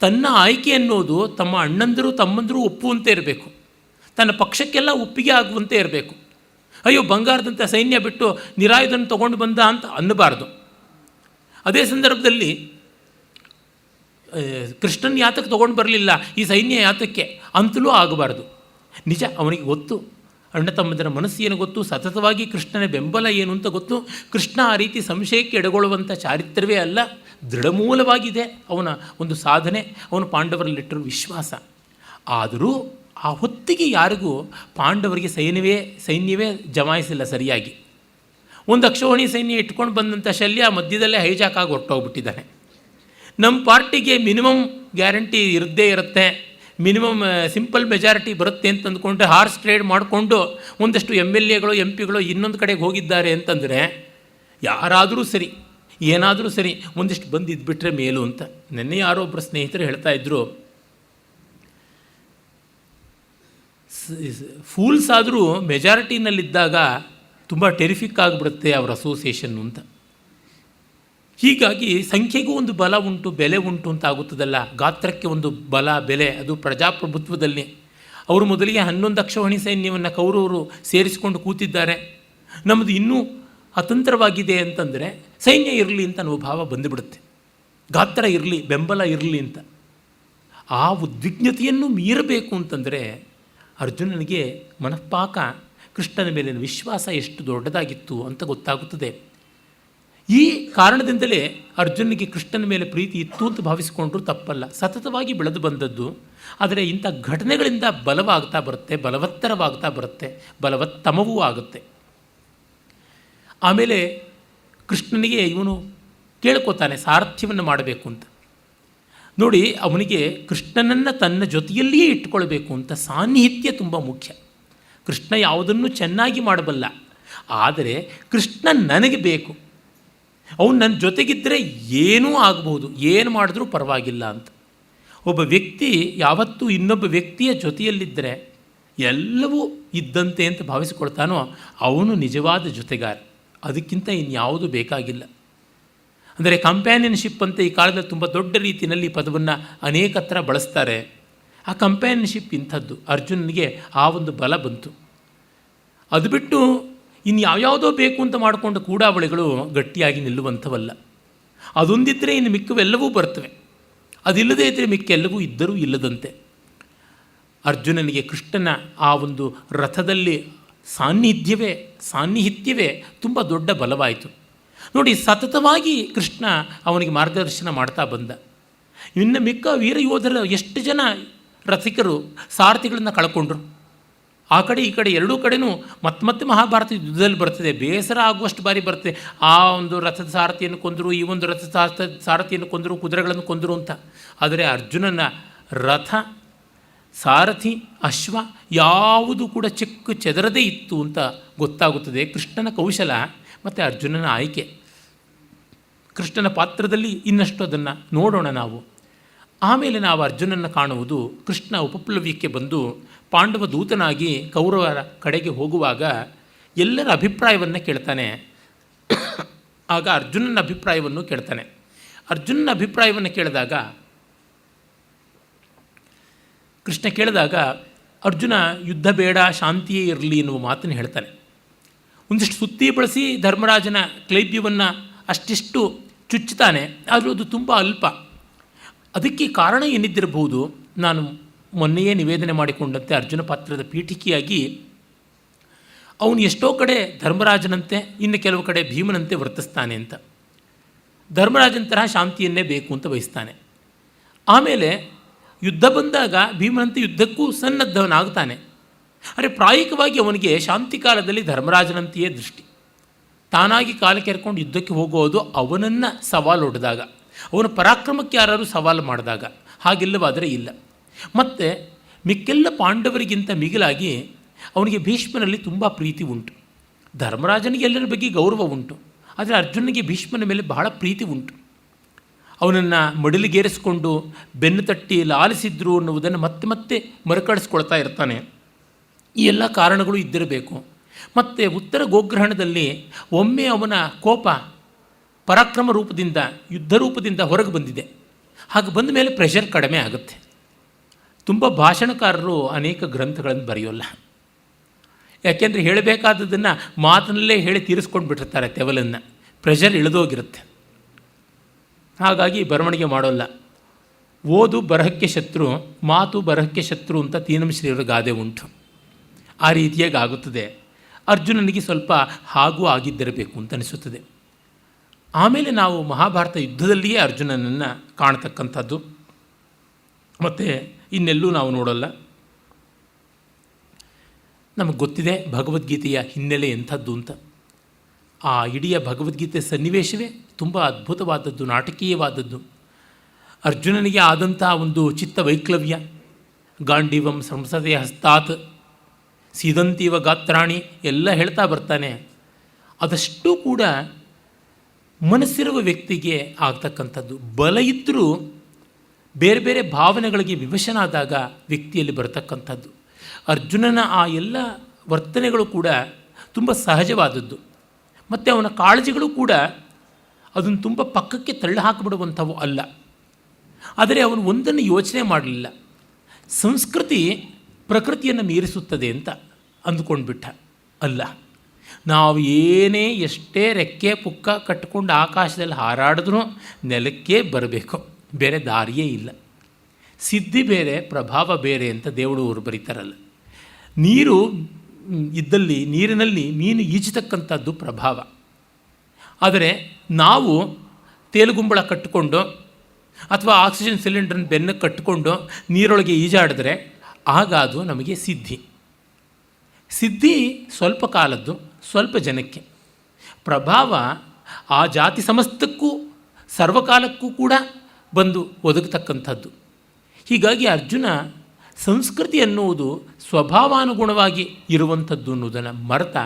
Speaker 1: ತನ್ನ ಆಯ್ಕೆ ಅನ್ನೋದು ತಮ್ಮ ಅಣ್ಣಂದರು ತಮ್ಮಂದರು ಒಪ್ಪುವಂತೆ ಇರಬೇಕು, ತನ್ನ ಪಕ್ಷಕ್ಕೆಲ್ಲ ಒಪ್ಪಿಗೆ ಆಗುವಂತೆ ಇರಬೇಕು. ಅಯ್ಯೋ ಬಂಗಾರದಂಥ ಸೈನ್ಯ ಬಿಟ್ಟು ನಿರಾಯುಧನ ತೊಗೊಂಡು ಬಂದ ಅಂತ ಅನ್ನಬಾರ್ದು. ಅದೇ ಸಂದರ್ಭದಲ್ಲಿ ಕೃಷ್ಣನ ಯಾತಕ್ಕೆ ತೊಗೊಂಡು ಬರಲಿಲ್ಲ, ಈ ಸೈನ್ಯ ಯಾತಕ್ಕೆ ಅಂತಲೂ ಆಗಬಾರ್ದು. ನಿಜ, ಅವನಿಗೆ ಗೊತ್ತು, ಅಣ್ಣ ತಮ್ಮದರ ಮನಸ್ಸು ಏನು ಗೊತ್ತು, ಸತತವಾಗಿ ಕೃಷ್ಣನ ಬೆಂಬಲ ಏನು ಅಂತ ಗೊತ್ತು. ಕೃಷ್ಣ ಆ ರೀತಿ ಸಂಶಯಕ್ಕೆ ಎಡಗೊಳ್ಳುವಂಥ ಚಾರಿತ್ರ್ಯವೇ ಅಲ್ಲ, ದೃಢಮೂಲವಾಗಿದೆ ಅವನ ಒಂದು ಸಾಧನೆ, ಅವನು ಪಾಂಡವರಲ್ಲಿಟ್ಟರು ವಿಶ್ವಾಸ. ಆದರೂ ಆ ಹೊತ್ತಿಗೆ ಯಾರಿಗೂ ಪಾಂಡವರಿಗೆ ಸೈನ್ಯವೇ ಜಮಾಯಿಸಿಲ್ಲ ಸರಿಯಾಗಿ. ಒಂದು ಅಕ್ಷೋಹಿಣಿ ಸೈನ್ಯ ಇಟ್ಕೊಂಡು ಬಂದಂಥ ಶಲ್ಯ ಮಧ್ಯದಲ್ಲೇ ಹೈಜಾಕ್ ಆಗಿ ಹೊರಟೋಗ್ಬಿಟ್ಟಿದ್ದಾನೆ. ನಮ್ಮ ಪಾರ್ಟಿಗೆ ಮಿನಿಮಮ್ ಗ್ಯಾರಂಟಿ ಇರದೇ ಇರುತ್ತೆ, ಮಿನಿಮಮ್ ಸಿಂಪಲ್ ಮೆಜಾರಿಟಿ ಬರುತ್ತೆ ಅಂತ ಅಂದ್ಕೊಂಡು ಹಾರ್ಸ್ ಟ್ರೇಡ್ ಮಾಡಿಕೊಂಡು ಒಂದಷ್ಟು MLAಗಳು MP ಗಳು ಇನ್ನೊಂದು ಕಡೆಗೆ ಹೋಗಿದ್ದಾರೆ ಅಂತಂದರೆ ಯಾರಾದರೂ ಸರಿ, ಏನಾದರೂ ಸರಿ, ಒಂದಿಷ್ಟು ಬಂದು ಇದ್ಬಿಟ್ರೆ ಮೇಲು ಅಂತ. ನೆನ್ನೆ ಯಾರೋ ಒಬ್ಬರು ಸ್ನೇಹಿತರು ಹೇಳ್ತಾ ಇದ್ದರು, ಫೂಲ್ಸ್ ಆದರೂ ಮೆಜಾರಿಟಿನಲ್ಲಿದ್ದಾಗ ತುಂಬ ಟೆರಿಫಿಕ್ ಆಗಿಬಿಡುತ್ತೆ ಅವರ ಅಸೋಸಿಯೇಷನ್ನು ಅಂತ. ಹೀಗಾಗಿ ಸಂಖ್ಯೆಗೂ ಒಂದು ಬಲ ಉಂಟು, ಬೆಲೆ ಉಂಟು ಅಂತ ಆಗುತ್ತದಲ್ಲ, ಗಾತ್ರಕ್ಕೆ ಒಂದು ಬಲ ಬೆಲೆ, ಅದು ಪ್ರಜಾಪ್ರಭುತ್ವದಲ್ಲಿ. ಅವರು ಮೊದಲಿಗೆ 11 ಅಕ್ಷೋಹಿಣಿ ಸೈನ್ಯವನ್ನು ಕೌರವರು ಸೇರಿಸಿಕೊಂಡು ಕೂತಿದ್ದಾರೆ, ನಮ್ಮದು ಇನ್ನೂ ಅತಂತ್ರವಾಗಿದೆ ಅಂತಂದರೆ ಸೈನ್ಯ ಇರಲಿ ಅಂತ ಅನ್ನೋ ಭಾವ ಬಂದುಬಿಡುತ್ತೆ, ಗಾತ್ರ ಇರಲಿ, ಬೆಂಬಲ ಇರಲಿ ಅಂತ. ಆ ಉದ್ವಿಗ್ನತೆಯನ್ನು ಮೀರಬೇಕು ಅಂತಂದರೆ ಅರ್ಜುನನಿಗೆ ಮನಃಪಾಕ, ಕೃಷ್ಣನ ಮೇಲಿನ ವಿಶ್ವಾಸ ಎಷ್ಟು ದೊಡ್ಡದಾಗಿತ್ತು ಅಂತ ಗೊತ್ತಾಗುತ್ತದೆ. ಈ ಕಾರಣದಿಂದಲೇ ಅರ್ಜುನಿಗೆ ಕೃಷ್ಣನ ಮೇಲೆ ಪ್ರೀತಿ ಇತ್ತು ಅಂತ ಭಾವಿಸಿಕೊಂಡ್ರೂ ತಪ್ಪಲ್ಲ, ಸತತವಾಗಿ ಬೆಳೆದು ಬಂದದ್ದು. ಆದರೆ ಇಂಥ ಘಟನೆಗಳಿಂದ ಬಲವಾಗ್ತಾ ಬರುತ್ತೆ, ಬಲವತ್ತರವಾಗ್ತಾ ಬರುತ್ತೆ, ಬಲವತ್ತಮವೂ ಆಗುತ್ತೆ. ಆಮೇಲೆ ಕೃಷ್ಣನಿಗೆ ಇವನು ಕೇಳ್ಕೋತಾನೆ ಸಾರಥ್ಯವನ್ನು ಮಾಡಬೇಕು ಅಂತ. ನೋಡಿ, ಅವನಿಗೆ ಕೃಷ್ಣನನ್ನು ತನ್ನ ಜೊತೆಯಲ್ಲಿಯೇ ಇಟ್ಕೊಳ್ಬೇಕು ಅಂತ ಸಾನ್ನಿಹಿತ್ಯ ತುಂಬ ಮುಖ್ಯ. ಕೃಷ್ಣ ಯಾವುದನ್ನು ಚೆನ್ನಾಗಿ ಮಾಡಬಲ್ಲ, ಆದರೆ ಕೃಷ್ಣ ನನಗೆ ಬೇಕು, ಅವನು ನನ್ನ ಜೊತೆಗಿದ್ದರೆ ಏನೂ ಆಗಬಹುದು, ಏನು ಮಾಡಿದ್ರೂ ಪರವಾಗಿಲ್ಲ ಅಂತ. ಒಬ್ಬ ವ್ಯಕ್ತಿ ಯಾವತ್ತೂ ಇನ್ನೊಬ್ಬ ವ್ಯಕ್ತಿಯ ಜೊತೆಯಲ್ಲಿದ್ದರೆ ಎಲ್ಲವೂ ಇದ್ದಂತೆ ಅಂತ ಭಾವಿಸಿಕೊಳ್ತಾನೋ ಅವನು ನಿಜವಾದ ಜೊತೆಗಾರ. ಅದಕ್ಕಿಂತ ಇನ್ಯಾವುದು ಬೇಕಾಗಿಲ್ಲ. ಅಂದರೆ ಕಂಪ್ಯಾನಿಯನ್ಶಿಪ್ ಅಂತ ಈ ಕಾಲದಲ್ಲಿ ತುಂಬ ದೊಡ್ಡ ರೀತಿಯಲ್ಲಿ ಈ ಪದವನ್ನು ಅನೇಕತ್ರ ಬಳಸ್ತಾರೆ. ಆ ಕಂಪ್ಯಾನಿಯನ್ಶಿಪ್ ಇಂಥದ್ದು. ಅರ್ಜುನನಿಗೆ ಆ ಒಂದು ಬಲ ಬಂತು. ಅದು ಬಿಟ್ಟು ಇನ್ನು ಯಾವ್ಯಾವುದೋ ಬೇಕು ಅಂತ ಮಾಡಿಕೊಂಡು ಕೂಡಾವಳಿಗಳು ಗಟ್ಟಿಯಾಗಿ ನಿಲ್ಲುವಂಥವಲ್ಲ. ಅದೊಂದಿದ್ದರೆ ಇನ್ನು ಮಿಕ್ಕವೆಲ್ಲವೂ ಬರ್ತವೆ, ಅದಿಲ್ಲದೇ ಇದ್ದರೆ ಮಿಕ್ಕೆಲ್ಲವೂ ಇದ್ದರೂ ಇಲ್ಲದಂತೆ. ಅರ್ಜುನನಿಗೆ ಕೃಷ್ಣನ ಆ ಒಂದು ರಥದಲ್ಲಿ ಸಾನ್ನಿಹಿತ್ಯವೇ ತುಂಬ ದೊಡ್ಡ ಬಲವಾಯಿತು. ನೋಡಿ, ಸತತವಾಗಿ ಕೃಷ್ಣ ಅವನಿಗೆ ಮಾರ್ಗದರ್ಶನ ಮಾಡ್ತಾ ಬಂದ. ಇನ್ನು ಮಿಕ್ಕ ವೀರ ಯೋಧರ ಎಷ್ಟು ಜನ ರಥಿಕರು ಸಾರಥಿಗಳನ್ನು ಕಳ್ಕೊಂಡ್ರು. ಆ ಕಡೆ ಈ ಕಡೆ ಎರಡೂ ಕಡೆನೂ ಮತ್ತೆ ಮಹಾಭಾರತ ಯುದ್ಧದಲ್ಲಿ ಬರ್ತದೆ. ಬೇಸರ ಆಗುವಷ್ಟು ಬಾರಿ ಬರ್ತದೆ. ಆ ಒಂದು ರಥದ ಸಾರಥಿಯನ್ನು ಕೊಂದರು, ಈ ಒಂದು ರಥದ ಸಾರಥಿಯನ್ನು ಕೊಂದರು, ಕುದುರೆಗಳನ್ನು ಕೊಂದರು ಅಂತ. ಆದರೆ ಅರ್ಜುನನ ರಥ, ಸಾರಥಿ, ಅಶ್ವ ಯಾವುದು ಕೂಡ ಚಿಕ್ಕ ಚೆದರದೇ ಇತ್ತು ಅಂತ ಗೊತ್ತಾಗುತ್ತದೆ. ಕೃಷ್ಣನ ಕೌಶಲ ಮತ್ತು ಅರ್ಜುನನ ಆಯ್ಕೆ. ಕೃಷ್ಣನ ಪಾತ್ರದಲ್ಲಿ ಇನ್ನಷ್ಟು ಅದನ್ನು ನೋಡೋಣ ನಾವು. ಆಮೇಲೆ ನಾವು ಅರ್ಜುನನ್ನು ಕಾಣುವುದು ಕೃಷ್ಣ ಉಪಪ್ಲವ್ಯಕ್ಕೆ ಬಂದು ಪಾಂಡವ ದೂತನಾಗಿ ಕೌರವರ ಕಡೆಗೆ ಹೋಗುವಾಗ ಎಲ್ಲರ ಅಭಿಪ್ರಾಯವನ್ನು ಕೇಳ್ತಾನೆ. ಆಗ ಅರ್ಜುನನ ಅಭಿಪ್ರಾಯವನ್ನು ಕೇಳ್ತಾನೆ. ಅರ್ಜುನನ ಅಭಿಪ್ರಾಯವನ್ನು ಕೇಳಿದಾಗ ಕೃಷ್ಣ ಕೇಳಿದಾಗ ಅರ್ಜುನ ಯುದ್ಧ ಬೇಡ, ಶಾಂತಿಯೇ ಇರಲಿ ಎನ್ನುವ ಮಾತನ್ನು ಹೇಳ್ತಾನೆ. ಒಂದಿಷ್ಟು ಸುತ್ತಿ ಬಳಸಿ ಧರ್ಮರಾಜನ ಕ್ಲೈಬ್ಯವನ್ನು ಅಷ್ಟಿಷ್ಟು ಚುಚ್ಚುತ್ತಾನೆ. ಆದರೂ ಅದು ತುಂಬ ಅಲ್ಪ. ಅದಕ್ಕೆ ಕಾರಣ ಏನಿದ್ದಿರಬಹುದು? ನಾನು ಮೊನ್ನೆಯೇ ನಿವೇದನೆ ಮಾಡಿಕೊಂಡಂತೆ ಅರ್ಜುನ ಪಾತ್ರದ ಪೀಠಿಕೆಯಾಗಿ ಅವನು ಎಷ್ಟೋ ಕಡೆ ಧರ್ಮರಾಜನಂತೆ, ಇನ್ನು ಕೆಲವು ಕಡೆ ಭೀಮನಂತೆ ವರ್ತಿಸ್ತಾನೆ ಅಂತ. ಧರ್ಮರಾಜನ ತರಹ ಶಾಂತಿಯನ್ನೇ ಬೇಕು ಅಂತ ಬಯಸ್ತಾನೆ. ಆಮೇಲೆ ಯುದ್ಧ ಬಂದಾಗ ಭೀಮನಂತೆ ಯುದ್ಧಕ್ಕೂ ಸನ್ನದ್ಧವನಾಗ್ತಾನೆ. ಆದರೆ ಪ್ರಾಯಿಕವಾಗಿ ಅವನಿಗೆ ಶಾಂತಿ ಕಾಲದಲ್ಲಿ ಧರ್ಮರಾಜನಂತೆಯೇ ದೃಷ್ಟಿ. ತಾನಾಗಿ ಕಾಲ ಕೆರ್ಕೊಂಡು ಯುದ್ಧಕ್ಕೆ ಹೋಗೋದು ಅವನನ್ನು ಸವಾಲು ಹೊಡೆದಾಗ, ಅವನ ಪರಾಕ್ರಮಕ್ಕೆ ಯಾರು ಸವಾಲು ಮಾಡಿದಾಗ. ಹಾಗಿಲ್ಲವಾದರೆ ಇಲ್ಲ. ಮತ್ತು ಮಿಕ್ಕೆಲ್ಲ ಪಾಂಡವರಿಗಿಂತ ಮಿಗಿಲಾಗಿ ಅವನಿಗೆ ಭೀಷ್ಮನಲ್ಲಿ ತುಂಬ ಪ್ರೀತಿ ಉಂಟು. ಧರ್ಮರಾಜನಿಗೆ ಎಲ್ಲರ ಬಗ್ಗೆ ಗೌರವ ಉಂಟು, ಆದರೆ ಅರ್ಜುನನಿಗೆ ಭೀಷ್ಮನ ಮೇಲೆ ಬಹಳ ಪ್ರೀತಿ ಉಂಟು. ಅವನನ್ನು ಮಡಿಲಿಗೇರಿಸಿಕೊಂಡು ಬೆನ್ನು ತಟ್ಟಿ ಲಾಲಿಸಿದ್ರು ಅನ್ನುವುದನ್ನು ಮತ್ತೆ ಮರುಕಳಿಸ್ಕೊಳ್ತಾ ಇರ್ತಾನೆ. ಈ ಎಲ್ಲ ಕಾರಣಗಳು ಇದ್ದಿರಬೇಕು. ಮತ್ತು ಉತ್ತರ ಗೋಗ್ರಹಣದಲ್ಲಿ ಒಮ್ಮೆ ಅವನ ಕೋಪ ಪರಾಕ್ರಮ ರೂಪದಿಂದ, ಯುದ್ಧ ರೂಪದಿಂದ ಹೊರಗೆ ಬಂದಿದೆ. ಹಾಗೆ ಬಂದ ಮೇಲೆ ಪ್ರೆಷರ್ ಕಡಿಮೆ ಆಗುತ್ತೆ. ತುಂಬ ಭಾಷಣಕಾರರು ಅನೇಕ ಗ್ರಂಥಗಳನ್ನು ಬರೆಯೋಲ್ಲ. ಯಾಕೆಂದರೆ ಹೇಳಬೇಕಾದದ್ದನ್ನು ಮಾತಿನಲ್ಲೇ ಹೇಳಿ ತೀರಿಸ್ಕೊಂಡು ಬಿಟ್ಟಿರ್ತಾರೆ ತೆವಲನ್ನು. ಪ್ರೆಷರ್ ಇಳಿದೋಗಿರುತ್ತೆ. ಹಾಗಾಗಿ ಬರವಣಿಗೆ ಮಾಡೋಲ್ಲ. ಓದು ಬರಹಕ್ಕೆ ಶತ್ರು, ಮಾತು ಬರಹಕ್ಕೆ ಶತ್ರು ಅಂತ ತೀನಂಶ್ರೀಯವರ ಗಾದೆ ಉಂಟು. ಆ ರೀತಿಯಾಗಿ ಆಗುತ್ತದೆ. ಅರ್ಜುನನಿಗೆ ಸ್ವಲ್ಪ ಹಾಗೂ ಆಗಿದ್ದಿರಬೇಕು ಅಂತ ಅನಿಸುತ್ತದೆ. ಆಮೇಲೆ ನಾವು ಮಹಾಭಾರತ ಯುದ್ಧದಲ್ಲಿಯೇ ಅರ್ಜುನನನ್ನು ಕಾಣತಕ್ಕಂಥದ್ದು. ಮತ್ತು ಇನ್ನೆಲ್ಲೂ ನಾವು ನೋಡೋಲ್ಲ. ನಮಗೆ ಗೊತ್ತಿದೆ ಭಗವದ್ಗೀತೆಯ ಹಿನ್ನೆಲೆ ಎಂಥದ್ದು ಅಂತ. ಆ ಇಡೀ ಭಗವದ್ಗೀತೆ ಸನ್ನಿವೇಶವೇ ತುಂಬ ಅದ್ಭುತವಾದದ್ದು, ನಾಟಕೀಯವಾದದ್ದು. ಅರ್ಜುನನಿಗೆ ಆದಂಥ ಒಂದು ಚಿತ್ತ ವೈಕ್ಲವ್ಯ, ಗಾಂಡೀವಂ ಸಂಸದೆಯ ಹಸ್ತಾತ್ ಸೀದಂತೀವ ಗಾತ್ರಾಣಿ ಎಲ್ಲ ಹೇಳ್ತಾ ಬರ್ತಾನೆ. ಅದಷ್ಟು ಕೂಡ ಮನಸ್ಸಿರುವ ವ್ಯಕ್ತಿಗೆ ಆಗ್ತಕ್ಕಂಥದ್ದು. ಬಲ ಇದ್ದರೂ ಬೇರೆ ಬೇರೆ ಭಾವನೆಗಳಿಗೆ ವಿವಶನಾದಾಗ ವ್ಯಕ್ತಿಯಲ್ಲಿ ಬರತಕ್ಕಂಥದ್ದು. ಅರ್ಜುನನ ಆ ಎಲ್ಲ ವರ್ತನೆಗಳು ಕೂಡ ತುಂಬ ಸಹಜವಾದದ್ದು. ಮತ್ತು ಅವನ ಕಾಳಜಿಗಳು ಕೂಡ ಅದನ್ನು ತುಂಬ ಪಕ್ಕಕ್ಕೆ ತಳ್ಳಿ ಹಾಕಿಬಿಡುವಂಥವು ಅಲ್ಲ. ಆದರೆ ಅವನು ಒಂದನ್ನು ಯೋಚನೆ ಮಾಡಲಿಲ್ಲ. ಸಂಸ್ಕೃತಿ ಪ್ರಕೃತಿಯನ್ನು ಮೀರಿಸುತ್ತದೆ ಅಂತ ಅಂದುಕೊಂಡ್ಬಿಟ್ಟ. ಅಲ್ಲ, ನಾವು ಏನೇ ಎಷ್ಟೇ ರೆಕ್ಕೆ ಪುಕ್ಕ ಕಟ್ಟಿಕೊಂಡು ಆಕಾಶದಲ್ಲಿ ಹಾರಾಡಿದ್ರೂ ನೆಲಕ್ಕೆ ಬರಬೇಕು, ಬೇರೆ ದಾರಿಯೇ ಇಲ್ಲ. ಸಿದ್ಧಿ ಬೇರೆ, ಪ್ರಭಾವ ಬೇರೆ ಅಂತ ದೇವಳೂರು ಬರೀತಾರಲ್ಲ. ನೀರು ಇದ್ದಲ್ಲಿ ನೀರಿನಲ್ಲಿ ಮೀನು ಈಜತಕ್ಕಂಥದ್ದು ಪ್ರಭಾವ. ಆದರೆ ನಾವು ತೇಲುಗುಂಬಳ ಕಟ್ಟಿಕೊಂಡು ಅಥವಾ ಆಕ್ಸಿಜನ್ ಸಿಲಿಂಡ್ರನ್ನ ಬೆನ್ನಕ್ಕೆ ಕಟ್ಟಿಕೊಂಡು ನೀರೊಳಗೆ ಈಜಾಡಿದ್ರೆ ಆಗ ಅದು ನಮಗೆ ಸಿದ್ಧಿ. ಸಿದ್ಧಿ ಸ್ವಲ್ಪ ಕಾಲದ್ದು, ಸ್ವಲ್ಪ ಜನಕ್ಕೆ. ಪ್ರಭಾವ ಆ ಜಾತಿ ಸಮಸ್ತಕ್ಕೂ ಸರ್ವಕಾಲಕ್ಕೂ ಕೂಡ ಬಂದು ಒದಗತಕ್ಕಂಥದ್ದು. ಹೀಗಾಗಿ ಅರ್ಜುನ ಸಂಸ್ಕೃತಿ ಎನ್ನುವುದು ಸ್ವಭಾವಾನುಗುಣವಾಗಿ ಇರುವಂಥದ್ದು ಅನ್ನೋದನ್ನು ಮರೆತ,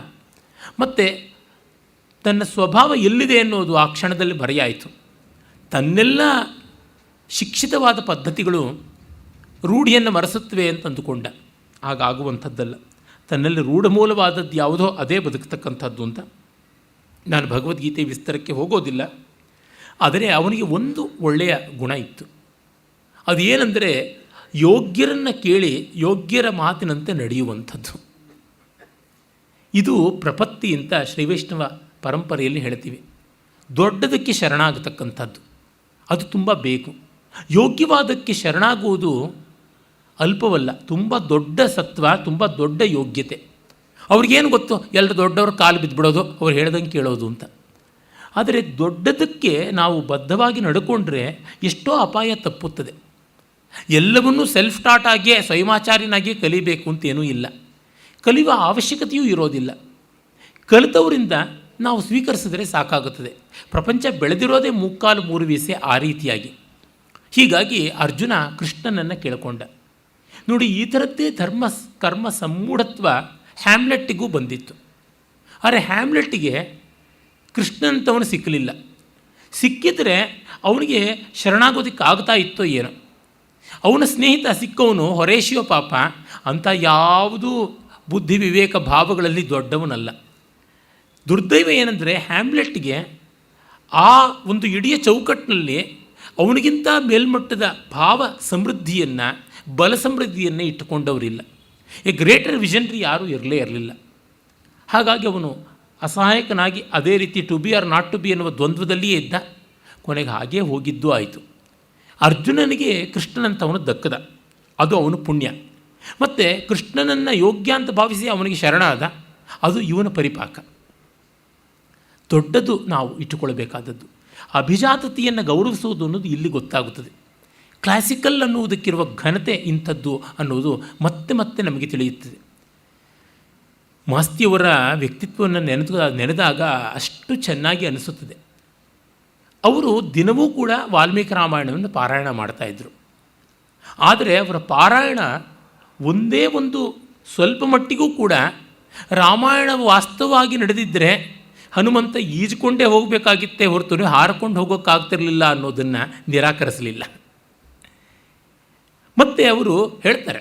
Speaker 1: ಮತ್ತು ತನ್ನ ಸ್ವಭಾವ ಎಲ್ಲಿದೆ ಅನ್ನೋದು ಆ ಕ್ಷಣದಲ್ಲಿ ಬರೆಯಾಯಿತು. ತನ್ನೆಲ್ಲ ಶಿಕ್ಷಿತವಾದ ಪದ್ಧತಿಗಳು ರೂಢಿಯನ್ನು ಮರೆಸುತ್ತವೆ ಅಂತ ಅಂದುಕೊಂಡ. ಹಾಗಾಗುವಂಥದ್ದಲ್ಲ. ತನ್ನಲ್ಲಿ ರೂಢಮೂಲವಾದದ್ದು ಯಾವುದೋ ಅದೇ ಬದುಕತಕ್ಕಂಥದ್ದು ಅಂತ. ನಾನು ಭಗವದ್ಗೀತೆ ವಿಸ್ತಾರಕ್ಕೆ ಹೋಗೋದಿಲ್ಲ. ಆದರೆ ಅವನಿಗೆ ಒಂದು ಒಳ್ಳೆಯ ಗುಣ ಇತ್ತು. ಅದೇನೆಂದರೆ ಯೋಗ್ಯರನ್ನು ಕೇಳಿ ಯೋಗ್ಯರ ಮಾತಿನಂತೆ ನಡೆಯುವಂಥದ್ದು. ಇದು ಪ್ರಪತ್ತಿ ಅಂತ ಶ್ರೀವೈಷ್ಣವ ಪರಂಪರೆಯಲ್ಲಿ ಹೇಳ್ತೀವಿ. ದೊಡ್ಡದಕ್ಕೆ ಶರಣಾಗತಕ್ಕಂಥದ್ದು ಅದು ತುಂಬ ಬೇಕು. ಯೋಗ್ಯವಾದಕ್ಕೆ ಶರಣಾಗುವುದು ಅಲ್ಪವಲ್ಲ, ತುಂಬ ದೊಡ್ಡ ಸತ್ವ, ತುಂಬ ದೊಡ್ಡ ಯೋಗ್ಯತೆ. ಅವ್ರಿಗೇನು ಗೊತ್ತು, ಎಲ್ಲರೂ ದೊಡ್ಡವ್ರ ಕಾಲು ಬಿದ್ದುಬಿಡೋದು, ಅವ್ರು ಹೇಳ್ದಂಗೆ ಕೇಳೋದು ಅಂತ. ಆದರೆ ದೊಡ್ಡದಕ್ಕೆ ನಾವು ಬದ್ಧವಾಗಿ ನಡ್ಕೊಂಡ್ರೆ ಎಷ್ಟೋ ಅಪಾಯ ತಪ್ಪುತ್ತದೆ. ಎಲ್ಲವನ್ನೂ ಸೆಲ್ಫ್ ಟಾಟ್ ಆಗಿಯೇ ಸ್ವಯಮಾಚಾರ್ಯನಾಗಿಯೇ ಕಲಿಬೇಕು ಅಂತೇನೂ ಇಲ್ಲ. ಕಲಿಯುವ ಅವಶ್ಯಕತೆಯೂ ಇರೋದಿಲ್ಲ. ಕಲಿತವರಿಂದ ನಾವು ಸ್ವೀಕರಿಸಿದರೆ ಸಾಕಾಗುತ್ತದೆ. ಪ್ರಪಂಚ ಬೆಳೆದಿರೋದೇ 3 ವೀಸೆ ಆ ರೀತಿಯಾಗಿ. ಹೀಗಾಗಿ ಅರ್ಜುನ ಕೃಷ್ಣನನ್ನು ಕೇಳಿಕೊಂಡ. ನೋಡಿ, ಈ ಥರದ್ದೇ ಧರ್ಮ ಕರ್ಮ ಸಮ್ಮೂಢತ್ವ ಹ್ಯಾಮ್ಲೆಟ್ಟಿಗೂ ಬಂದಿತ್ತು. ಆದರೆ ಹ್ಯಾಮ್ಲೆಟ್ಟಿಗೆ ಕೃಷ್ಣಂತವನು ಸಿಕ್ಕಲಿಲ್ಲ. ಸಿಕ್ಕಿದರೆ ಅವನಿಗೆ ಶರಣಾಗೋದಕ್ಕೆ ಆಗ್ತಾ ಇತ್ತೋ ಏನೋ. ಅವನ ಸ್ನೇಹಿತ ಸಿಕ್ಕವನು ಹೊರೇಶಿಯೋ ಪಾಪ ಅಂಥ ಯಾವುದೂ ಬುದ್ಧಿ ವಿವೇಕ ಭಾವಗಳಲ್ಲಿ ದೊಡ್ಡವನಲ್ಲ. ದುರ್ದೈವ ಏನಂದರೆ ಹ್ಯಾಮ್ಲೆಟ್ಗೆ ಆ ಒಂದು ಇಡೀ ಚೌಕಟ್ಟಿನಲ್ಲಿ ಅವನಿಗಿಂತ ಮೇಲ್ಮಟ್ಟದ ಭಾವ ಸಮೃದ್ಧಿಯನ್ನು, ಬಲ ಸಮೃದ್ಧಿಯನ್ನು ಇಟ್ಟುಕೊಂಡವರಿಲ್ಲ. ಎ ಗ್ರೇಟರ್ ವಿಷನ್ರಿ ಯಾರೂ ಇರಲಿಲ್ಲ. ಹಾಗಾಗಿ ಅವನು ಅಸಹಾಯಕನಾಗಿ ಅದೇ ರೀತಿ to be or not to be ಎನ್ನುವ ದ್ವಂದ್ವದಲ್ಲಿಯೇ ಇದ್ದ. ಕೊನೆಗೆ ಹಾಗೇ ಹೋಗಿದ್ದೂ ಆಯಿತು. ಅರ್ಜುನನಿಗೆ ಕೃಷ್ಣನಂತವನು ದಕ್ಕದ, ಅದು ಅವನು ಪುಣ್ಯ. ಮತ್ತು ಕೃಷ್ಣನನ್ನು ಯೋಗ್ಯ ಅಂತ ಭಾವಿಸಿ ಅವನಿಗೆ ಶರಣಾದ, ಅದು ಇವನ ಪರಿಪಾಕ. ದೊಡ್ಡದು ನಾವು ಇಟ್ಟುಕೊಳ್ಳಬೇಕಾದದ್ದು. ಅಭಿಜಾತತೆಯನ್ನು ಗೌರವಿಸುವುದು ಅನ್ನೋದು ಇಲ್ಲಿ ಗೊತ್ತಾಗುತ್ತದೆ. ಕ್ಲಾಸಿಕಲ್ ಅನ್ನುವುದಕ್ಕಿರುವ ಘನತೆ ಇಂಥದ್ದು ಅನ್ನೋದು ಮತ್ತೆ ಮತ್ತೆ ನಮಗೆ ತಿಳಿಯುತ್ತದೆ. ಮಾಸ್ತಿಯವರ ವ್ಯಕ್ತಿತ್ವವನ್ನು ನೆನೆದಾಗ ಅಷ್ಟು ಚೆನ್ನಾಗಿ ಅನಿಸುತ್ತದೆ. ಅವರು ದಿನವೂ ಕೂಡ ವಾಲ್ಮೀಕಿ ರಾಮಾಯಣವನ್ನು ಪಾರಾಯಣ ಮಾಡ್ತಾಯಿದ್ರು. ಆದರೆ ಅವರ ಪಾರಾಯಣ ಒಂದೇ ಒಂದು ಸ್ವಲ್ಪ ಮಟ್ಟಿಗೂ ಕೂಡ ರಾಮಾಯಣ ವಾಸ್ತವವಾಗಿ ನಡೆದಿದ್ದರೆ ಹನುಮಂತ ಈಜ್ಕೊಂಡೇ ಹೋಗಬೇಕಾಗಿತ್ತೇ ಹೊರತು ಹಾರಿಕೊಂಡು ಹೋಗೋಕ್ಕಾಗ್ತಿರಲಿಲ್ಲ ಅನ್ನೋದನ್ನು ನಿರಾಕರಿಸಲಿಲ್ಲ. ಮತ್ತು ಅವರು ಹೇಳ್ತಾರೆ,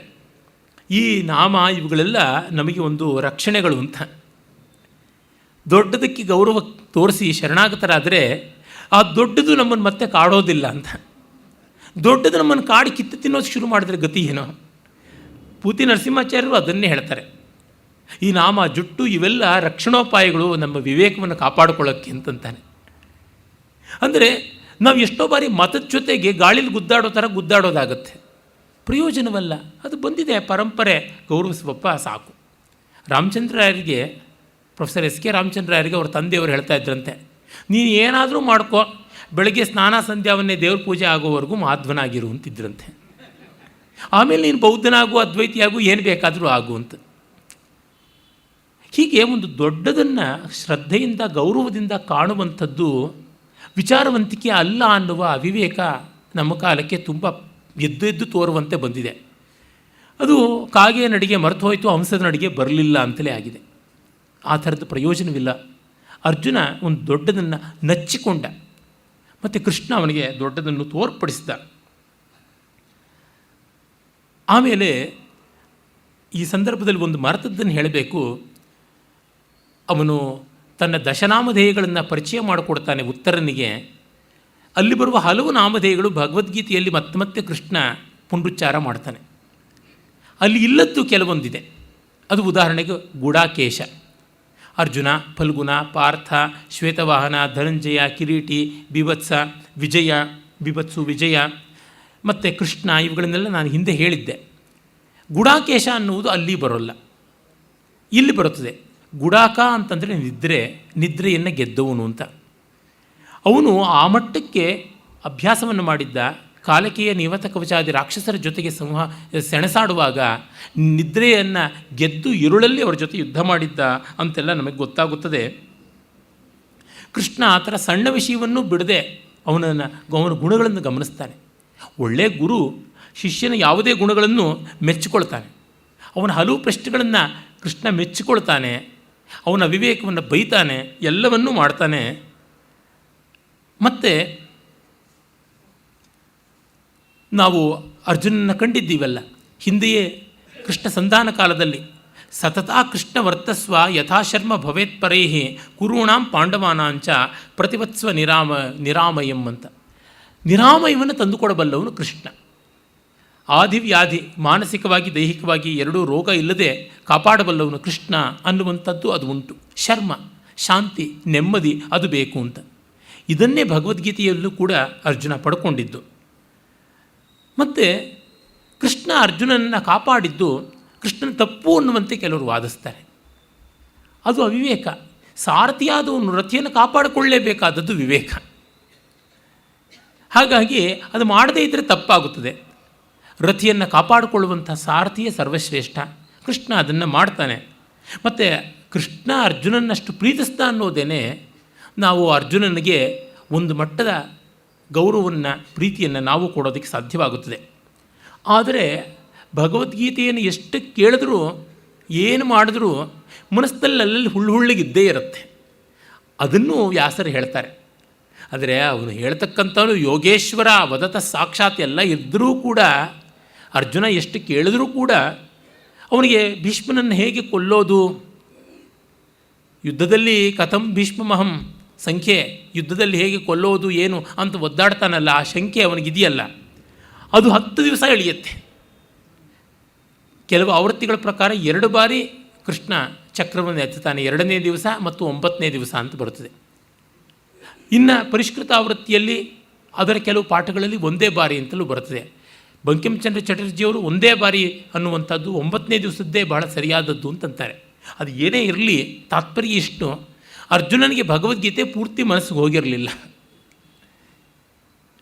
Speaker 1: ಈ ನಾಮ ಇವುಗಳೆಲ್ಲ ನಮಗೆ ಒಂದು ರಕ್ಷಣೆಗಳು ಅಂತ. ದೊಡ್ಡದಕ್ಕೆ ಗೌರವ ತೋರಿಸಿ ಶರಣಾಗತರಾದರೆ ಆ ದೊಡ್ಡದು ನಮ್ಮನ್ನು ಮತ್ತೆ ಕಾಡೋದಿಲ್ಲ ಅಂತ. ದೊಡ್ಡದು ನಮ್ಮನ್ನು ಕಾಡಿ ಕಿತ್ತು ತಿನ್ನೋದು ಶುರು ಮಾಡಿದ್ರೆ ಗತಿ ಏನೋ. ಪೂತಿ ನರಸಿಂಹಾಚಾರ್ಯರು ಅದನ್ನೇ ಹೇಳ್ತಾರೆ. ಈ ನಾಮ, ಜುಟ್ಟು ಇವೆಲ್ಲ ರಕ್ಷಣೋಪಾಯಗಳು ನಮ್ಮ ವಿವೇಕವನ್ನು ಕಾಪಾಡಿಕೊಳ್ಳೋಕ್ಕೆ ಅಂತಂತಾನೆ. ಅಂದರೆ ನಾವು ಎಷ್ಟೋ ಬಾರಿ ಮತದ ಜೊತೆಗೆ ಗಾಳಿಲಿ ಗುದ್ದಾಡೋ ಥರ ಗುದ್ದಾಡೋದಾಗತ್ತೆ, ಪ್ರಯೋಜನವಲ್ಲ. ಅದು ಬಂದಿದೆ, ಪರಂಪರೆ ಗೌರವಿಸುವಪ್ಪ ಸಾಕು. ರಾಮಚಂದ್ರಾಯರಿಗೆ, ಪ್ರೊಫೆಸರ್ ಎಸ್ ಕೆ ರಾಮಚಂದ್ರಾಯರಿಗೆ ಅವ್ರ ತಂದೆಯವರು ಹೇಳ್ತಾ ಇದ್ರಂತೆ, ನೀನು ಏನಾದರೂ ಮಾಡ್ಕೋ, ಬೆಳಗ್ಗೆ ಸ್ನಾನ ಸಂಧ್ಯಾವನ್ನೇ ದೇವ್ರ ಪೂಜೆ ಆಗೋವರೆಗೂ ಮಾಧ್ವನಾಗಿರು ಅಂತಿದ್ರಂತೆ. ಆಮೇಲೆ ನೀನು ಬೌದ್ಧನಾಗು, ಅದ್ವೈತಿಯಾಗು, ಏನು ಬೇಕಾದರೂ ಆಗು ಅಂತ. ಹೀಗೆ ಒಂದು ದೊಡ್ಡದನ್ನು ಶ್ರದ್ಧೆಯಿಂದ ಗೌರವದಿಂದ ಕಾಣುವಂಥದ್ದು ವಿಚಾರವಂತಿಕೆ ಅಲ್ಲ ಅನ್ನುವ ಅವಿವೇಕ ನಮ್ಮ ಕಾಲಕ್ಕೆ ತುಂಬ ಎದ್ದು ತೋರುವಂತೆ ಬಂದಿದೆ. ಅದು ಕಾಗೆ ನಡಿಗೆ ಮರೆತು ಹೋಯಿತು, ಹಂಸದ ನಡಿಗೆ ಬರಲಿಲ್ಲ ಅಂತಲೇ ಆಗಿದೆ. ಆ ಥರದ ಪ್ರಯೋಜನವಿಲ್ಲ. ಅರ್ಜುನ ಒಂದು ದೊಡ್ಡದನ್ನು ನಚ್ಚಿಕೊಂಡ, ಮತ್ತು ಕೃಷ್ಣ ಅವನಿಗೆ ದೊಡ್ಡದನ್ನು ತೋರ್ಪಡಿಸಿದ. ಆಮೇಲೆ ಈ ಸಂದರ್ಭದಲ್ಲಿ ಒಂದು ಮರೆತದ್ದನ್ನು ಹೇಳಬೇಕು. ಅವನು ತನ್ನ ದಶನಾಮಧೇಯಗಳನ್ನು ಪರಿಚಯ ಮಾಡಿಕೊಡ್ತಾನೆ ಉತ್ತರನಿಗೆ. ಅಲ್ಲಿ ಬರುವ ಹಲವು ನಾಮಧೇಯಗಳು ಭಗವದ್ಗೀತೆಯಲ್ಲಿ ಮತ್ತೆ ಮತ್ತೆ ಕೃಷ್ಣ ಪುನರುಚ್ಚಾರ ಮಾಡ್ತಾನೆ. ಅಲ್ಲಿ ಇಲ್ಲದ್ದು ಕೆಲವೊಂದಿದೆ. ಅದು ಉದಾಹರಣೆಗೆ ಗುಡಾಕೇಶ, ಅರ್ಜುನ, ಫಲ್ಗುಣ, ಪಾರ್ಥ, ಶ್ವೇತವಾಹನ, ಧನಂಜಯ, ಕಿರೀಟಿ, ಬಿಭತ್ಸ, ವಿಜಯ, ಬಿಭತ್ಸು, ವಿಜಯ ಮತ್ತು ಕೃಷ್ಣ, ಇವುಗಳನ್ನೆಲ್ಲ ನಾನು ಹಿಂದೆ ಹೇಳಿದ್ದೆ. ಗುಡಾಕೇಶ ಅನ್ನುವುದು ಅಲ್ಲಿ ಬರೋಲ್ಲ, ಇಲ್ಲಿ ಬರುತ್ತದೆ. ಗುಡಾಕ ಅಂತಂದರೆ ನಿದ್ರೆಯನ್ನು ಗೆದ್ದವನು ಅಂತ. ಅವನು ಆ ಮಟ್ಟಕ್ಕೆ ಅಭ್ಯಾಸವನ್ನು ಮಾಡಿದ್ದ. ಕಾಲಕೇಯ ನಿವತ ಕವಚಾದಿ ರಾಕ್ಷಸರ ಜೊತೆಗೆ ಸೆಣಸಾಡುವಾಗ ನಿದ್ರೆಯನ್ನು ಗೆದ್ದು ഇരുಳಲ್ಲಿ ಅವರ ಜೊತೆ ಯುದ್ಧ ಮಾಡಿದ್ದ ಅಂತೆಲ್ಲ ನಮಗೆ ಗೊತ್ತಾಗುತ್ತದೆ. ಕೃಷ್ಣ ಆ ಥರ ಸಣ್ಣ ವಿಷಯವನ್ನು ಬಿಡದೆ ಅವನ ಗುಣಗಳನ್ನು ಗಮನಿಸ್ತಾನೆ. ಒಳ್ಳೆಯ ಗುರು ಶಿಷ್ಯನ ಯಾವುದೇ ಗುಣಗಳನ್ನು ಮೆಚ್ಚಿಕೊಳ್ತಾನೆ. ಅವನ ಹಲವು ಪ್ರಶ್ನೆಗಳನ್ನು ಕೃಷ್ಣ ಮೆಚ್ಚಿಕೊಳ್ತಾನೆ. ಅವನ ವಿವೇಕವನ್ನು ಬೈತಾನೆ, ಎಲ್ಲವನ್ನೂ ಮಾಡ್ತಾನೆ. ಮತ್ತು ನಾವು ಅರ್ಜುನನ ಕಂಡಿದ್ದೀವಲ್ಲ, ಹಿಂದೆಯೇ ಕೃಷ್ಣ ಸಂಧಾನ ಕಾಲದಲ್ಲಿ ಸತತಾ ಕೃಷ್ಣ ವರ್ತಸ್ವ ಯಥಾಶರ್ಮ ಭವೇತ್ ಪರೈಹಿ ಕುರುಣಾಂ ಪಾಂಡವಾನಾಂಚ ಪ್ರತಿವತ್ಸ್ವ ನಿರಾಮಯಂ ಅಂತ. ನಿರಾಮಯವನ್ನು ತಂದುಕೊಡಬಲ್ಲವನು ಕೃಷ್ಣ. ಆದಿವ್ಯಾಧಿ, ಮಾನಸಿಕವಾಗಿ ದೈಹಿಕವಾಗಿ ಎರಡೂ ರೋಗ ಇಲ್ಲದೆ ಕಾಪಾಡಬಲ್ಲವನು ಕೃಷ್ಣ ಅನ್ನುವಂಥದ್ದು ಅದು ಉಂಟು. ಶರ್ಮ, ಶಾಂತಿ, ನೆಮ್ಮದಿ ಅದು ಬೇಕು ಅಂತ. ಇದನ್ನೇ ಭಗವದ್ಗೀತೆಯಲ್ಲೂ ಕೂಡ ಅರ್ಜುನ ಪಡ್ಕೊಂಡಿದ್ದು. ಮತ್ತು ಕೃಷ್ಣ ಅರ್ಜುನನನ್ನು ಕಾಪಾಡಿದ್ದು ಕೃಷ್ಣನ ತಪ್ಪು ಅನ್ನುವಂತೆ ಕೆಲವರು ವಾದಿಸ್ತಾರೆ. ಅದು ಅವಿವೇಕ. ಸಾರಥಿಯಾದವನು ರಥಿಯನ್ನು ಕಾಪಾಡಿಕೊಳ್ಳಲೇಬೇಕಾದದ್ದು ವಿವೇಕ. ಹಾಗಾಗಿ ಅದು ಮಾಡದೇ ಇದ್ದರೆ ತಪ್ಪಾಗುತ್ತದೆ. ರಥಿಯನ್ನು ಕಾಪಾಡಿಕೊಳ್ಳುವಂಥ ಸಾರಥಿಯೇ ಸರ್ವಶ್ರೇಷ್ಠ. ಕೃಷ್ಣ ಅದನ್ನು ಮಾಡ್ತಾನೆ. ಮತ್ತು ಕೃಷ್ಣ ಅರ್ಜುನನ್ನಷ್ಟು ಪ್ರೀತಿಸ್ದ ಅನ್ನೋದೇನೆ ನಾವು ಅರ್ಜುನನಿಗೆ ಒಂದು ಮಟ್ಟದ ಗೌರವವನ್ನು ಪ್ರೀತಿಯನ್ನು ನಾವು ಕೊಡೋದಕ್ಕೆ ಸಾಧ್ಯವಾಗುತ್ತದೆ. ಆದರೆ ಭಗವದ್ಗೀತೆಯನ್ನು ಎಷ್ಟು ಕೇಳಿದ್ರೂ ಏನು ಮಾಡಿದ್ರೂ ಮನಸ್ಸಲ್ಲಿ ಅಲ್ಲಲ್ಲಿ ಹುಳ್ಳಿಗಿದ್ದೇ ಇರುತ್ತೆ. ಅದನ್ನು ವ್ಯಾಸರು ಹೇಳ್ತಾರೆ. ಆದರೆ ಅವನು ಹೇಳ್ತಕ್ಕಂಥವನು ಯೋಗೇಶ್ವರ ವದತ ಸಾಕ್ಷಾತ್ ಎಲ್ಲ ಇದ್ದರೂ ಕೂಡ ಅರ್ಜುನ ಎಷ್ಟು ಕೇಳಿದ್ರೂ ಕೂಡ ಅವನಿಗೆ ಭೀಷ್ಮನನ್ನು ಹೇಗೆ ಕೊಲ್ಲೋದು, ಯುದ್ಧದಲ್ಲಿ ಕಥಂ ಭೀಷ್ಮಮಹಂ ಸಂಖ್ಯೆ, ಯುದ್ಧದಲ್ಲಿ ಹೇಗೆ ಕೊಲ್ಲೋದು ಏನು ಅಂತ ಒದ್ದಾಡ್ತಾನಲ್ಲ, ಆ ಶಂಕೆ ಅವನಿಗಿದೆಯಲ್ಲ, ಅದು 10 ದಿವಸ ಎಳೆಯುತ್ತೆ. ಕೆಲವು ಆವೃತ್ತಿಗಳ ಪ್ರಕಾರ 2 ಬಾರಿ ಕೃಷ್ಣ ಚಕ್ರವನ್ನು ಎತ್ತುತ್ತಾನೆ, 2ನೇ ದಿವಸ ಮತ್ತು 9ನೇ ದಿವಸ ಅಂತ ಬರುತ್ತದೆ. ಇನ್ನು ಪರಿಷ್ಕೃತ ಆವೃತ್ತಿಯಲ್ಲಿ ಅದರ ಕೆಲವು ಪಾಠಗಳಲ್ಲಿ 1 ಬಾರಿ ಅಂತಲೂ ಬರುತ್ತದೆ. ಬಂಕಿಂಚಂದ್ರ ಚಟರ್ಜಿಯವರು 1 ಬಾರಿ ಅನ್ನುವಂಥದ್ದು 9ನೇ ದಿವಸದ್ದೇ ಬಹಳ ಸರಿಯಾದದ್ದು ಅಂತಂತಾರೆ. ಅದು ಏನೇ ಇರಲಿ, ತಾತ್ಪರ್ಯ ಇಷ್ಟು, ಅರ್ಜುನನಿಗೆ ಭಗವದ್ಗೀತೆ ಪೂರ್ತಿ ಮನಸ್ಸಿಗೆ ಹೋಗಿರಲಿಲ್ಲ,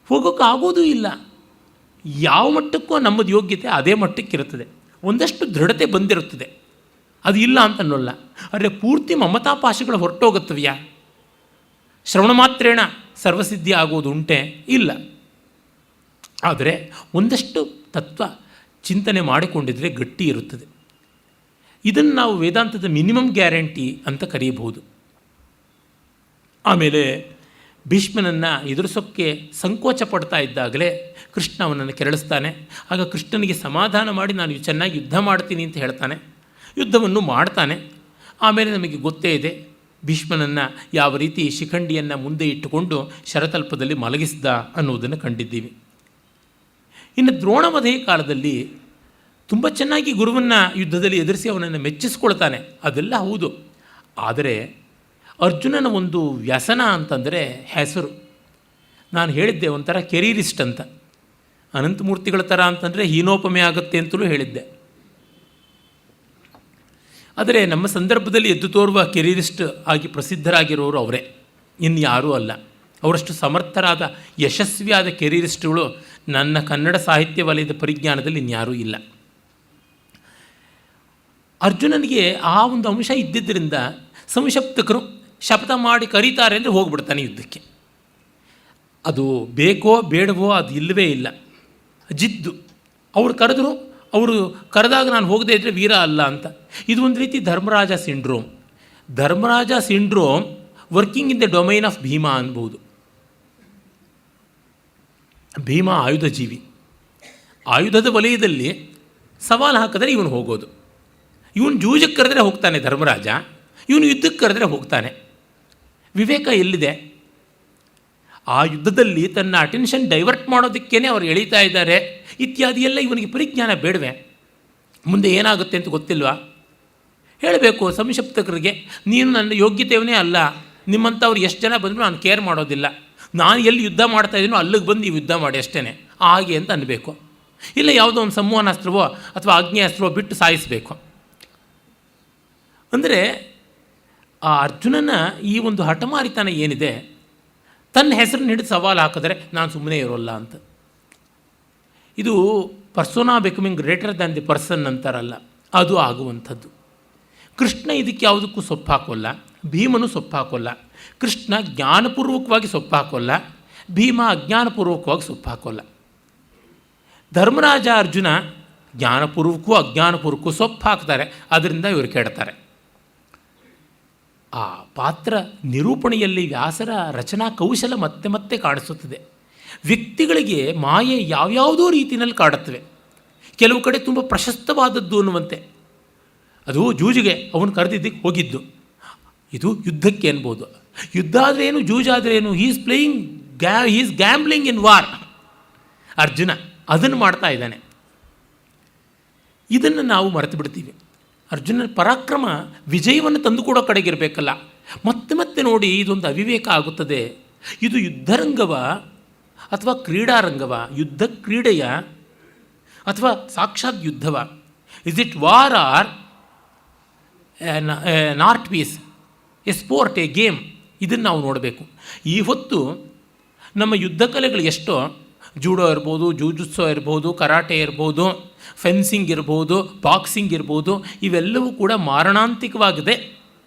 Speaker 1: ಹೋಗೋಕ್ಕಾಗೋದೂ ಇಲ್ಲ. ಯಾವ ಮಟ್ಟಕ್ಕೂ ನಮ್ಮದು ಯೋಗ್ಯತೆ ಅದೇ ಮಟ್ಟಕ್ಕಿರುತ್ತದೆ, ಒಂದಷ್ಟು ದೃಢತೆ ಬಂದಿರುತ್ತದೆ, ಅದು ಇಲ್ಲ ಅಂತ ಅನ್ನೋಲ್ಲ. ಆದರೆ ಪೂರ್ತಿ ಮಮತಾಪಾಶಗಳು ಹೊರಟೋಗುತ್ತವೆಯ, ಶ್ರವಣ ಮಾತ್ರೇಣ ಸರ್ವಸಿದ್ಧಿ ಆಗೋದು ಉಂಟೆ? ಇಲ್ಲ. ಆದರೆ ಒಂದಷ್ಟು ತತ್ವ ಚಿಂತನೆ ಮಾಡಿಕೊಂಡಿದ್ರೆ ಗಟ್ಟಿ ಇರುತ್ತದೆ. ಇದನ್ನು ನಾವು ವೇದಾಂತದ ಮಿನಿಮಮ್ ಗ್ಯಾರಂಟಿ ಅಂತ ಕರೆಯಬಹುದು. ಆಮೇಲೆ ಭೀಷ್ಮನನ್ನು ಎದುರಿಸೋಕ್ಕೆ ಸಂಕೋಚ ಪಡ್ತಾ ಇದ್ದಾಗಲೇ ಕೃಷ್ಣ ಅವನನ್ನು ಕೆರಳಿಸ್ತಾನೆ. ಆಗ ಕೃಷ್ಣನಿಗೆ ಸಮಾಧಾನ ಮಾಡಿ ನಾನು ಚೆನ್ನಾಗಿ ಯುದ್ಧ ಮಾಡ್ತೀನಿ ಅಂತ ಹೇಳ್ತಾನೆ. ಯುದ್ಧವನ್ನು ಮಾಡ್ತಾನೆ. ಆಮೇಲೆ ನಮಗೆ ಗೊತ್ತೇ ಇದೆ ಭೀಷ್ಮನನ್ನು ಯಾವ ರೀತಿ ಶಿಖಂಡಿಯನ್ನು ಮುಂದೆ ಇಟ್ಟುಕೊಂಡು ಶರತಲ್ಪದಲ್ಲಿ ಮಲಗಿಸಿದ ಅನ್ನೋದನ್ನು ಕಂಡಿದ್ದೀವಿ. ಇನ್ನು ದ್ರೋಣವಧೆಯ ಕಾಲದಲ್ಲಿ ತುಂಬ ಚೆನ್ನಾಗಿ ಗುರುವನ್ನು ಯುದ್ಧದಲ್ಲಿ ಎದುರಿಸಿ ಅವನನ್ನು ಮೆಚ್ಚಿಸ್ಕೊಳ್ತಾನೆ, ಅದೆಲ್ಲ ಹೌದು. ಆದರೆ ಅರ್ಜುನನ ಒಂದು ವ್ಯಸನ ಅಂತಂದರೆ ಹೆಸರು. ನಾನು ಹೇಳಿದ್ದೆ ಒಂಥರ ಕೆರೀರಿಸ್ಟ್ ಅಂತ, ಅನಂತಮೂರ್ತಿಗಳ ಥರ ಅಂತಂದರೆ ಹೀನೋಪಮೆ ಆಗುತ್ತೆ ಅಂತಲೂ ಹೇಳಿದ್ದೆ. ಆದರೆ ನಮ್ಮ ಸಂದರ್ಭದಲ್ಲಿ ಎದ್ದು ತೋರುವ ಕೆರೀರಿಸ್ಟ್ ಆಗಿ ಪ್ರಸಿದ್ಧರಾಗಿರೋರು ಅವರೇ, ಇನ್ಯಾರೂ ಅಲ್ಲ. ಅವರಷ್ಟು ಸಮರ್ಥರಾದ ಯಶಸ್ವಿಯಾದ ಕೆರೀರಿಸ್ಟ್ಗಳು ನನ್ನ ಕನ್ನಡ ಸಾಹಿತ್ಯ ವಲಯದ ಪರಿಜ್ಞಾನದಲ್ಲಿ ಇನ್ಯಾರೂ ಇಲ್ಲ. ಅರ್ಜುನನಿಗೆ ಆ ಒಂದು ಅಂಶ ಇದ್ದಿದ್ದರಿಂದ ಸಂಶಪ್ತಕರು ಶಪಥ ಮಾಡಿ ಕರೀತಾರೆ ಅಂದರೆ ಹೋಗ್ಬಿಡ್ತಾನೆ ಯುದ್ಧಕ್ಕೆ. ಅದು ಬೇಕೋ ಬೇಡವೋ ಅದು ಇಲ್ಲವೇ ಇಲ್ಲ, ಜಿದ್ದು. ಅವ್ರು ಕರೆದ್ರು, ಅವರು ಕರೆದಾಗ ನಾನು ಹೋಗದೇ ಇದ್ದರೆ ವೀರ ಅಲ್ಲ ಅಂತ. ಇದು ಒಂದು ರೀತಿ Dharmaraja syndrome. Dharmaraja syndrome working in the domain of Bhima ಅನ್ಬೋದು. ಭೀಮ ಆಯುಧ ಜೀವಿ, ಆಯುಧದ ವಲಯದಲ್ಲಿ ಸವಾಲು ಹಾಕಿದ್ರೆ ಇವನು ಹೋಗೋದು. ಇವನು ಜೂಜಕ್ಕೆ ಕರೆದ್ರೆ ಹೋಗ್ತಾನೆ ಧರ್ಮರಾಜ, ಇವನು ಯುದ್ಧಕ್ಕೆ ಕರೆದ್ರೆ ಹೋಗ್ತಾನೆ. ವಿವೇಕ ಎಲ್ಲಿದೆ? ಆ ಯುದ್ಧದಲ್ಲಿ ತನ್ನ ಅಟೆನ್ಷನ್ ಡೈವರ್ಟ್ ಮಾಡೋದಕ್ಕೇ ಅವ್ರು ಎಳೀತಾ ಇದ್ದಾರೆ ಇತ್ಯಾದಿ ಎಲ್ಲ ಇವನಿಗೆ ಪರಿಜ್ಞಾನ ಬೇಡವೆ? ಮುಂದೆ ಏನಾಗುತ್ತೆ ಅಂತ ಗೊತ್ತಿಲ್ವಾ? ಹೇಳಬೇಕು ಸಂಶಪ್ತಕರಿಗೆ, ನೀನು ನನ್ನ ಯೋಗ್ಯತೆಯವನೇ ಅಲ್ಲ, ನಿಮ್ಮಂಥವ್ರು ಎಷ್ಟು ಜನ ಬಂದರೂ ನಾನು ಕೇರ್ ಮಾಡೋದಿಲ್ಲ, ನಾನು ಎಲ್ಲಿ ಯುದ್ಧ ಮಾಡ್ತಾಯಿದ್ದೀನೋ ಅಲ್ಲಿಗೆ ಬಂದು ನೀವು ಯುದ್ಧ ಮಾಡಿ ಅಷ್ಟೇ ಹಾಗೆ ಅಂತ ಅನ್ನಬೇಕು. ಇಲ್ಲ ಯಾವುದೋ ಒಂದು ಸಂವಹನಾಸ್ತ್ರವೋ ಅಥವಾ ಆಗ್ನೇಯಾಸ್ತ್ರವೋ ಬಿಟ್ಟು ಸಾಯಿಸಬೇಕು. ಅಂದರೆ ಆ ಅರ್ಜುನನ ಈ ಒಂದು ಹಠಮಾರಿತನ ಏನಿದೆ, ತನ್ನ ಹೆಸರನ್ನ ಹಿಡಿದು ಸವಾಲು ಹಾಕಿದ್ರೆ ನಾನು ಸುಮ್ಮನೆ ಇರೋಲ್ಲ ಅಂತ. ಇದು persona becoming greater than the person ಅಂತಾರಲ್ಲ, ಅದು ಆಗುವಂಥದ್ದು. ಕೃಷ್ಣ ಇದಕ್ಕೆ ಯಾವುದಕ್ಕೂ ಸೊಪ್ಪು ಹಾಕೋಲ್ಲ, ಭೀಮನು ಸೊಪ್ಪು ಹಾಕೋಲ್ಲ. ಕೃಷ್ಣ ಜ್ಞಾನಪೂರ್ವಕವಾಗಿ ಸೊಪ್ಪು ಹಾಕೋಲ್ಲ, ಭೀಮ ಅಜ್ಞಾನಪೂರ್ವಕವಾಗಿ ಸೊಪ್ಪು ಹಾಕೋಲ್ಲ. ಧರ್ಮರಾಜ ಅರ್ಜುನ ಜ್ಞಾನಪೂರ್ವಕವೂ ಅಜ್ಞಾನಪೂರ್ವಕವೂ ಸೊಪ್ಪು ಹಾಕ್ತಾರೆ, ಅದರಿಂದ ಇವರು ಕೆಡ್ತಾರೆ. ಆ ಪಾತ್ರ ನಿರೂಪಣೆಯಲ್ಲಿ ವ್ಯಾಸರ ರಚನಾ ಕೌಶಲ ಮತ್ತೆ ಮತ್ತೆ ಕಾಣಿಸುತ್ತದೆ. ವ್ಯಕ್ತಿಗಳಿಗೆ ಮಾಯೆ ಯಾವ್ಯಾವುದೋ ರೀತಿಯಲ್ಲಿ ಕಾಡುತ್ತವೆ. ಕೆಲವು ಕಡೆ ತುಂಬ ಪ್ರಶಸ್ತವಾದದ್ದು ಅನ್ನುವಂತೆ, ಅದು ಜೂಜಿಗೆ ಅವನು ಕರೆದಿದ್ದಕ್ಕೆ ಹೋಗಿದ್ದು, ಇದು ಯುದ್ಧಕ್ಕೆ ಅನ್ಬೋದು. ಯುದ್ಧ ಆದ್ರೇನು, ಜೂಜಾದ್ರೇನು, is gambling in war. Arjuna ಅದನ್ನು ಮಾಡ್ತಾ ಇದ್ದಾನೆ. ಇದನ್ನು ನಾವು ಮರೆತು ಬಿಡ್ತೀವಿ. ಅರ್ಜುನನ ಪರಾಕ್ರಮ ವಿಜಯವನ್ನು ತಂದುಕೊಡೋ ಕಡೆಗಿರಬೇಕಲ್ಲ. ಮತ್ತೆ ಮತ್ತೆ ನೋಡಿ ಇದೊಂದು ಅವಿವೇಕ ಆಗುತ್ತದೆ. ಇದು ಯುದ್ಧರಂಗವ ಅಥವಾ ಕ್ರೀಡಾರಂಗವ, ಯುದ್ಧ ಕ್ರೀಡೆಯ ಅಥವಾ ಸಾಕ್ಷಾತ್ ಯುದ್ಧವ? Is it war or an art piece, a sport, a game? ಇದನ್ನು ನಾವು ನೋಡಬೇಕು. ಈ ಹೊತ್ತು ನಮ್ಮ ಯುದ್ಧ ಕಲೆಗಳು ಎಷ್ಟೋ ಜೂಡೋ ಇರ್ಬೋದು, ಜೂಜುತ್ಸೋ ಇರ್ಬೋದು, ಕರಾಟೆ ಇರ್ಬೋದು, ಫೆನ್ಸಿಂಗ್ ಇರ್ಬೋದು, ಬಾಕ್ಸಿಂಗ್ ಇರ್ಬೋದು, ಇವೆಲ್ಲವೂ ಕೂಡ ಮಾರಣಾಂತಿಕವಾಗಿದೆ.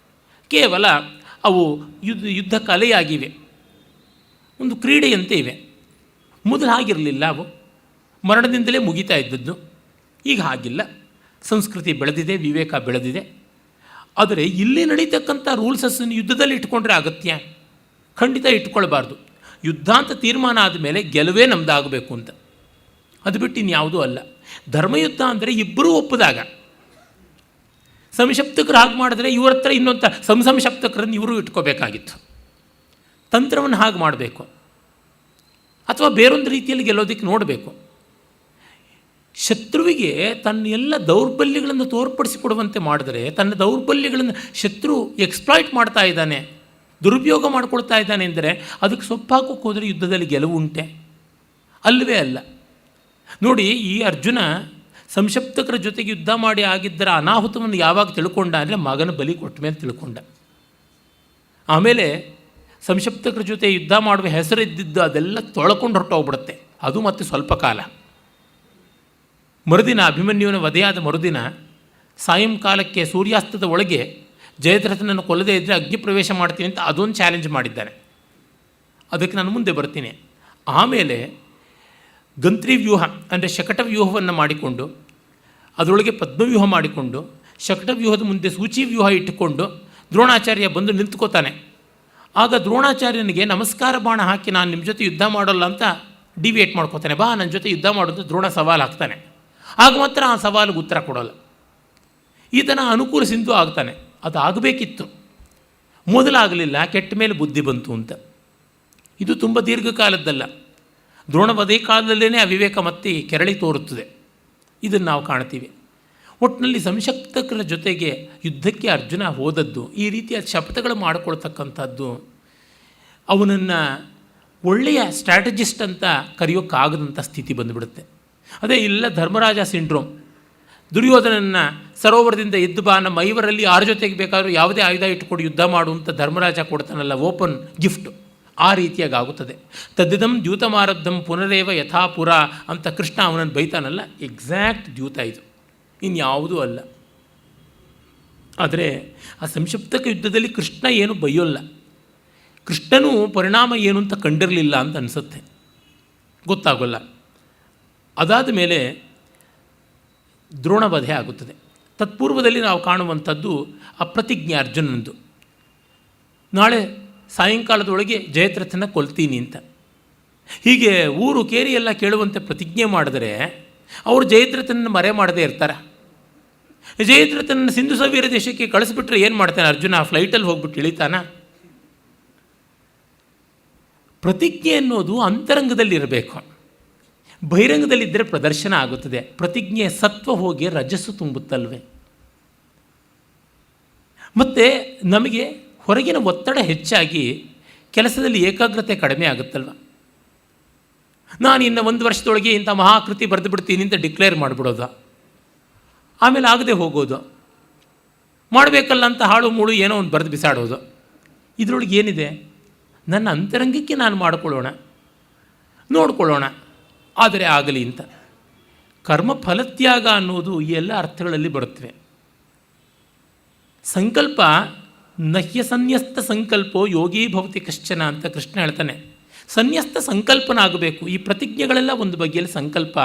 Speaker 1: ಕೇವಲ ಅವು ಯುದ್ಧ ಕಲೆಯಾಗಿವೆ, ಒಂದು ಕ್ರೀಡೆಯಂತೆ ಇವೆ. ಮೊದಲು ಹಾಗಿರಲಿಲ್ಲ, ಅವು ಮರಣದಿಂದಲೇ ಮುಗಿತಾ ಇದ್ದದ್ದು. ಈಗ ಹಾಗಿಲ್ಲ, ಸಂಸ್ಕೃತಿ ಬೆಳೆದಿದೆ, ವಿವೇಕ ಬೆಳೆದಿದೆ. ಆದರೆ ಇಲ್ಲಿ ನಡೀತಕ್ಕಂಥ ರೂಲ್ಸಸ್ಸನ್ನು ಯುದ್ಧದಲ್ಲಿ ಇಟ್ಕೊಂಡ್ರೆ ಅಗತ್ಯ? ಖಂಡಿತ ಇಟ್ಕೊಳ್ಬಾರ್ದು. ಯುದ್ಧ ಅಂತ ತೀರ್ಮಾನ ಆದಮೇಲೆ ಗೆಲುವೇ ನಮ್ಮದಾಗಬೇಕು ಅಂತ, ಅದು ಬಿಟ್ಟು ಇನ್ಯಾವುದೂ ಅಲ್ಲ. ಧರ್ಮಯುದ್ಧ ಅಂದರೆ ಇಬ್ಬರೂ ಒಪ್ಪಿದಾಗ. ಸಂಶಪ್ತಕರು ಹಾಗೆ ಮಾಡಿದ್ರೆ ಇವ್ರ ಹತ್ರ ಇನ್ನೊಂದು ಸಂಶಪ್ತಕರನ್ನು ಇವರು ಇಟ್ಕೋಬೇಕಾಗಿತ್ತು. ತಂತ್ರವನ್ನು ಹಾಗೆ ಮಾಡಬೇಕು, ಅಥವಾ ಬೇರೊಂದು ರೀತಿಯಲ್ಲಿ ಗೆಲ್ಲೋದಕ್ಕೆ ನೋಡಬೇಕು. ಶತ್ರುವಿಗೆ ತನ್ನ ಎಲ್ಲ ದೌರ್ಬಲ್ಯಗಳನ್ನು ತೋರ್ಪಡಿಸಿಕೊಡುವಂತೆ ಮಾಡಿದರೆ, ತನ್ನ ದೌರ್ಬಲ್ಯಗಳನ್ನು ಶತ್ರು ಎಕ್ಸ್ಪ್ಲಾಯ್ಟ್ ಮಾಡ್ತಾ ಇದ್ದಾನೆ, ದುರುಪಯೋಗ ಮಾಡ್ಕೊಳ್ತಾ ಇದ್ದಾನೆ ಅಂದರೆ ಅದಕ್ಕೆ ಸೊಪ್ಪಾಕೋಕ್ಕೆ ಹೋದರೆ ಯುದ್ಧದಲ್ಲಿ ಗೆಲುವು ಉಂಟೆ? ಅಲ್ಲವೇ ಅಲ್ಲ. ನೋಡಿ, ಈ ಅರ್ಜುನ ಸಂಶಪ್ತಕರ ಜೊತೆಗೆ ಯುದ್ಧ ಮಾಡಿ ಆಗಿದ್ದರ ಅನಾಹುತವನ್ನು ಯಾವಾಗ ತಿಳ್ಕೊಂಡ ಅಂದರೆ ಮಗನ ಬಲಿ ಕೊಟ್ಟ ಮೇಲೆ ತಿಳ್ಕೊಂಡ. ಆಮೇಲೆ ಸಂಶಪ್ತಕರ ಜೊತೆ ಯುದ್ಧ ಮಾಡುವ ಹೆಸರಿದ್ದಿದ್ದು ಅದೆಲ್ಲ ತೊಳ್ಕೊಂಡು ಹೊರಟೋಗ್ಬಿಡುತ್ತೆ. ಅದು ಮತ್ತೆ ಸ್ವಲ್ಪ ಕಾಲ. ಮರುದಿನ ಅಭಿಮನ್ಯುವಿನ ವಧೆಯಾದ ಮರುದಿನ ಸಾಯಂಕಾಲಕ್ಕೆ ಸೂರ್ಯಾಸ್ತದ ಒಳಗೆ ಜಯದ್ರಥನನ್ನು ಕೊಲ್ಲದೇ ಇದ್ದರೆ ಅಗ್ನಿ ಪ್ರವೇಶ ಮಾಡ್ತೀನಿ ಅಂತ ಅದೊಂದು ಚಾಲೆಂಜ್ ಮಾಡಿದ್ದಾನೆ. ಅದಕ್ಕೆ ನಾನು ಮುಂದೆ ಬರ್ತೀನಿ. ಆಮೇಲೆ ಗಂತ್ರಿ ವ್ಯೂಹ ಅಂದರೆ ಶಕಟ ವ್ಯೂಹವನ್ನು ಮಾಡಿಕೊಂಡು, ಅದರೊಳಗೆ ಪದ್ಮವ್ಯೂಹ ಮಾಡಿಕೊಂಡು, ಶಕಟ ವ್ಯೂಹದ ಮುಂದೆ ಸೂಚಿ ವ್ಯೂಹ ಇಟ್ಟುಕೊಂಡು ದ್ರೋಣಾಚಾರ್ಯ ಬಂದು ನಿಂತ್ಕೋತಾನೆ. ಆಗ ದ್ರೋಣಾಚಾರ್ಯನಿಗೆ ನಮಸ್ಕಾರ ಬಾಣ ಹಾಕಿ ನಾನು ನಿಮ್ಮ ಜೊತೆ ಯುದ್ಧ ಮಾಡೋಲ್ಲ ಅಂತ ಡಿವಿಯೇಟ್ ಮಾಡ್ಕೋತಾನೆ. ಬಾ ನನ್ನ ಜೊತೆ ಯುದ್ಧ ಮಾಡೋದು ದ್ರೋಣ ಸವಾಲು ಹಾಕ್ತಾನೆ. ಆಗ ಮಾತ್ರ ಆ ಸವಾಲಿಗೆ ಉತ್ತರ ಕೊಡೋಲ್ಲ. ಈತನ ಅನುಕೂಲ ಸಿಂಧು ಆಗ್ತಾನೆ. ಅದು ಆಗಬೇಕಿತ್ತು, ಮೊದಲಾಗಲಿಲ್ಲ, ಕೆಟ್ಟ ಮೇಲೆ ಬುದ್ಧಿ ಬಂತು ಅಂತ. ಇದು ತುಂಬ ದೀರ್ಘಕಾಲದ್ದಲ್ಲ, ದ್ರೋಣವಧೆ ಕಾಲದಲ್ಲೇ ಅವಿವೇಕ ಮತ್ತೆ ಕೆರಳಿ ತೋರುತ್ತದೆ. ಇದನ್ನು ನಾವು ಕಾಣ್ತೀವಿ. ಒಟ್ಟಿನಲ್ಲಿ ಸಂಶಕ್ತಕರ ಜೊತೆಗೆ ಯುದ್ಧಕ್ಕೆ ಅರ್ಜುನ ಹೋದದ್ದು, ಈ ರೀತಿಯ ಶಪಥಗಳು ಮಾಡಿಕೊಳ್ತಕ್ಕಂಥದ್ದು ಅವನನ್ನು ಒಳ್ಳೆಯ ಸ್ಟ್ರಾಟಜಿಸ್ಟ್ ಅಂತ ಕರೆಯೋಕ್ಕಾಗದಂಥ ಸ್ಥಿತಿ ಬಂದುಬಿಡುತ್ತೆ. ಅದೇ ಇಲ್ಲ ಧರ್ಮರಾಜ ಸಿಂಡ್ರೋಮ್. ದುರ್ಯೋಧನನ್ನು ಸರೋವರದಿಂದ ಎದ್ದು ಬಾ, ನಮ್ಮ ಐವರಲ್ಲಿ ಯಾರ ಜೊತೆಗೆ ಬೇಕಾದರೂ ಯಾವುದೇ ಆಯುಧ ಇಟ್ಟುಕೊಂಡು ಯುದ್ಧ ಮಾಡುವಂಥ ಧರ್ಮರಾಜ ಕೊಡ್ತಾನಲ್ಲ, ಓಪನ್ ಗಿಫ್ಟ್, ಆ ರೀತಿಯಾಗಿ ಆಗುತ್ತದೆ. ತದ್ದಿದಂ ದ್ಯೂತಮಾರಬ್ಧಂ ಪುನರೇವ ಯಥಾಪುರ ಅಂತ ಕೃಷ್ಣ ಅವನನ್ನು ಬೈತಾನಲ್ಲ, ಎಕ್ಸಾಕ್ಟ್ ದ್ಯೂತ ಇದು, ಇನ್ಯಾವುದೂ ಅಲ್ಲ. ಆದರೆ ಆ ಸಂಕ್ಷಿಪ್ತಕ ಯುದ್ಧದಲ್ಲಿ ಕೃಷ್ಣ ಏನು ಬೈಯೋಲ್ಲ. ಕೃಷ್ಣನೂ ಪರಿಣಾಮ ಏನು ಅಂತ ಕಂಡಿರಲಿಲ್ಲ ಅಂತ ಅನಿಸುತ್ತೆ, ಗೊತ್ತಾಗೋಲ್ಲ. ಅದಾದ ಮೇಲೆ ದ್ರೋಣವಧೆ ಆಗುತ್ತದೆ. ತತ್ಪೂರ್ವದಲ್ಲಿ ನಾವು ಕಾಣುವಂಥದ್ದು ಅಪ್ರತಿಜ್ಞೆ ಅರ್ಜುನನದು. ನಾಳೆ ಸಾಯಂಕಾಲದೊಳಗೆ ಜಯದ್ರಥನ ಕೊಲ್ತೀನಿ ಅಂತ. ಹೀಗೆ ಊರು ಕೇರಿ ಎಲ್ಲ ಕೇಳುವಂತೆ ಪ್ರತಿಜ್ಞೆ ಮಾಡಿದರೆ ಅವರು ಜಯದ್ರಥನನ್ನು ಮರೆ ಮಾಡದೇ ಇರ್ತಾರೆ. ಜಯದ್ರಥನ ಸಿಂಧು ಸವೀರ ದೇಶಕ್ಕೆ ಕಳಿಸ್ಬಿಟ್ರೆ ಏನು ಮಾಡ್ತಾನೆ ಅರ್ಜುನ? ಆ ಫ್ಲೈಟಲ್ಲಿ ಹೋಗ್ಬಿಟ್ಟು ಇಳಿತಾನ? ಪ್ರತಿಜ್ಞೆ ಅನ್ನೋದು ಅಂತರಂಗದಲ್ಲಿರಬೇಕು, ಬಹಿರಂಗದಲ್ಲಿದ್ದರೆ ಪ್ರದರ್ಶನ ಆಗುತ್ತದೆ. ಪ್ರತಿಜ್ಞೆ ಸತ್ವ ಹೋಗಿ ರಜಸ್ಸು ತುಂಬುತ್ತಲ್ವೇ. ಮತ್ತು ನಮಗೆ ಹೊರಗಿನ ಒತ್ತಡ ಹೆಚ್ಚಾಗಿ ಕೆಲಸದಲ್ಲಿ ಏಕಾಗ್ರತೆ ಕಡಿಮೆ ಆಗುತ್ತಲ್ವ. ನಾನು ಇನ್ನು 1 ವರ್ಷದೊಳಗೆ ಇಂಥ ಮಹಾಕೃತಿ ಬರೆದು ಬಿಡ್ತೀನಿ ಅಂತ ಡಿಕ್ಲೇರ್ ಮಾಡಿಬಿಡೋದು, ಆಮೇಲೆ ಆಗದೆ ಹೋಗೋದು, ಮಾಡಬೇಕಲ್ಲ ಅಂತ ಹಾಳು ಮೂಳು ಏನೋ ಒಂದು ಬರೆದು ಬಿಸಾಡೋದು. ಇದರೊಳಗೆ ಏನಿದೆ? ನನ್ನ ಅಂತರಂಗಕ್ಕೆ ನಾನು ಮಾಡಿಕೊಳ್ಳೋಣ, ನೋಡಿಕೊಳ್ಳೋಣ, ಆದರೆ ಆಗಲಿ ಅಂತ. ಕರ್ಮ ಫಲತ್ಯಾಗ ಅನ್ನೋದು ಈ ಎಲ್ಲ ಅರ್ಥಗಳಲ್ಲಿ ಬರುತ್ತವೆ. ಸಂಕಲ್ಪ ನಹ್ಯ ಸನ್ಯಸ್ತ ಸಂಕಲ್ಪೋ ಯೋಗೀ ಭವತಿ ಕಶ್ಚನ ಅಂತ ಕೃಷ್ಣ ಹೇಳ್ತಾನೆ. ಸನ್ಯಸ್ತ ಸಂಕಲ್ಪನ ಆಗಬೇಕು. ಈ ಪ್ರತಿಜ್ಞೆಗಳೆಲ್ಲ ಒಂದು ಬಗೆಯಲ್ಲಿ ಸಂಕಲ್ಪ,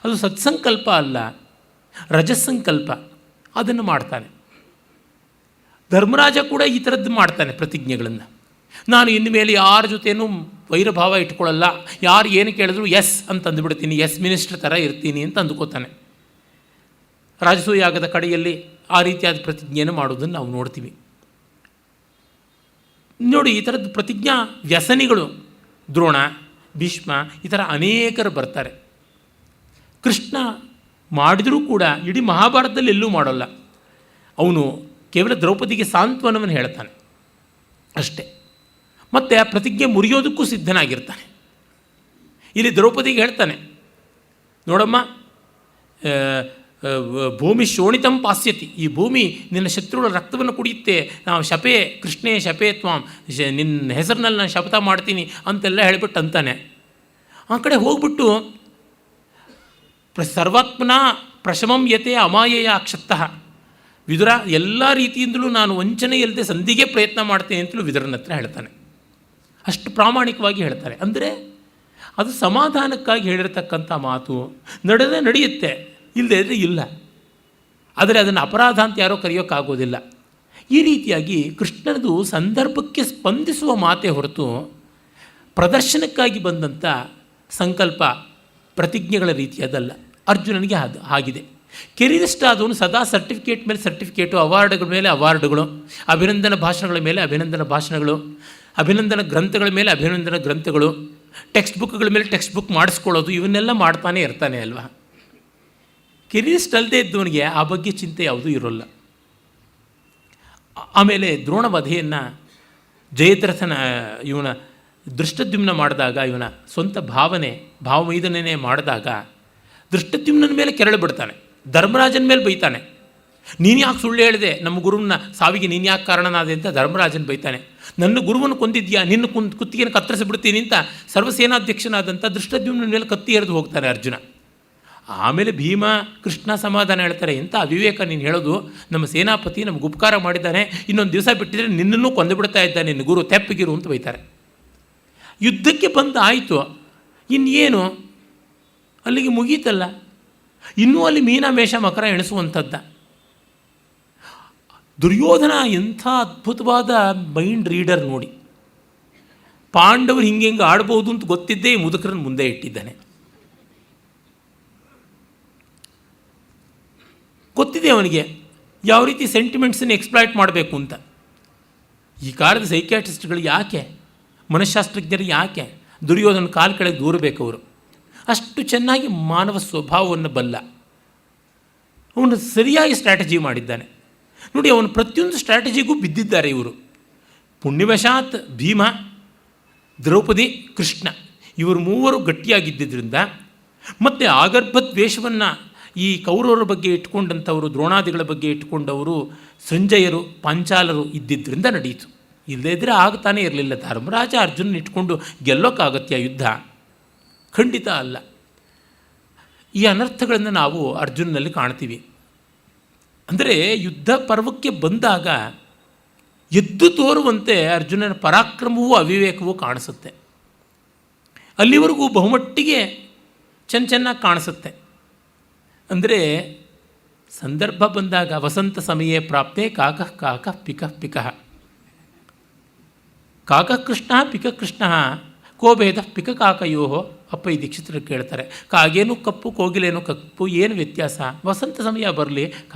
Speaker 1: ಅದು ಸತ್ಸಂಕಲ್ಪ ಅಲ್ಲ, ರಜಸ್ಸಂಕಲ್ಪ. ಅದನ್ನು ಮಾಡ್ತಾನೆ. ಧರ್ಮರಾಜ ಕೂಡ ಈ ಥರದ್ದು ಮಾಡ್ತಾನೆ ಪ್ರತಿಜ್ಞೆಗಳನ್ನು. ನಾನು ಇನ್ನು ಮೇಲೆ ಯಾರ ಜೊತೆಯೂ ವೈರಭಾವ ಇಟ್ಕೊಳ್ಳಲ್ಲ, ಯಾರು ಏನು ಕೇಳಿದ್ರು ಎಸ್ ಅಂತ ಅಂದುಬಿಡ್ತೀನಿ, ಎಸ್ ಮಿನಿಸ್ಟರ್ ಥರ ಇರ್ತೀನಿ ಅಂತ ಅಂದುಕೋತಾನೆ. ರಾಜಸೂಯಾಗದ ಕಡೆಯಲ್ಲಿ ಆ ರೀತಿಯಾದ ಪ್ರತಿಜ್ಞೆಯನ್ನು ಮಾಡೋದನ್ನು ನಾವು ನೋಡ್ತೀವಿ. ನೋಡಿ, ಈ ಥರದ್ದು ಪ್ರತಿಜ್ಞಾ ವ್ಯಸನಿಗಳು ದ್ರೋಣ, ಭೀಷ್ಮ, ಈ ಥರ ಅನೇಕರು ಬರ್ತಾರೆ. ಕೃಷ್ಣ ಮಾಡಿದರೂ ಕೂಡ ಇಡೀ ಮಹಾಭಾರತದಲ್ಲಿ ಎಲ್ಲೂ ಮಾಡೋಲ್ಲ. ಅವನು ಕೇವಲ ದ್ರೌಪದಿಗೆ ಸಾಂತ್ವನವನ್ನು ಹೇಳ್ತಾನೆ ಅಷ್ಟೇ. ಮತ್ತು ಆ ಪ್ರತಿಜ್ಞೆ ಮುರಿಯೋದಕ್ಕೂ ಸಿದ್ಧನಾಗಿರ್ತಾನೆ. ಇಲ್ಲಿ ದ್ರೌಪದಿಗೆ ಹೇಳ್ತಾನೆ, ನೋಡಮ್ಮ, ಭೂಮಿ ಶೋಣಿತಂ ಪಾಸ್ಯತಿ, ಈ ಭೂಮಿ ನಿನ್ನ ಶತ್ರುಗಳ ರಕ್ತವನ್ನು ಕುಡಿಯುತ್ತೆ, ನಾವು ಶಪೇ ಕೃಷ್ಣೇ ಶಪೇ ತ್ವಾಂ, ನಿನ್ನ ಹೆಸರಿನಲ್ಲಿ ನಾನು ಶಪಥ ಮಾಡ್ತೀನಿ ಅಂತೆಲ್ಲ ಹೇಳಿಬಿಟ್ಟು ಅಂತಾನೆ. ಆ ಕಡೆ ಹೋಗ್ಬಿಟ್ಟು ಸರ್ವಾತ್ಮನ ಪ್ರಶಮಂ ಯತೆ ಅಮಾಯಯ ಅಕ್ಷತ್ತಃ, ವಿದುರ ಎಲ್ಲ ರೀತಿಯಿಂದಲೂ ನಾನು ವಂಚನೆ ಇಲ್ಲದೆ ಸಂಧಿಗೆ ಪ್ರಯತ್ನ ಮಾಡ್ತೇನೆ ಅಂತಲೂ ವಿದುರನ ಹತ್ರ ಹೇಳ್ತಾನೆ. ಅಷ್ಟು ಪ್ರಾಮಾಣಿಕವಾಗಿ ಹೇಳ್ತಾರೆ. ಅಂದರೆ ಅದು ಸಮಾಧಾನಕ್ಕಾಗಿ ಹೇಳಿರ್ತಕ್ಕಂಥ ಮಾತು. ನಡೆಯುತ್ತೆ, ಇಲ್ಲದೆ ಇದ್ದರೆ ಇಲ್ಲ. ಆದರೆ ಅದನ್ನು ಅಪರಾಧ ಅಂತ ಯಾರೋ ಕರೆಯೋಕ್ಕಾಗೋದಿಲ್ಲ. ಈ ರೀತಿಯಾಗಿ ಕೃಷ್ಣನದು ಸಂದರ್ಭಕ್ಕೆ ಸ್ಪಂದಿಸುವ ಮಾತೇ ಹೊರತು ಪ್ರದರ್ಶನಕ್ಕಾಗಿ ಬಂದಂಥ ಸಂಕಲ್ಪ ಪ್ರತಿಜ್ಞೆಗಳ ರೀತಿಯದಲ್ಲ. ಅರ್ಜುನನಿಗೆ ಅದು ಆಗಿದೆ. ಕೆರಿಯರಿಸ್ಟ್ ಆದವನು ಸದಾ ಸರ್ಟಿಫಿಕೇಟ್ ಮೇಲೆ ಸರ್ಟಿಫಿಕೇಟು, ಅವಾರ್ಡ್ಗಳ ಮೇಲೆ ಅವಾರ್ಡ್ಗಳು, ಅಭಿನಂದನಾ ಭಾಷಣಗಳ ಮೇಲೆ ಅಭಿನಂದನಾ ಭಾಷಣಗಳು, ಅಭಿನಂದನಾ ಗ್ರಂಥಗಳ ಮೇಲೆ ಅಭಿನಂದನಾ ಗ್ರಂಥಗಳು, ಟೆಕ್ಸ್ಟ್ ಬುಕ್ಗಳ ಮೇಲೆ ಟೆಕ್ಸ್ಟ್ ಬುಕ್ ಮಾಡಿಸ್ಕೊಳ್ಳೋದು, ಇವನ್ನೆಲ್ಲ ಮಾಡ್ತಾನೆ ಇರ್ತಾನೆ ಅಲ್ವಾ. ಕೆರಿಯರಿಸ್ಟ್ ಅಲ್ಲದೆ ಇದ್ದವನಿಗೆ ಆ ಬಗ್ಗೆ ಚಿಂತೆ ಯಾವುದೂ ಇರೋಲ್ಲ. ಆಮೇಲೆ ದ್ರೋಣವಧೆಯನ್ನು ಜಯದ್ರಥನ ಇವನ ದೃಷ್ಟದ್ಯುಮ್ನ ಮಾಡಿದಾಗ, ಇವನ ಸ್ವಂತ ಭಾವಮೈದನೇ ಮಾಡಿದಾಗ ದೃಷ್ಟದ್ಯುಮ್ನ ಮೇಲೆ ಕೆರಳು ಬಿಡ್ತಾನೆ, ಧರ್ಮರಾಜನ ಮೇಲೆ ಬೈತಾನೆ. ನೀನು ಯಾಕೆ ಸುಳ್ಳು ಹೇಳಿದೆ, ನಮ್ಮ ಗುರುವನ್ನ ಸಾವಿಗೆ ನೀನು ಯಾಕೆ ಕಾರಣನಾದೆ ಅಂತ ಧರ್ಮರಾಜನ ಬೈತಾನೆ. ನನ್ನ ಗುರುವನ್ನು ಕೊಂದಿದ್ಯಾ, ನಿನ್ನ ಕುತ್ತಿಗೆಯನ್ನು ಕತ್ತರಿಸಿಬಿಡ್ತೀನಿ ಅಂತ ಸರ್ವಸೇನಾಧ್ಯಕ್ಷನಾದಂಥ ದೃಷ್ಟದ್ಯುಮ್ನ ಮೇಲೆ ಕತ್ತಿ ಎರೆದು ಹೋಗ್ತಾನೆ ಅರ್ಜುನ. ಆಮೇಲೆ ಭೀಮ ಕೃಷ್ಣ ಸಮಾಧಾನ ಹೇಳ್ತಾರೆ, ಎಂಥ ಅವಿವೇಕ ನೀನು ಹೇಳೋದು, ನಮ್ಮ ಸೇನಾಪತಿ ನಮಗೆ ಉಪಕಾರ ಮಾಡಿದ್ದಾನೆ, ಇನ್ನೊಂದು ದಿವಸ ಬಿಟ್ಟಿದ್ರೆ ನಿನ್ನನ್ನು ಕೊಂದುಬಿಡ್ತಾ ಇದ್ದಾನೆ ನಿನ್ನ ಗುರು, ತೆಪ್ಪಗಿರು ಅಂತ ಬೈತಾರೆ. ಯುದ್ಧಕ್ಕೆ ಬಂದು ಆಯಿತು, ಇನ್ನೇನು ಅಲ್ಲಿಗೆ ಮುಗೀತಲ್ಲ, ಇನ್ನೂ ಅಲ್ಲಿ ಮೀನಾಮೇಷ ಮಕರ ಎಣಿಸುವಂಥದ್ದ. ದುರ್ಯೋಧನ ಎಂಥ ಅದ್ಭುತವಾದ ಮೈಂಡ್ ರೀಡರ್ ನೋಡಿ. ಪಾಂಡವರು ಹಿಂಗೆ ಆಡ್ಬೋದು ಅಂತ ಗೊತ್ತಿದ್ದೇ ಈ ಮುದುಕರನ್ನು ಮುಂದೆ ಇಟ್ಟಿದ್ದಾನೆ. ಗೊತ್ತಿದೆ ಅವನಿಗೆ ಯಾವ ರೀತಿ ಸೆಂಟಿಮೆಂಟ್ಸನ್ನು ಎಕ್ಸ್ಪ್ಲಾಯ್ಟ್ ಮಾಡಬೇಕು ಅಂತ. ಈ ಕಾಲದ ಸೈಕ್ಯಾಟ್ರಿಸ್ಟ್ಗಳು ಯಾಕೆ, ಮನಃಶಾಸ್ತ್ರಜ್ಞರು ಯಾಕೆ ದುರ್ಯೋಧನ ಕಾಲು ಕೆಳಗೆ ದೂರಬೇಕು? ಅವರು ಅಷ್ಟು ಚೆನ್ನಾಗಿ ಮಾನವ ಸ್ವಭಾವವನ್ನು ಬಲ್ಲ. ಅವನು ಸರಿಯಾಗಿ ಸ್ಟ್ರಾಟಜಿ ಮಾಡಿದ್ದಾನೆ ನೋಡಿ. ಅವನು ಪ್ರತಿಯೊಂದು ಸ್ಟ್ರಾಟಜಿಗೂ ಬಿದ್ದಿದ್ದಾರೆ ಇವರು. ಪುಣ್ಯವಶಾತ್ ಭೀಮ, ದ್ರೌಪದಿ, ಕೃಷ್ಣ ಇವರು ಮೂವರು ಗಟ್ಟಿಯಾಗಿದ್ದರಿಂದ, ಮತ್ತು ಆಗರ್ಭ ದ್ವೇಷವನ್ನು ಈ ಕೌರವರ ಬಗ್ಗೆ ಇಟ್ಕೊಂಡಂಥವರು, ದ್ರೋಣಾದಿಗಳ ಬಗ್ಗೆ ಇಟ್ಕೊಂಡವರು ಸಂಜಯರು, ಪಾಂಚಾಲರು ಇದ್ದಿದ್ದರಿಂದ ನಡೆಯಿತು. ಇಲ್ಲದೇ ಇದ್ದರೆ ಆಗ್ತಾನೇ ಇರಲಿಲ್ಲ. ಧರ್ಮರಾಜ ಅರ್ಜುನನ ಇಟ್ಕೊಂಡು ಗೆಲ್ಲೋಕ್ಕಾಗತ್ಯ ಯುದ್ಧ? ಖಂಡಿತ ಅಲ್ಲ. ಈ ಅನರ್ಥಗಳನ್ನು ನಾವು ಅರ್ಜುನಲ್ಲಿ ಕಾಣ್ತೀವಿ. ಅಂದರೆ ಯುದ್ಧ ಪರ್ವಕ್ಕೆ ಬಂದಾಗ ಎದ್ದು ತೋರುವಂತೆ ಅರ್ಜುನನ ಪರಾಕ್ರಮವೂ ಅವಿವೇಕವೂ ಕಾಣಿಸುತ್ತೆ. ಅಲ್ಲಿವರೆಗೂ ಬಹುಮಟ್ಟಿಗೆ ಚೆನ್ನಾಗಿ ಕಾಣಿಸುತ್ತೆ. ಅಂದರೆ ಸಂದರ್ಭ ಬಂದಾಗ ವಸಂತ ಸಮಯೇ ಪ್ರಾಪ್ತೆ ಕಾಕಃ ಕಾಕಃ ಪಿಕಃ ಪಿಕಃ, ಕಾಕಃ ಕೃಷ್ಣ ಪಿಕ ಕೃಷ್ಣ ಕೋಭೇದ ಪಿಕ ಕಾಕಯೋ. ಅಪ್ಪ ಈ ದೀಕ್ಷಿತರು ಕೇಳ್ತಾರೆ, ಕಾಗೇನು ಕಪ್ಪು ಕೋಗಿಲೇನು ಕಪ್ಪು, ಏನು ವ್ಯತ್ಯಾಸ? ವಸಂತ ಸಮಯ ಬರಲಿ,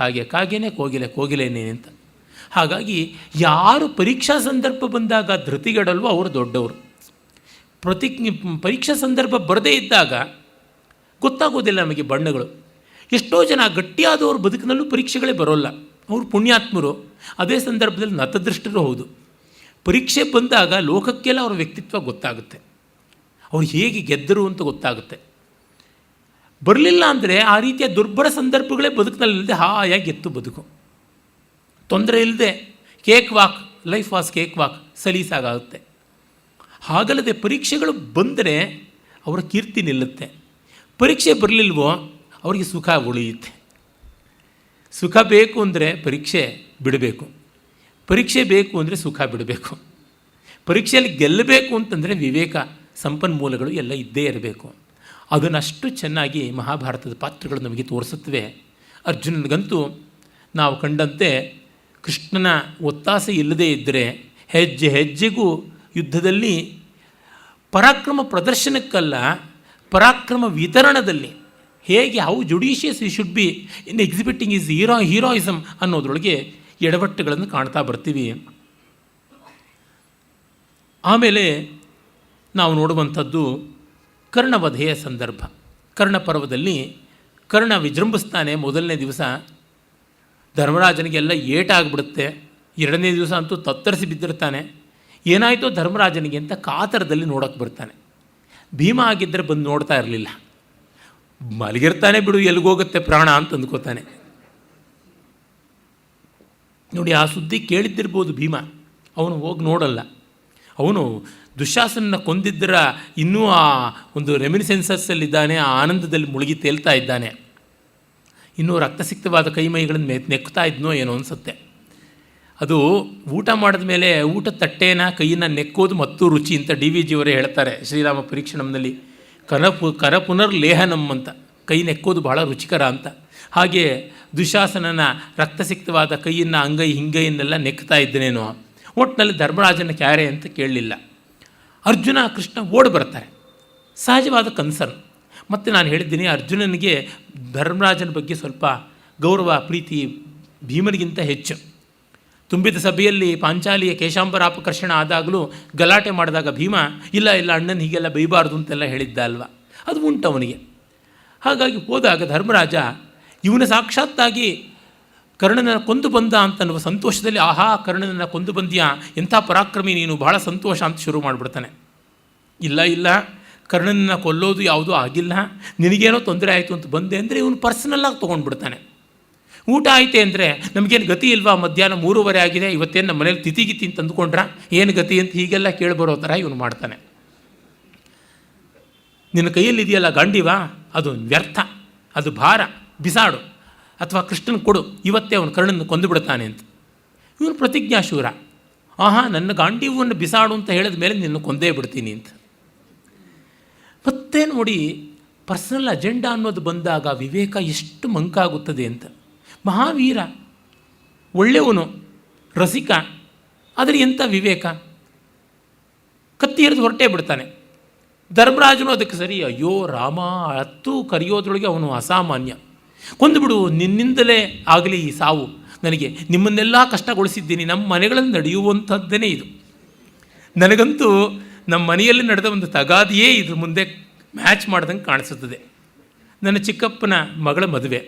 Speaker 1: ಕಾಗೇನೇ ಕೋಗಿಲೇನೇ ಅಂತ. ಹಾಗಾಗಿ ಯಾರು ಪರೀಕ್ಷಾ ಸಂದರ್ಭ ಬಂದಾಗ ಧೃತಿಗೆಡಲ್ವೋ ಅವರು ದೊಡ್ಡವರು. ಪರೀಕ್ಷಾ ಸಂದರ್ಭ ಬರದೇ ಇದ್ದಾಗ ಗೊತ್ತಾಗೋದಿಲ್ಲ ನಮಗೆ ಬಣ್ಣಗಳು. ಎಷ್ಟೋ ಜನ ಗಟ್ಟಿಯಾದವರು ಬದುಕಿನಲ್ಲೂ ಪರೀಕ್ಷೆಗಳೇ ಬರೋಲ್ಲ, ಅವರು ಪುಣ್ಯಾತ್ಮರು. ಅದೇ ಸಂದರ್ಭದಲ್ಲಿ ನತದೃಷ್ಟರು ಹೌದು. ಪರೀಕ್ಷೆ ಬಂದಾಗ ಲೋಕಕ್ಕೆಲ್ಲ ಅವರ ವ್ಯಕ್ತಿತ್ವ ಗೊತ್ತಾಗುತ್ತೆ, ಅವ್ರು ಹೇಗೆ ಗೆದ್ದರು ಅಂತ ಗೊತ್ತಾಗುತ್ತೆ. ಬರಲಿಲ್ಲ ಅಂದರೆ ಆ ರೀತಿಯ ದುರ್ಬಲ ಸಂದರ್ಭಗಳೇ ಬದುಕಿನಲ್ಲಿಲ್ಲದೆ ಹಾಯಾಗಿ ಎತ್ತು ಬದುಕು, ತೊಂದರೆ ಇಲ್ಲದೆ ಲೈಫ್ ವಾಸ್ ಕೇಕ್ ವಾಕ್ ಸಲೀಸಾಗುತ್ತೆ. ಹಾಗಲ್ಲದೆ ಪರೀಕ್ಷೆಗಳು ಬಂದರೆ ಅವರ ಕೀರ್ತಿ ನಿಲ್ಲುತ್ತೆ. ಪರೀಕ್ಷೆ ಬರಲಿಲ್ವೋ ಅವರಿಗೆ ಸುಖ ಉಳಿಯುತ್ತೆ. ಸುಖ ಬೇಕು ಅಂದರೆ ಪರೀಕ್ಷೆ ಬಿಡಬೇಕು, ಪರೀಕ್ಷೆ ಬೇಕು ಅಂದರೆ ಸುಖ ಬಿಡಬೇಕು. ಪರೀಕ್ಷೆಯಲ್ಲಿ ಗೆಲ್ಲಬೇಕು ಅಂತಂದರೆ ವಿವೇಕ ಸಂಪನ್ಮೂಲಗಳು ಎಲ್ಲ ಇದ್ದೇ ಇರಬೇಕು. ಅದನ್ನಷ್ಟು ಚೆನ್ನಾಗಿ ಮಹಾಭಾರತದ ಪಾತ್ರಗಳು ನಮಗೆ ತೋರಿಸುತ್ತವೆ. ಅರ್ಜುನನಿಗಂತೂ ನಾವು ಕಂಡಂತೆ ಕೃಷ್ಣನ ಒತ್ತಾಸೆ ಇಲ್ಲದೇ ಇದ್ದರೆ ಹೆಜ್ಜೆ ಹೆಜ್ಜೆಗೂ ಯುದ್ಧದಲ್ಲಿ ಪರಾಕ್ರಮ ಪ್ರದರ್ಶನಕ್ಕಲ್ಲ, ಪರಾಕ್ರಮ ವಿತರಣದಲ್ಲಿ ಹೇಗೆ how judicious he should be in exhibiting his heroism ಅನ್ನೋದ್ರೊಳಗೆ ಎಡವಟ್ಟುಗಳನ್ನು ಕಾಣ್ತಾ ಬರ್ತೀವಿ. ಆಮೇಲೆ ನಾವು ನೋಡುವಂಥದ್ದು ಕರ್ಣವಧೆಯ ಸಂದರ್ಭ. ಕರ್ಣಪರ್ವದಲ್ಲಿ ಕರ್ಣ ವಿಜೃಂಭಿಸ್ತಾನೆ. ಮೊದಲನೇ ದಿವಸ ಧರ್ಮರಾಜನಿಗೆಲ್ಲ ಏಟಾಗ್ಬಿಡುತ್ತೆ. ಎರಡನೇ ದಿವಸ ಅಂತೂ ತತ್ತರಿಸಿ ಬಿದ್ದಿರ್ತಾನೆ. ಏನಾಯಿತೋ ಧರ್ಮರಾಜನಿಗೆ ಅಂತ ಕಾತರದಲ್ಲಿ ನೋಡೋಕ್ಕೆ ಬರ್ತಾನೆ. ಭೀಮ ಆಗಿದ್ದರೆ ಬಂದು ನೋಡ್ತಾ ಇರಲಿಲ್ಲ. ಮಲಗಿರ್ತಾನೆ ಬಿಡು, ಎಲ್ಲಿಗೋಗುತ್ತೆ ಪ್ರಾಣ ಅಂತ ಅಂದ್ಕೋತಾನೆ. ನೋಡಿ, ಆ ಸುದ್ದಿ ಕೇಳಿದ್ದಿರ್ಬೋದು ಭೀಮ, ಅವನು ಹೋಗಿ ನೋಡಲ್ಲ. ಅವನು ದುಶ್ಯಾಸನನ್ನ ಕೊಂದಿದ್ದರ ಇನ್ನೂ ಆ ಒಂದು ರೆಮಿನಿಸೆನ್ಸಸ್ಸಲ್ಲಿದ್ದಾನೆ, ಆ ಆನಂದದಲ್ಲಿ ಮುಳುಗಿ ತೇಲ್ತಾ ಇದ್ದಾನೆ. ಇನ್ನೂ ರಕ್ತಸಿಕ್ತವಾದ ಕೈಮೈಗಳನ್ನು ನೆಕ್ತಾ ಇದ್ನೋ ಏನೋ ಅನಿಸುತ್ತೆ. ಅದು ಊಟ ಮಾಡಿದ ಮೇಲೆ ಊಟ ತಟ್ಟೆನ ಕೈಯನ್ನು ನೆಕ್ಕೋದು ಮತ್ತು ರುಚಿ ಅಂತ DVG ಅವರೇ ಹೇಳ್ತಾರೆ ಶ್ರೀರಾಮ ಪರೀಕ್ಷಣಂನಲ್ಲಿ. ಕರ ಪುನರ್ಲೇಹನಂ ಅಂತ, ಕೈ ನೆಕ್ಕೋದು ಬಹಳ ರುಚಿಕರ ಅಂತ. ಹಾಗೆ ದುಶ್ಯಾಸನನ ರಕ್ತಸಿಕ್ತವಾದ ಕೈಯನ್ನು ಅಂಗೈ ಹಿಂಗೈಯನ್ನೆಲ್ಲ ನೆಕ್ತಾ ಇದ್ದನೇನೋ. ಒಟ್ಟಿನಲ್ಲಿ ಧರ್ಮರಾಜನ ಕ್ಯಾರೆ ಅಂತ ಕೇಳಲಿಲ್ಲ. ಅರ್ಜುನ ಕೃಷ್ಣ ಓಡಿ ಬರ್ತಾರೆ, ಸಹಜವಾದ ಕನ್ಸರ್ನ್. ಮತ್ತು ನಾನು ಹೇಳಿದ್ದೀನಿ, ಅರ್ಜುನನಿಗೆ ಧರ್ಮರಾಜನ ಬಗ್ಗೆ ಸ್ವಲ್ಪ ಗೌರವ ಪ್ರೀತಿ ಭೀಮನಿಗಿಂತ ಹೆಚ್ಚು. ತುಂಬಿದ ಸಭೆಯಲ್ಲಿ ಪಾಂಚಾಲಿಯ ಕೇಶಾಂಬರಾಪಕರ್ಷಣ ಆದಾಗಲೂ ಗಲಾಟೆ ಮಾಡಿದಾಗ ಭೀಮ ಇಲ್ಲ ಅಣ್ಣನ ಹೀಗೆಲ್ಲ ಬೈಬಾರ್ದು ಅಂತೆಲ್ಲ ಹೇಳಿದ್ದ ಅಲ್ವ, ಅದು ಉಂಟು ಅವನಿಗೆ. ಹಾಗಾಗಿ ಹೋದಾಗ ಧರ್ಮರಾಜ ಇವನ ಸಾಕ್ಷಾತ್ತಾಗಿ ಕರ್ಣನನ್ನು ಕೊಂದು ಬಂದ ಅಂತನ್ನುವ ಸಂತೋಷದಲ್ಲಿ, ಆಹಾ ಕರ್ಣನನ್ನು ಕೊಂದು ಬಂದ್ಯಾ, ಎಂಥ ಪರಾಕ್ರಮಿ ನೀನು, ಬಹಳ ಸಂತೋಷ ಅಂತ ಶುರು ಮಾಡಿಬಿಡ್ತಾನೆ. ಇಲ್ಲ ಕರ್ಣನನ್ನು ಕೊಲ್ಲೋದು ಯಾವುದೂ ಆಗಿಲ್ಲ, ನಿನಗೇನೋ ತೊಂದರೆ ಆಯಿತು ಅಂತ ಬಂದೆ ಅಂದರೆ ಇವನು ಪರ್ಸನಲ್ಲಾಗಿ ತೊಗೊಂಡ್ಬಿಡ್ತಾನೆ. ಊಟ ಆಯಿತೆ ಅಂದರೆ ನಮಗೇನು ಗತಿ ಇಲ್ವಾ, ಮಧ್ಯಾಹ್ನ 3:30 ಆಗಿದೆ, ಇವತ್ತೇನು ನಮ್ಮ ಮನೇಲಿ ತಿಥಿಗಿತಿ ಅಂತ ಅಂದ್ಕೊಂಡ್ರ, ಏನು ಗತಿ ಅಂತ ಹೀಗೆಲ್ಲ ಕೇಳಿಬರೋ ಥರ ಇವನು ಮಾಡ್ತಾನೆ. ನಿನ್ನ ಕೈಯಲ್ಲಿದೆಯಲ್ಲ ಗಾಂಡಿವಾ, ಅದು ವ್ಯರ್ಥ, ಅದು ಭಾರ, ಬಿಸಾಡು, ಅಥವಾ ಕೃಷ್ಣನ ಕೊಡು, ಇವತ್ತೇ ಅವನು ಕರ್ಣನ ಕೊಂದು ಬಿಡ್ತಾನೆ ಅಂತ. ಇವನು ಪ್ರತಿಜ್ಞಾಶೂರ. ಆಹಾ ನನ್ನ ಗಾಂಡೀವನ್ನು ಬಿಸಾಡು ಅಂತ ಹೇಳಿದ ಮೇಲೆ ನಿನ್ನ ಕೊಂದೇ ಬಿಡ್ತೀನಿ ಅಂತ. ಮತ್ತೆ ನೋಡಿ, ಪರ್ಸನಲ್ ಅಜೆಂಡಾ ಅನ್ನೋದು ಬಂದಾಗ ವಿವೇಕ ಎಷ್ಟು ಮಂಕಾಗುತ್ತದೆ ಅಂತ. ಮಹಾವೀರ, ಒಳ್ಳೆಯವನು, ರಸಿಕ, ಆದರೆ ಎಂಥ ವಿವೇಕ, ಕತ್ತಿ ಹಿಡಿದು ಹೊರಟೇ ಬಿಡ್ತಾನೆ. ಧರ್ಮರಾಜನು ಅದಕ್ಕೆ ಸರಿ, ಅಯ್ಯೋ ರಾಮ, ಹತ್ತು ಕರೆಯೋದ್ರೊಳಗೆ ಅವನು ಅಸಾಮಾನ್ಯ, ಕೊಂದುಬಿಡು, ನಿನ್ನಿಂದಲೇ ಆಗಲಿ ಈ ಸಾವು, ನನಗೆ ನಿಮ್ಮನ್ನೆಲ್ಲ ಕಷ್ಟಗೊಳಿಸಿದ್ದೀನಿ, ನಮ್ಮ ಮನೆಗಳಲ್ಲಿ ನಡೆಯುವಂಥದ್ದೇ ಇದು. ನನಗಂತೂ ನಮ್ಮ ಮನೆಯಲ್ಲಿ ನಡೆದ ಒಂದು ತಗಾದಿಯೇ ಇದ್ರ ಮುಂದೆ ಮ್ಯಾಚ್ ಮಾಡ್ದಂಗೆ ಕಾಣಿಸುತ್ತದೆ. ನನ್ನ ಚಿಕ್ಕಪ್ಪನ ಮಗಳ ಮದುವೆ,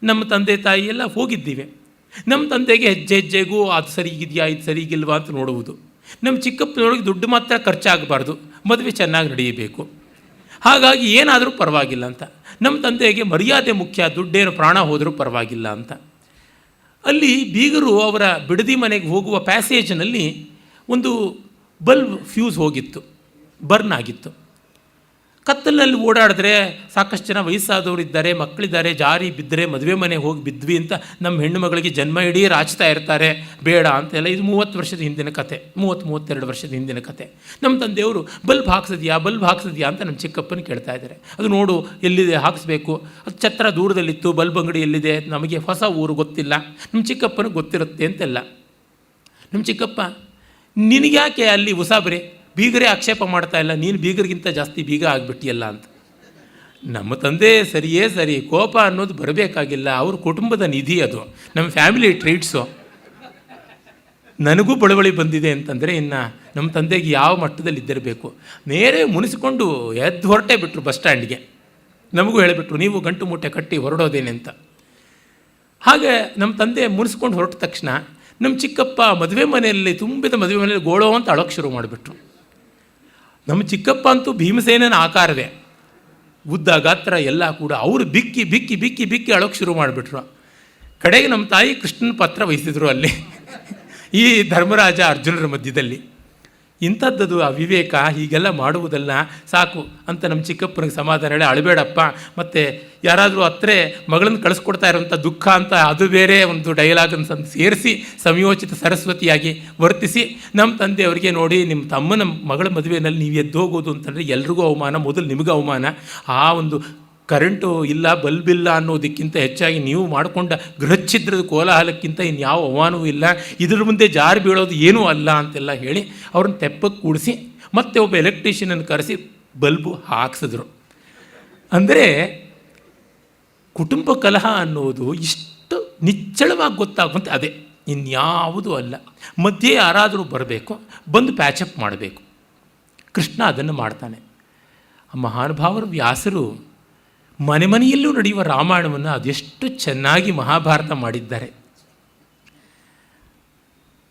Speaker 1: ನಮ್ಮ ತಂದೆ ತಾಯಿ ಎಲ್ಲ ಹೋಗಿದ್ದೀವಿ. ನಮ್ಮ ತಂದೆಗೆ ಹೆಜ್ಜೆ ಹೆಜ್ಜೆಗೂ ಅದು ಸರಿಗಿದೆಯಾ ಇದು ಸರಿಗಿಲ್ವಾ ಅಂತ ನೋಡುವುದು. ನಮ್ಮ ಚಿಕ್ಕಪ್ಪನೊಳಗೆ ದುಡ್ಡು ಮಾತ್ರ ಖರ್ಚಾಗಬಾರ್ದು, ಮದುವೆ ಚೆನ್ನಾಗಿ ನಡೆಯಬೇಕು, ಹಾಗಾಗಿ ಏನಾದರೂ ಪರವಾಗಿಲ್ಲ ಅಂತ. ನಮ್ಮ ತಂದೆಗೆ ಮರ್ಯಾದೆ ಮುಖ್ಯ, ದುಡ್ಡೇನು ಪ್ರಾಣ ಹೋದರೂ ಪರವಾಗಿಲ್ಲ ಅಂತ. ಅಲ್ಲಿ ಬೀಗರು ಅವರ ಬಿಡದಿ ಮನೆಗೆ ಹೋಗುವ ಪ್ಯಾಸೇಜ್ನಲ್ಲಿ ಒಂದು ಬಲ್ಬ್ ಫ್ಯೂಸ್ ಹೋಗಿತ್ತು, ಬರ್ನ್ ಆಗಿತ್ತು. ಕತ್ತಲಿನಲ್ಲಿ ಓಡಾಡಿದ್ರೆ ಸಾಕಷ್ಟು ಜನ ವಯಸ್ಸಾದವರು ಇದ್ದಾರೆ, ಮಕ್ಕಳಿದ್ದಾರೆ, ಜಾರಿ ಬಿದ್ದರೆ ಮದುವೆ ಮನೆಗೆ ಹೋಗಿ ಬಿದ್ವಿ ಅಂತ ನಮ್ಮ ಹೆಣ್ಣು ಮಗಳಿಗೆ ಜನ್ಮ ಇಡೀ ರಾಚ್ತಾ ಇರ್ತಾರೆ, ಬೇಡ ಅಂತೆಲ್ಲ. ಇದು 30 ವರ್ಷದ ಹಿಂದಿನ ಕತೆ, 32 ವರ್ಷದ ಹಿಂದಿನ ಕತೆ. ನಮ್ಮ ತಂದೆಯವರು ಬಲ್ಬ್ ಹಾಕ್ಸಿದ್ಯಾ ಅಂತ ನಮ್ಮ ಚಿಕ್ಕಪ್ಪನ ಕೇಳ್ತಾ ಇದ್ದಾರೆ. ಅದು ನೋಡು ಎಲ್ಲಿದೆ ಹಾಕಿಸ್ಬೇಕು, ಅದು ಛತ್ರ ದೂರದಲ್ಲಿತ್ತು, ಬಲ್ಬ್ ಅಂಗಡಿ ಎಲ್ಲಿದೆ, ನಮಗೆ ಹೊಸ ಊರು ಗೊತ್ತಿಲ್ಲ, ನಮ್ಮ ಚಿಕ್ಕಪ್ಪನಿಗೆ ಗೊತ್ತಿರುತ್ತೆ ಅಂತೆಲ್ಲ. ನಮ್ಮ ಚಿಕ್ಕಪ್ಪ, ನಿನಗ್ಯಾಕೆ ಅಲ್ಲಿ ಉಸಾಬರಿ, ಬೀಗರೇ ಆಕ್ಷೇಪ ಮಾಡ್ತಾ ಇಲ್ಲ, ನೀನು ಬೀಗರಿಗಿಂತ ಜಾಸ್ತಿ ಬೀಗ ಆಗಿಬಿಟ್ಟಿಯಲ್ಲ ಅಂತ. ನಮ್ಮ ತಂದೆ ಸರಿಯೇ ಸರಿ, ಕೋಪ ಅನ್ನೋದು ಬರಬೇಕಾಗಿಲ್ಲ, ಅವ್ರ ಕುಟುಂಬದ ನಿಧಿ ಅದು, ನಮ್ಮ ಫ್ಯಾಮಿಲಿ ಟ್ರೀಟ್ಸು. ನನಗೂ ಬಳುವಳಿ ಬಂದಿದೆ ಅಂತಂದರೆ ಇನ್ನು ನಮ್ಮ ತಂದೆಗೆ ಯಾವ ಮಟ್ಟದಲ್ಲಿ ಇದ್ದಿರಬೇಕು. ನೇರೇ ಮುನಿಸಿಕೊಂಡು ಎದ್ದು ಹೊರಟೇ ಬಿಟ್ಟರು ಬಸ್ ಸ್ಟ್ಯಾಂಡ್ಗೆ. ನಮಗೂ ಹೇಳಿಬಿಟ್ರು, ನೀವು ಗಂಟು ಮೂಟೆ ಕಟ್ಟಿ ಹೊರಡೋದೇನೆ ಅಂತ. ಹಾಗೆ ನಮ್ಮ ತಂದೆ ಮುನಿಸ್ಕೊಂಡು ಹೊರಟ ತಕ್ಷಣ ನಮ್ಮ ಚಿಕ್ಕಪ್ಪ ಮದುವೆ ಮನೆಯಲ್ಲಿ, ತುಂಬಿದ ಮದುವೆ ಮನೆಯಲ್ಲಿ ಗೋಳೋ ಅಂತ ಅಳೋಕ್ಕೆ ಶುರು ಮಾಡಿಬಿಟ್ರು. ನಮ್ಮ ಚಿಕ್ಕಪ್ಪ ಅಂತೂ ಭೀಮಸೇನನ ಆಕಾರವೇ, ಉದ್ದ ಗಾತ್ರ ಎಲ್ಲ ಕೂಡ. ಅವರು ಬಿಕ್ಕಿ ಬಿಕ್ಕಿ ಬಿಕ್ಕಿ ಬಿಕ್ಕಿ ಅಳೋಕ್ಕೆ ಶುರು ಮಾಡಿಬಿಟ್ರು. ಕಡೆಗೆ ನಮ್ಮ ತಾಯಿ ಕೃಷ್ಣನ ಪಾತ್ರ ವಹಿಸಿದ್ರು ಅಲ್ಲಿ ಈ ಧರ್ಮರಾಜ ಅರ್ಜುನರ ಮಧ್ಯದಲ್ಲಿ. ಇಂಥದ್ದದು ಅವಿವೇಕ, ಹೀಗೆಲ್ಲ ಮಾಡುವುದಲ್ಲ, ಸಾಕು ಅಂತ ನಮ್ಮ ಚಿಕ್ಕಪ್ಪನಿಗೆ ಸಮಾಧಾನ ಹೇಳಿ, ಅಳಬೇಡಪ್ಪ, ಮತ್ತು ಯಾರಾದರೂ ಹತ್ರ ಮಗಳನ್ನು ಕಳಿಸ್ಕೊಡ್ತಾ ಇರೋಂಥ ದುಃಖ ಅಂತ ಅದು ಬೇರೆ ಒಂದು ಡೈಲಾಗನ್ನು ಸೇರಿಸಿ ಸಂಯೋಚಿತ ಸರಸ್ವತಿಯಾಗಿ ವರ್ತಿಸಿ ನಮ್ಮ ತಂದೆಯವರಿಗೆ, ನೋಡಿ ನಿಮ್ಮ ತಮ್ಮನ ಮಗಳ ಮದುವೆಯಲ್ಲಿ ನೀವು ಎದ್ದು ಹೋಗೋದು ಅಂತಂದರೆ ಎಲ್ರಿಗೂ ಅವಮಾನ, ಮೊದಲು ನಿಮಗೂ ಅವಮಾನ. ಆ ಒಂದು ಕರೆಂಟು ಇಲ್ಲ, ಬಲ್ಬಿಲ್ಲ ಅನ್ನೋದಕ್ಕಿಂತ ಹೆಚ್ಚಾಗಿ ನೀವು ಮಾಡಿಕೊಂಡ ಗೃಹಚ್ಛಿದ್ರದ ಕೋಲಾಹಲಕ್ಕಿಂತ ಇನ್ಯಾವ ಅವಮಾನವೂ ಇಲ್ಲ, ಇದ್ರ ಮುಂದೆ ಜಾರಿ ಬೀಳೋದು ಏನೂ ಅಲ್ಲ ಅಂತೆಲ್ಲ ಹೇಳಿ ಅವ್ರನ್ನ ತೆಪ್ಪಕ್ಕೆ ಕೂಡಿಸಿ ಮತ್ತೆ ಒಬ್ಬ ಎಲೆಕ್ಟ್ರಿಷಿಯನನ್ನು ಕರೆಸಿ ಬಲ್ಬು ಹಾಕ್ಸಿದ್ರು. ಅಂದರೆ ಕುಟುಂಬ ಕಲಹ ಅನ್ನೋದು ಇಷ್ಟು ನಿಚ್ಚಳವಾಗಿ ಗೊತ್ತಾಗುವಂತೆ ಅದೇ, ಇನ್ಯಾವುದೂ ಅಲ್ಲ. ಮಧ್ಯೆ ಯಾರಾದರೂ ಬರಬೇಕು, ಬಂದು ಪ್ಯಾಚಪ್ ಮಾಡಬೇಕು. ಕೃಷ್ಣ ಅದನ್ನು ಮಾಡ್ತಾನೆ. ಮಹಾನುಭಾವರು ವ್ಯಾಸರು ಮನೆ ಮನೆಯಲ್ಲೂ ನಡೆಯುವ ರಾಮಾಯಣವನ್ನು ಅದೆಷ್ಟು ಚೆನ್ನಾಗಿ ಮಹಾಭಾರತ ಮಾಡಿದ್ದಾರೆ.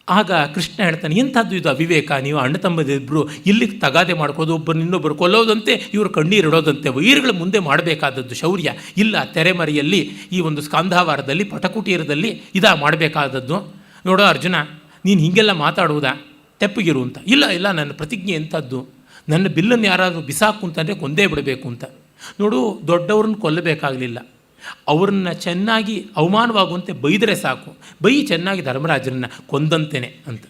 Speaker 1: ಆಗ ಕೃಷ್ಣ ಹೇಳ್ತಾನೆ, ಎಂಥದ್ದು ಇದು ಅವಿವೇಕ, ನೀವು ಅಣ್ಣ ತಮ್ಮದಿಬ್ಬರು ಇಲ್ಲಿ ತಗಾದೆ ಮಾಡ್ಕೋದು, ಒಬ್ಬರು ಇನ್ನೊಬ್ಬರು ಕೊಲ್ಲೋದಂತೆ, ಇವರು ಕಣ್ಣೀರಿಡೋದಂತೆ, ವೈರಿಗಳ ಮುಂದೆ ಮಾಡಬೇಕಾದದ್ದು ಶೌರ್ಯ ಇಲ್ಲ. ತೆರೆಮರೆಯಲ್ಲಿ ಈ ಒಂದು ಸ್ಕಾಂಧಾವಾರದಲ್ಲಿ ಪಟಕುಟೀರದಲ್ಲಿ ಮಾಡಬೇಕಾದದ್ದು. ನೋಡೋ ಅರ್ಜುನ, ನೀನು ಹೀಗೆಲ್ಲ ಮಾತಾಡುವುದಾ, ತೆಪ್ಪಗಿರು ಅಂತ. ಇಲ್ಲ ಇಲ್ಲ, ನನ್ನ ಪ್ರತಿಜ್ಞೆ ಎಂಥದ್ದು, ನನ್ನ ಬಿಲ್ಲನ್ನು ಯಾರಾದರೂ ಬಿಸಾಕು ಅಂತಂದರೆ ಕೊಂದೇ ಬಿಡಬೇಕು ಅಂತ. ನೋಡು, ದೊಡ್ಡವ್ರನ್ನ ಕೊಲ್ಲಬೇಕಾಗಲಿಲ್ಲ, ಅವ್ರನ್ನ ಚೆನ್ನಾಗಿ ಅವಮಾನವಾಗುವಂತೆ ಬೈದರೆ ಸಾಕು, ಬೈ ಚೆನ್ನಾಗಿ ಧರ್ಮರಾಜನನ್ನು ಕೊಂದಂತೇನೆ ಅಂತ.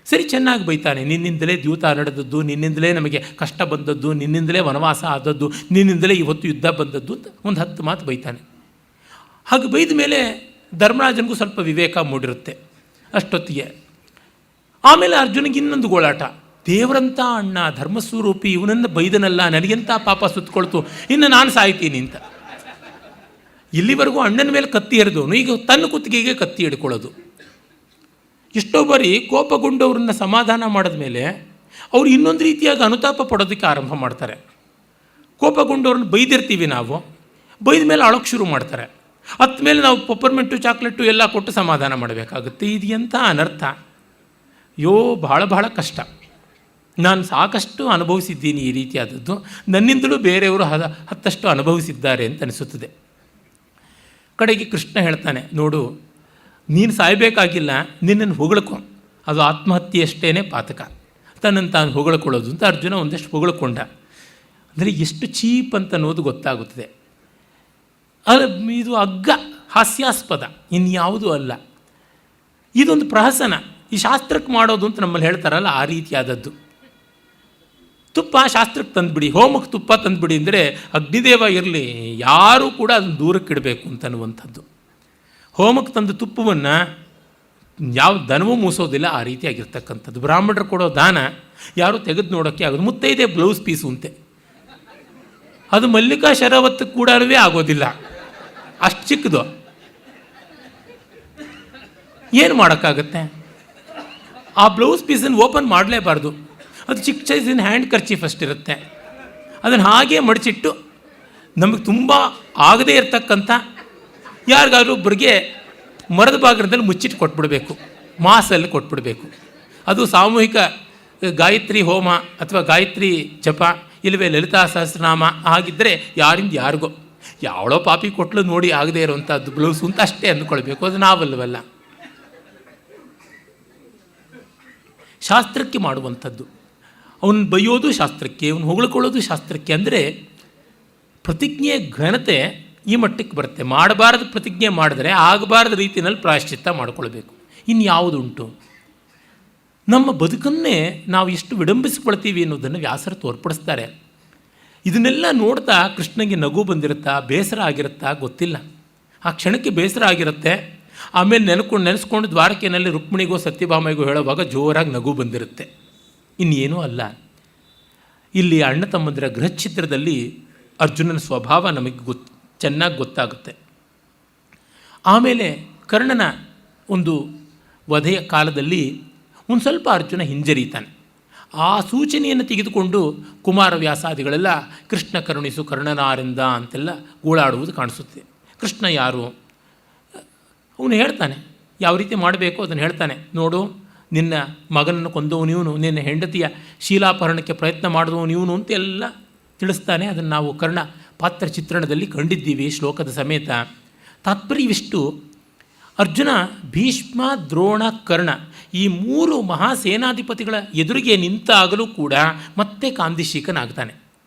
Speaker 1: ಸರಿ, ಚೆನ್ನಾಗಿ ಬೈತಾನೆ. ನಿನ್ನಿಂದಲೇ ದ್ಯೂತ ನಡೆದದ್ದು, ನಿನ್ನಿಂದಲೇ ನಮಗೆ ಕಷ್ಟ ಬಂದದ್ದು, ನಿನ್ನಿಂದಲೇ ವನವಾಸ ಆದದ್ದು, ನಿನ್ನಿಂದಲೇ ಇವತ್ತು ಯುದ್ಧ ಬಂದದ್ದು ಅಂತ ಒಂದು 10 ಮಾತು ಬೈತಾನೆ. ಹಾಗೆ ಬೈದ ಮೇಲೆ ಧರ್ಮರಾಜನಿಗೂ ಸ್ವಲ್ಪ ವಿವೇಕ ಮೂಡಿರುತ್ತೆ ಅಷ್ಟೊತ್ತಿಗೆ. ಆಮೇಲೆ ಅರ್ಜುನಿಗೆ ಇನ್ನೊಂದು ಗೋಳಾಟ. ದೇವರಂಥ ಅಣ್ಣ, ಧರ್ಮಸ್ವರೂಪಿ, ಇವನನ್ನು ಬೈದನಲ್ಲ, ನನಗೆಂಥ ಪಾಪ ಸುತ್ತಕೊಳ್ತು, ಇನ್ನು ನಾನು ಸಾಯ್ತೀನಿ ಅಂತ. ಇಲ್ಲಿವರೆಗೂ ಅಣ್ಣನ ಮೇಲೆ ಕತ್ತಿ ಎರೆದವನು ಈಗ ತನ್ನ ಕುತ್ತಿಗೆಗೆ ಕತ್ತಿ ಹಿಡ್ಕೊಳ್ಳೋದು. ಎಷ್ಟೋ ಬಾರಿ ಕೋಪಗೊಂಡವ್ರನ್ನ ಸಮಾಧಾನ ಮಾಡಿದ ಮೇಲೆ ಅವರು ಇನ್ನೊಂದು ರೀತಿಯಾಗಿ ಅನುತಾಪ ಪಡೋದಕ್ಕೆ ಆರಂಭ ಮಾಡ್ತಾರೆ. ಕೋಪಗೊಂಡವ್ರನ್ನ ಬೈದಿರ್ತೀವಿ ನಾವು, ಬೈದ ಮೇಲೆ ಅಳೋಕ್ಕೆ ಶುರು ಮಾಡ್ತಾರೆ. ಹತ್ತ ಮೇಲೆ ನಾವು ಪಪ್ಪರ್ಮೆಂಟು ಚಾಕ್ಲೇಟು ಎಲ್ಲ ಕೊಟ್ಟು ಸಮಾಧಾನ ಮಾಡಬೇಕಾಗುತ್ತೆ. ಇದು ಎಂಥ ಅನರ್ಥ! ಬಹಳ ಬಹಳ ಕಷ್ಟ. ನಾನು ಸಾಕಷ್ಟು ಅನುಭವಿಸಿದ್ದೀನಿ ಈ ರೀತಿಯಾದದ್ದು. ನನ್ನಿಂದಲೂ ಬೇರೆಯವರು ಹತ್ತಷ್ಟು ಅನುಭವಿಸಿದ್ದಾರೆ ಅಂತ ಅನಿಸುತ್ತದೆ. ಕಡೆಗೆ ಕೃಷ್ಣ ಹೇಳ್ತಾನೆ, ನೋಡು, ನೀನು ಸಾಯಬೇಕಾಗಿಲ್ಲ, ನಿನ್ನನ್ನು ಹೊಗಳ್ಕೊ, ಅದು ಆತ್ಮಹತ್ಯೆಯಷ್ಟೇ ಪಾತಕ, ತನ್ನನ್ನು ತಾನು ಹೊಗಳ್ಕೊಳ್ಳೋದು ಅಂತ ಅರ್ಜುನ ಒಂದಷ್ಟು ಹೊಗಳ್ಕೊಂಡ. ಅಂದರೆ ಎಷ್ಟು ಚೀಪ್ ಅಂತ ಅನ್ನೋದು ಗೊತ್ತಾಗುತ್ತದೆ. ಇದು ಅಗ್ಗ, ಹಾಸ್ಯಾಸ್ಪದ, ಇನ್ಯಾವುದೂ ಅಲ್ಲ. ಇದೊಂದು ಪ್ರಹಸನ, ಈ ಶಾಸ್ತ್ರಕ್ಕೆ ಮಾಡೋದು ಅಂತ ನಮ್ಮಲ್ಲಿ ಹೇಳ್ತಾರಲ್ಲ, ಆ ರೀತಿಯಾದದ್ದು. ತುಪ್ಪ ಶಾಸ್ತ್ರಕ್ಕೆ ತಂದುಬಿಡಿ, ಹೋಮಕ್ಕೆ ತುಪ್ಪ ತಂದುಬಿಡಿ ಅಂದರೆ ಅಗ್ನಿದೇವ ಇರಲಿ, ಯಾರೂ ಕೂಡ ಅದನ್ನು ದೂರಕ್ಕೆ ಇಡಬೇಕು ಅಂತನ್ನುವಂಥದ್ದು. ಹೋಮಕ್ಕೆ ತಂದು ತುಪ್ಪವನ್ನು ಯಾವ ದನವೂ ಮೂಸೋದಿಲ್ಲ, ಆ ರೀತಿಯಾಗಿರ್ತಕ್ಕಂಥದ್ದು. ಬ್ರಾಹ್ಮಣರು ಕೊಡೋ ದಾನ ಯಾರೂ ತೆಗೆದು ನೋಡೋಕ್ಕೆ ಆಗೋದು. ಮುತ್ತೈದೆ ಬ್ಲೌಸ್ ಪೀಸು ಅಂತೆ, ಅದು ಮಲ್ಲಿಕಾ ಶರವತ್ತು ಕೂಡ ಆಗೋದಿಲ್ಲ, ಅಷ್ಟು ಚಿಕ್ಕದು. ಏನು ಮಾಡೋಕ್ಕಾಗತ್ತೆ? ಆ ಬ್ಲೌಸ್ ಪೀಸನ್ನು ಓಪನ್ ಮಾಡಲೇಬಾರ್ದು. ಅದು ಚಿಕ್ಕ ಸೈಜಿನ ಹ್ಯಾಂಡ್ ಕರ್ಚೀಫ್ ಅಷ್ಟಿರುತ್ತೆ. ಅದನ್ನು ಹಾಗೇ ಮಡಚಿಟ್ಟು ನಮಗೆ ತುಂಬ ಆಗದೇ ಇರತಕ್ಕಂಥ ಯಾರಿಗಾದ್ರೂ ಒಬ್ಬರಿಗೆ ಮರದ ಬಾಗಿಲದಲ್ಲಿ ಮುಚ್ಚಿಟ್ಟು ಕೊಟ್ಬಿಡಬೇಕು, ಮಾಸಲ್ಲಿ ಕೊಟ್ಬಿಡಬೇಕು. ಅದು ಸಾಮೂಹಿಕ ಗಾಯತ್ರಿ ಹೋಮ ಅಥವಾ ಗಾಯತ್ರಿ ಜಪ, ಇಲ್ಲವೇ ಲಲಿತಾ ಸಹಸ್ರನಾಮ ಆಗಿದ್ದರೆ ಯಾರಿಂದ ಯಾರಿಗೋ ಯಾವಳೋ ಪಾಪಿ ಕೊಟ್ಲು ನೋಡಿ ಆಗದೇ ಇರೋವಂಥದ್ದು ಬ್ಲೌಸು ಅಂತ ಅಷ್ಟೇ ಅಂದ್ಕೊಳ್ಬೇಕು. ಅದು ನಾವಲ್ಲವಲ್ಲ, ಶಾಸ್ತ್ರಕ್ಕೆ ಮಾಡುವಂಥದ್ದು. ಅವನು ಬೈಯೋದು ಶಾಸ್ತ್ರಕ್ಕೆ, ಅವನು ಹೊಗಳ್ಕೊಳ್ಳೋದು ಶಾಸ್ತ್ರಕ್ಕೆ. ಅಂದರೆ ಪ್ರತಿಜ್ಞೆ ಘನತೆ ಈ ಮಟ್ಟಕ್ಕೆ ಬರುತ್ತೆ. ಮಾಡಬಾರದು ಪ್ರತಿಜ್ಞೆ ಮಾಡಿದ್ರೆ ಆಗಬಾರದ ರೀತಿಯಲ್ಲಿ ಪ್ರಾಯಶ್ಚಿತ್ತ ಮಾಡಿಕೊಳ್ಬೇಕು. ಇನ್ಯಾವುದುಂಟು? ನಮ್ಮ ಬದುಕನ್ನೇ ನಾವು ಎಷ್ಟು ವಿಡಂಬಿಸಿಕೊಳ್ತೀವಿ ಅನ್ನೋದನ್ನು ವ್ಯಾಸರು ತೋರ್ಪಡಿಸ್ತಾರೆ. ಇದನ್ನೆಲ್ಲ ನೋಡ್ತಾ ಕೃಷ್ಣನಿಗೆ ನಗು ಬಂದಿರುತ್ತಾ, ಬೇಸರ ಆಗಿರುತ್ತಾ ಗೊತ್ತಿಲ್ಲ. ಆ ಕ್ಷಣಕ್ಕೆ ಬೇಸರ ಆಗಿರುತ್ತೆ. ಆಮೇಲೆ ನೆನೆಸ್ಕೊಂಡು ದ್ವಾರಕೆಯಲ್ಲಿ ರುಕ್ಮಿಣಿಗೋ ಸತ್ಯಭಾಮೆಗೋ ಹೇಳುವಾಗ ಜೋರಾಗಿ ನಗು ಬಂದಿರುತ್ತೆ. ಇನ್ನೇನೂ ಅಲ್ಲ. ಇಲ್ಲಿ ಅಣ್ಣ ತಮ್ಮಂದಿರ ಗೃಹಚಿತ್ರದಲ್ಲಿ ಅರ್ಜುನನ ಸ್ವಭಾವ ನಮಗೆ ಚೆನ್ನಾಗಿ ಗೊತ್ತಾಗುತ್ತೆ. ಆಮೇಲೆ ಕರ್ಣನ ಒಂದು ವಧೆಯ ಕಾಲದಲ್ಲಿ ಒಂದು ಸ್ವಲ್ಪ ಅರ್ಜುನ ಹಿಂಜರಿತಾನೆ. ಆ ಸೂಚನೆಯನ್ನು ತೆಗೆದುಕೊಂಡು ಕುಮಾರವ್ಯಾಸಾದಿಗಳೆಲ್ಲ ಕೃಷ್ಣ ಕರುಣಿಸು ಕರ್ಣನಾರಿಂದ ಅಂತೆಲ್ಲ ಗೋಳಾಡುವುದು ಕಾಣಿಸುತ್ತೆ. ಕೃಷ್ಣ ಯಾರು? ಅವನು ಹೇಳ್ತಾನೆ, ಯಾವ ರೀತಿ ಮಾಡಬೇಕು ಅದನ್ನು ಹೇಳ್ತಾನೆ. ನೋಡು, ನಿನ್ನ ಮಗನನ್ನು ಕೊಂದವನು ಇವನು, ನಿನ್ನ ಹೆಂಡತಿಯ ಶೀಲಾಪಹರಣಕ್ಕೆ ಪ್ರಯತ್ನ ಮಾಡಿದವನು ಇವನು ಅಂತೆಲ್ಲ ತಿಳಿಸ್ತಾನೆ. ಅದನ್ನು ನಾವು ಕರ್ಣ ಪಾತ್ರ ಚಿತ್ರಣದಲ್ಲಿ ಕಂಡಿದ್ದೀವಿ ಶ್ಲೋಕದ ಸಮೇತ. ತಾತ್ಪರ್ಯವಿಷ್ಟು, ಅರ್ಜುನ ಭೀಷ್ಮ, ದ್ರೋಣ, ಕರ್ಣ ಈ 3 ಮಹಾಸೇನಾಧಿಪತಿಗಳ ಎದುರಿಗೆ ನಿಂತಾಗಲೂ ಕೂಡ ಮತ್ತೆ ಕಾಂದಿಶೀಕನಾಗ್ತಾನೆ.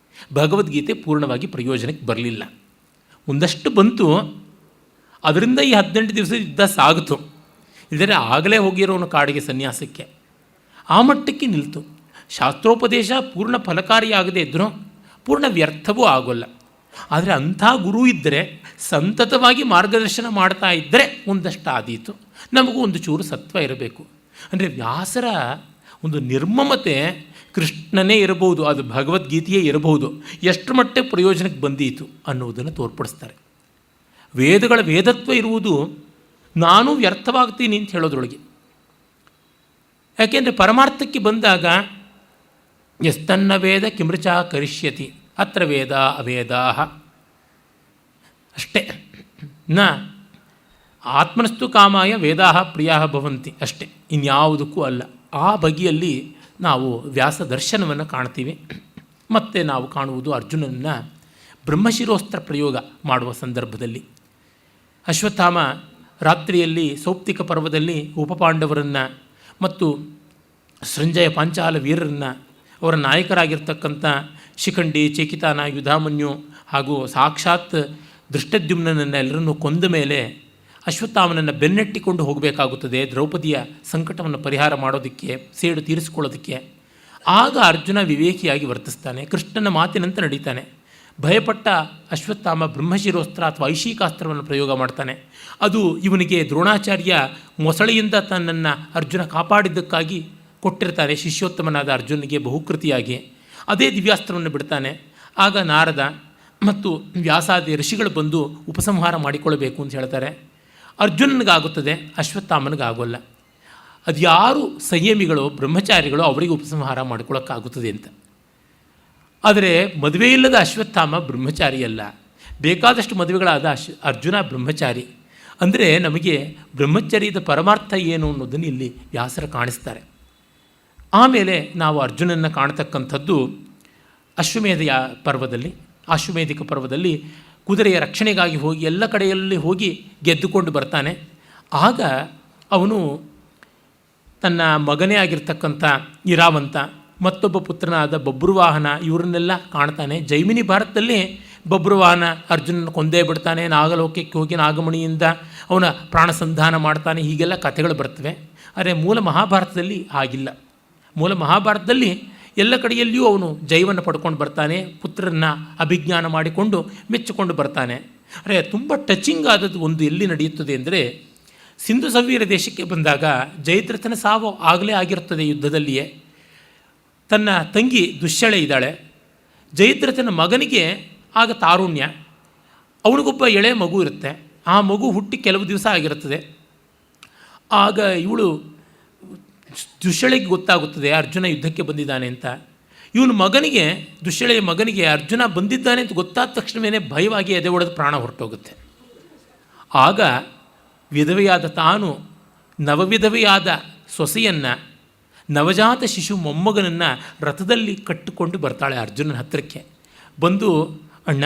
Speaker 1: ಭಗವದ್ಗೀತೆ ಪೂರ್ಣವಾಗಿ ಪ್ರಯೋಜನಕ್ಕೆ ಬರಲಿಲ್ಲ. ಒಂದಷ್ಟು ಬಂತು, ಅದರಿಂದ ಈ 18 ದಿವಸ ಯುದ್ಧ ಸಾಗಿತು. ಇಲ್ಲದರೆ ಆಗಲೇ ಹೋಗಿರೋನು ಕಾಡಿಗೆ ಸನ್ಯಾಸಕ್ಕೆ. ಆ ಮಟ್ಟಕ್ಕೆ ನಿಲ್ತು. ಶಾಸ್ತ್ರೋಪದೇಶ ಪೂರ್ಣ ಫಲಕಾರಿಯಾಗದೇ ಇದ್ದರೂ ಪೂರ್ಣ ವ್ಯರ್ಥವೂ ಆಗೋಲ್ಲ. ಆದರೆ ಅಂಥ ಗುರು ಇದ್ದರೆ, ಸಂತತವಾಗಿ ಮಾರ್ಗದರ್ಶನ ಮಾಡ್ತಾ ಇದ್ದರೆ ಒಂದಷ್ಟು ಆದೀತು. ನಮಗೂ ಒಂದು ಚೂರು ಸತ್ವ ಇರಬೇಕು. ಅಂದರೆ ವ್ಯಾಸರ ಒಂದು ನಿರ್ಮಮತೆ ಕೃಷ್ಣನೇ ಇರಬಹುದು, ಅದು ಭಗವದ್ಗೀತೆಯೇ ಇರಬಹುದು. ಎಷ್ಟು ಮಟ್ಟಿಗೆ ಪ್ರಯೋಜನಕ್ಕೆ ಬಂದೀತು ಅನ್ನುವುದನ್ನು ತೋರ್ಪಡಿಸ್ತಾರೆ. ವೇದಗಳ ವೇದತ್ವ ಇರುವುದು ನಾನು ವ್ಯರ್ಥವಾಗ್ತೀನಿ ಅಂತ ಹೇಳೋದ್ರೊಳಗೆ. ಯಾಕೆಂದರೆ ಪರಮಾರ್ಥಕ್ಕೆ ಬಂದಾಗ ಎಸ್ತನ್ನ ವೇದ ಕಿಮೃಚ ಕರಿಷ್ಯತಿ ಅತ್ರ ವೇದ ಅವೇದಾ ಅಷ್ಟೇ. ಆತ್ಮನಸ್ತು ಕಾಮಾಯ ವೇದಾ ಪ್ರಿಯಾ ಭವಂತಿ ಅಷ್ಟೇ, ಇನ್ಯಾವುದಕ್ಕೂ ಅಲ್ಲ. ಆ ಬಗೆಯಲ್ಲಿ ನಾವು ವ್ಯಾಸ ದರ್ಶನವನ್ನು ಕಾಣ್ತೀವಿ. ಮತ್ತು ನಾವು ಕಾಣುವುದು ಅರ್ಜುನನ ಬ್ರಹ್ಮಶಿರೋಸ್ತ್ರ ಪ್ರಯೋಗ ಮಾಡುವ ಸಂದರ್ಭದಲ್ಲಿ. ಅಶ್ವತ್ಥಾಮ ರಾತ್ರಿಯಲ್ಲಿ ಸೌಪ್ತಿಕ ಪರ್ವದಲ್ಲಿ ಉಪಪಾಂಡವರನ್ನು ಮತ್ತು ಸಂಜಯ ಪಾಂಚಾಲ ವೀರರನ್ನು, ಅವರ ನಾಯಕರಾಗಿರ್ತಕ್ಕಂಥ ಶಿಖಂಡಿ, ಚೇಕಿತಾನ, ಯುಧಾಮನ್ಯು ಹಾಗೂ ಸಾಕ್ಷಾತ್ ದೃಷ್ಟದ್ಯುಮ್ನನ್ನು ಎಲ್ಲರನ್ನೂ ಕೊಂದ ಮೇಲೆ ಅಶ್ವತ್ಥಾಮನನ್ನು ಬೆನ್ನಟ್ಟಿಕೊಂಡು ಹೋಗಬೇಕಾಗುತ್ತದೆ ದ್ರೌಪದಿಯ ಸಂಕಟವನ್ನು ಪರಿಹಾರ ಮಾಡೋದಕ್ಕೆ, ಸೇಡು ತೀರಿಸಿಕೊಳ್ಳೋದಕ್ಕೆ. ಆಗ ಅರ್ಜುನ ವಿವೇಕಿಯಾಗಿ ವರ್ತಿಸ್ತಾನೆ, ಕೃಷ್ಣನ ಮಾತಿನಂತೆ ನಡೀತಾನೆ. ಭಯಪಟ್ಟ ಅಶ್ವತ್ಥಾಮ ಬ್ರಹ್ಮಶಿರೋಸ್ತ್ರ ಅಥವಾ ಐಶಿಕಾಸ್ತ್ರವನ್ನು ಪ್ರಯೋಗ ಮಾಡ್ತಾನೆ. ಅದು ಇವನಿಗೆ ದ್ರೋಣಾಚಾರ್ಯ ಮೊಸಳೆಯಿಂದ ತನ್ನನ್ನು ಅರ್ಜುನ ಕಾಪಾಡಿದ್ದಕ್ಕಾಗಿ ಕೊಟ್ಟಿರ್ತಾನೆ, ಶಿಷ್ಯೋತ್ತಮನಾದ ಅರ್ಜುನಿಗೆ ಬಹುಕೃತಿಯಾಗಿ. ಅದೇ ದಿವ್ಯಾಸ್ತ್ರವನ್ನು ಬಿಡ್ತಾನೆ. ಆಗ ನಾರದ ಮತ್ತು ವ್ಯಾಸಾದಿ ಋಷಿಗಳು ಬಂದು ಉಪಸಂಹಾರ ಮಾಡಿಕೊಳ್ಳಬೇಕು ಅಂತ ಹೇಳ್ತಾರೆ. ಅರ್ಜುನನಿಗಾಗುತ್ತದೆ, ಅಶ್ವತ್ಥಾಮನಿಗಾಗೋಲ್ಲ. ಅದು ಯಾರು ಸಂಯಮಿಗಳು, ಬ್ರಹ್ಮಚಾರಿಗಳು, ಅವರಿಗೆ ಉಪಸಂಹಾರ ಮಾಡಿಕೊಳ್ಳೋಕ್ಕಾಗುತ್ತದೆ ಅಂತ. ಆದರೆ ಮದುವೆ ಇಲ್ಲದ ಅಶ್ವತ್ಥಾಮ ಬ್ರಹ್ಮಚಾರಿಯಲ್ಲ. ಬೇಕಾದಷ್ಟು ಮದುವೆಗಳಾದ ಅರ್ಜುನ ಬ್ರಹ್ಮಚಾರಿ. ಅಂದರೆ ನಮಗೆ ಬ್ರಹ್ಮಚರ್ಯದ ಪರಮಾರ್ಥ ಏನು ಅನ್ನೋದನ್ನು ಇಲ್ಲಿ ವ್ಯಾಸರು ಕಾಣಿಸ್ತಾರೆ. ಆಮೇಲೆ ನಾವು ಅರ್ಜುನನ್ನು ಕಾಣತಕ್ಕಂಥದ್ದು ಅಶ್ವಮೇಧಿಕ ಪರ್ವದಲ್ಲಿ ಕುದುರೆಯ ರಕ್ಷಣೆಗಾಗಿ ಹೋಗಿ ಎಲ್ಲ ಕಡೆಯಲ್ಲಿ ಹೋಗಿ ಗೆದ್ದುಕೊಂಡು ಬರ್ತಾನೆ. ಆಗ ಅವನು ತನ್ನ ಮಗನೇ ಆಗಿರ್ತಕ್ಕಂಥ ಇರಾವಂತ, ಮತ್ತೊಬ್ಬ ಪುತ್ರನಾದ ಬಬ್ರುವಾಹನ ಇವರನ್ನೆಲ್ಲ ಕಾಣ್ತಾನೆ. ಜೈಮಿನಿ ಭಾರತದಲ್ಲಿ ಬಬ್ರುವಾಹನ ಅರ್ಜುನನ ಕೊಂದೇ ಬಿಡ್ತಾನೆ, ನಾಗಲೋಕಕ್ಕೆ ಹೋಗಿ ನಾಗಮಣಿಯಿಂದ ಅವನ ಪ್ರಾಣ ಸಂಧಾನ ಮಾಡ್ತಾನೆ, ಹೀಗೆಲ್ಲ ಕಥೆಗಳು ಬರ್ತವೆ. ಆದರೆ ಮೂಲ ಮಹಾಭಾರತದಲ್ಲಿ ಹಾಗಿಲ್ಲ. ಮೂಲ ಮಹಾಭಾರತದಲ್ಲಿ ಎಲ್ಲ ಕಡೆಯಲ್ಲಿಯೂ ಅವನು ಜೈವನ್ನು ಪಡ್ಕೊಂಡು ಬರ್ತಾನೆ, ಪುತ್ರರನ್ನು ಅಭಿಜ್ಞಾನ ಮಾಡಿಕೊಂಡು ಮೆಚ್ಚಿಕೊಂಡು ಬರ್ತಾನೆ. ಅಂದರೆ ತುಂಬ ಟಚಿಂಗ್ ಆದದ್ದು ಒಂದು ಎಲ್ಲಿ ನಡೆಯುತ್ತದೆ ಅಂದರೆ, ಸಿಂಧು ಸವ್ವೀರ ದೇಶಕ್ಕೆ ಬಂದಾಗ ಜಯದ್ರಥನ ಸಾವು ಆಗಲೇ ಆಗಿರುತ್ತದೆ ಯುದ್ಧದಲ್ಲಿಯೇ. ತನ್ನ ತಂಗಿ ದುಶ್ಯಳೆ ಇದ್ದಾಳೆ. ಜಯದ್ರಥನ ಮಗನಿಗೆ ಆಗ ತಾರುಣ್ಯ, ಅವನಿಗೊಬ್ಬ ಎಳೆ ಮಗು ಇರುತ್ತೆ. ಆ ಮಗು ಹುಟ್ಟಿ ಕೆಲವು ದಿವಸ ಆಗಿರುತ್ತದೆ. ಆಗ ಇವಳು ದುಶ್ಯಳೆಗೆ ಗೊತ್ತಾಗುತ್ತದೆ ಅರ್ಜುನ ಯುದ್ಧಕ್ಕೆ ಬಂದಿದ್ದಾನೆ ಅಂತ. ಇವನ ಮಗನಿಗೆ, ದುಶ್ಯಳೆಯ ಮಗನಿಗೆ ಅರ್ಜುನ ಬಂದಿದ್ದಾನೆ ಅಂತ ಗೊತ್ತಾದ ತಕ್ಷಣವೇ ಭಯವಾಗಿ ಎದೆ ಒಡೆದು ಪ್ರಾಣ ಹೊರಟೋಗುತ್ತೆ. ಆಗ ವಿಧವೆಯಾದ ತಾನು ನವವಿಧವೆಯಾದ ಸೊಸೆಯನ್ನು, ನವಜಾತ ಶಿಶು ಮೊಮ್ಮಗನನ್ನು ರಥದಲ್ಲಿ ಕಟ್ಟಿಕೊಂಡು ಬರ್ತಾಳೆ ಅರ್ಜುನನ ಹತ್ತಿರಕ್ಕೆ. ಬಂದು, ಅಣ್ಣ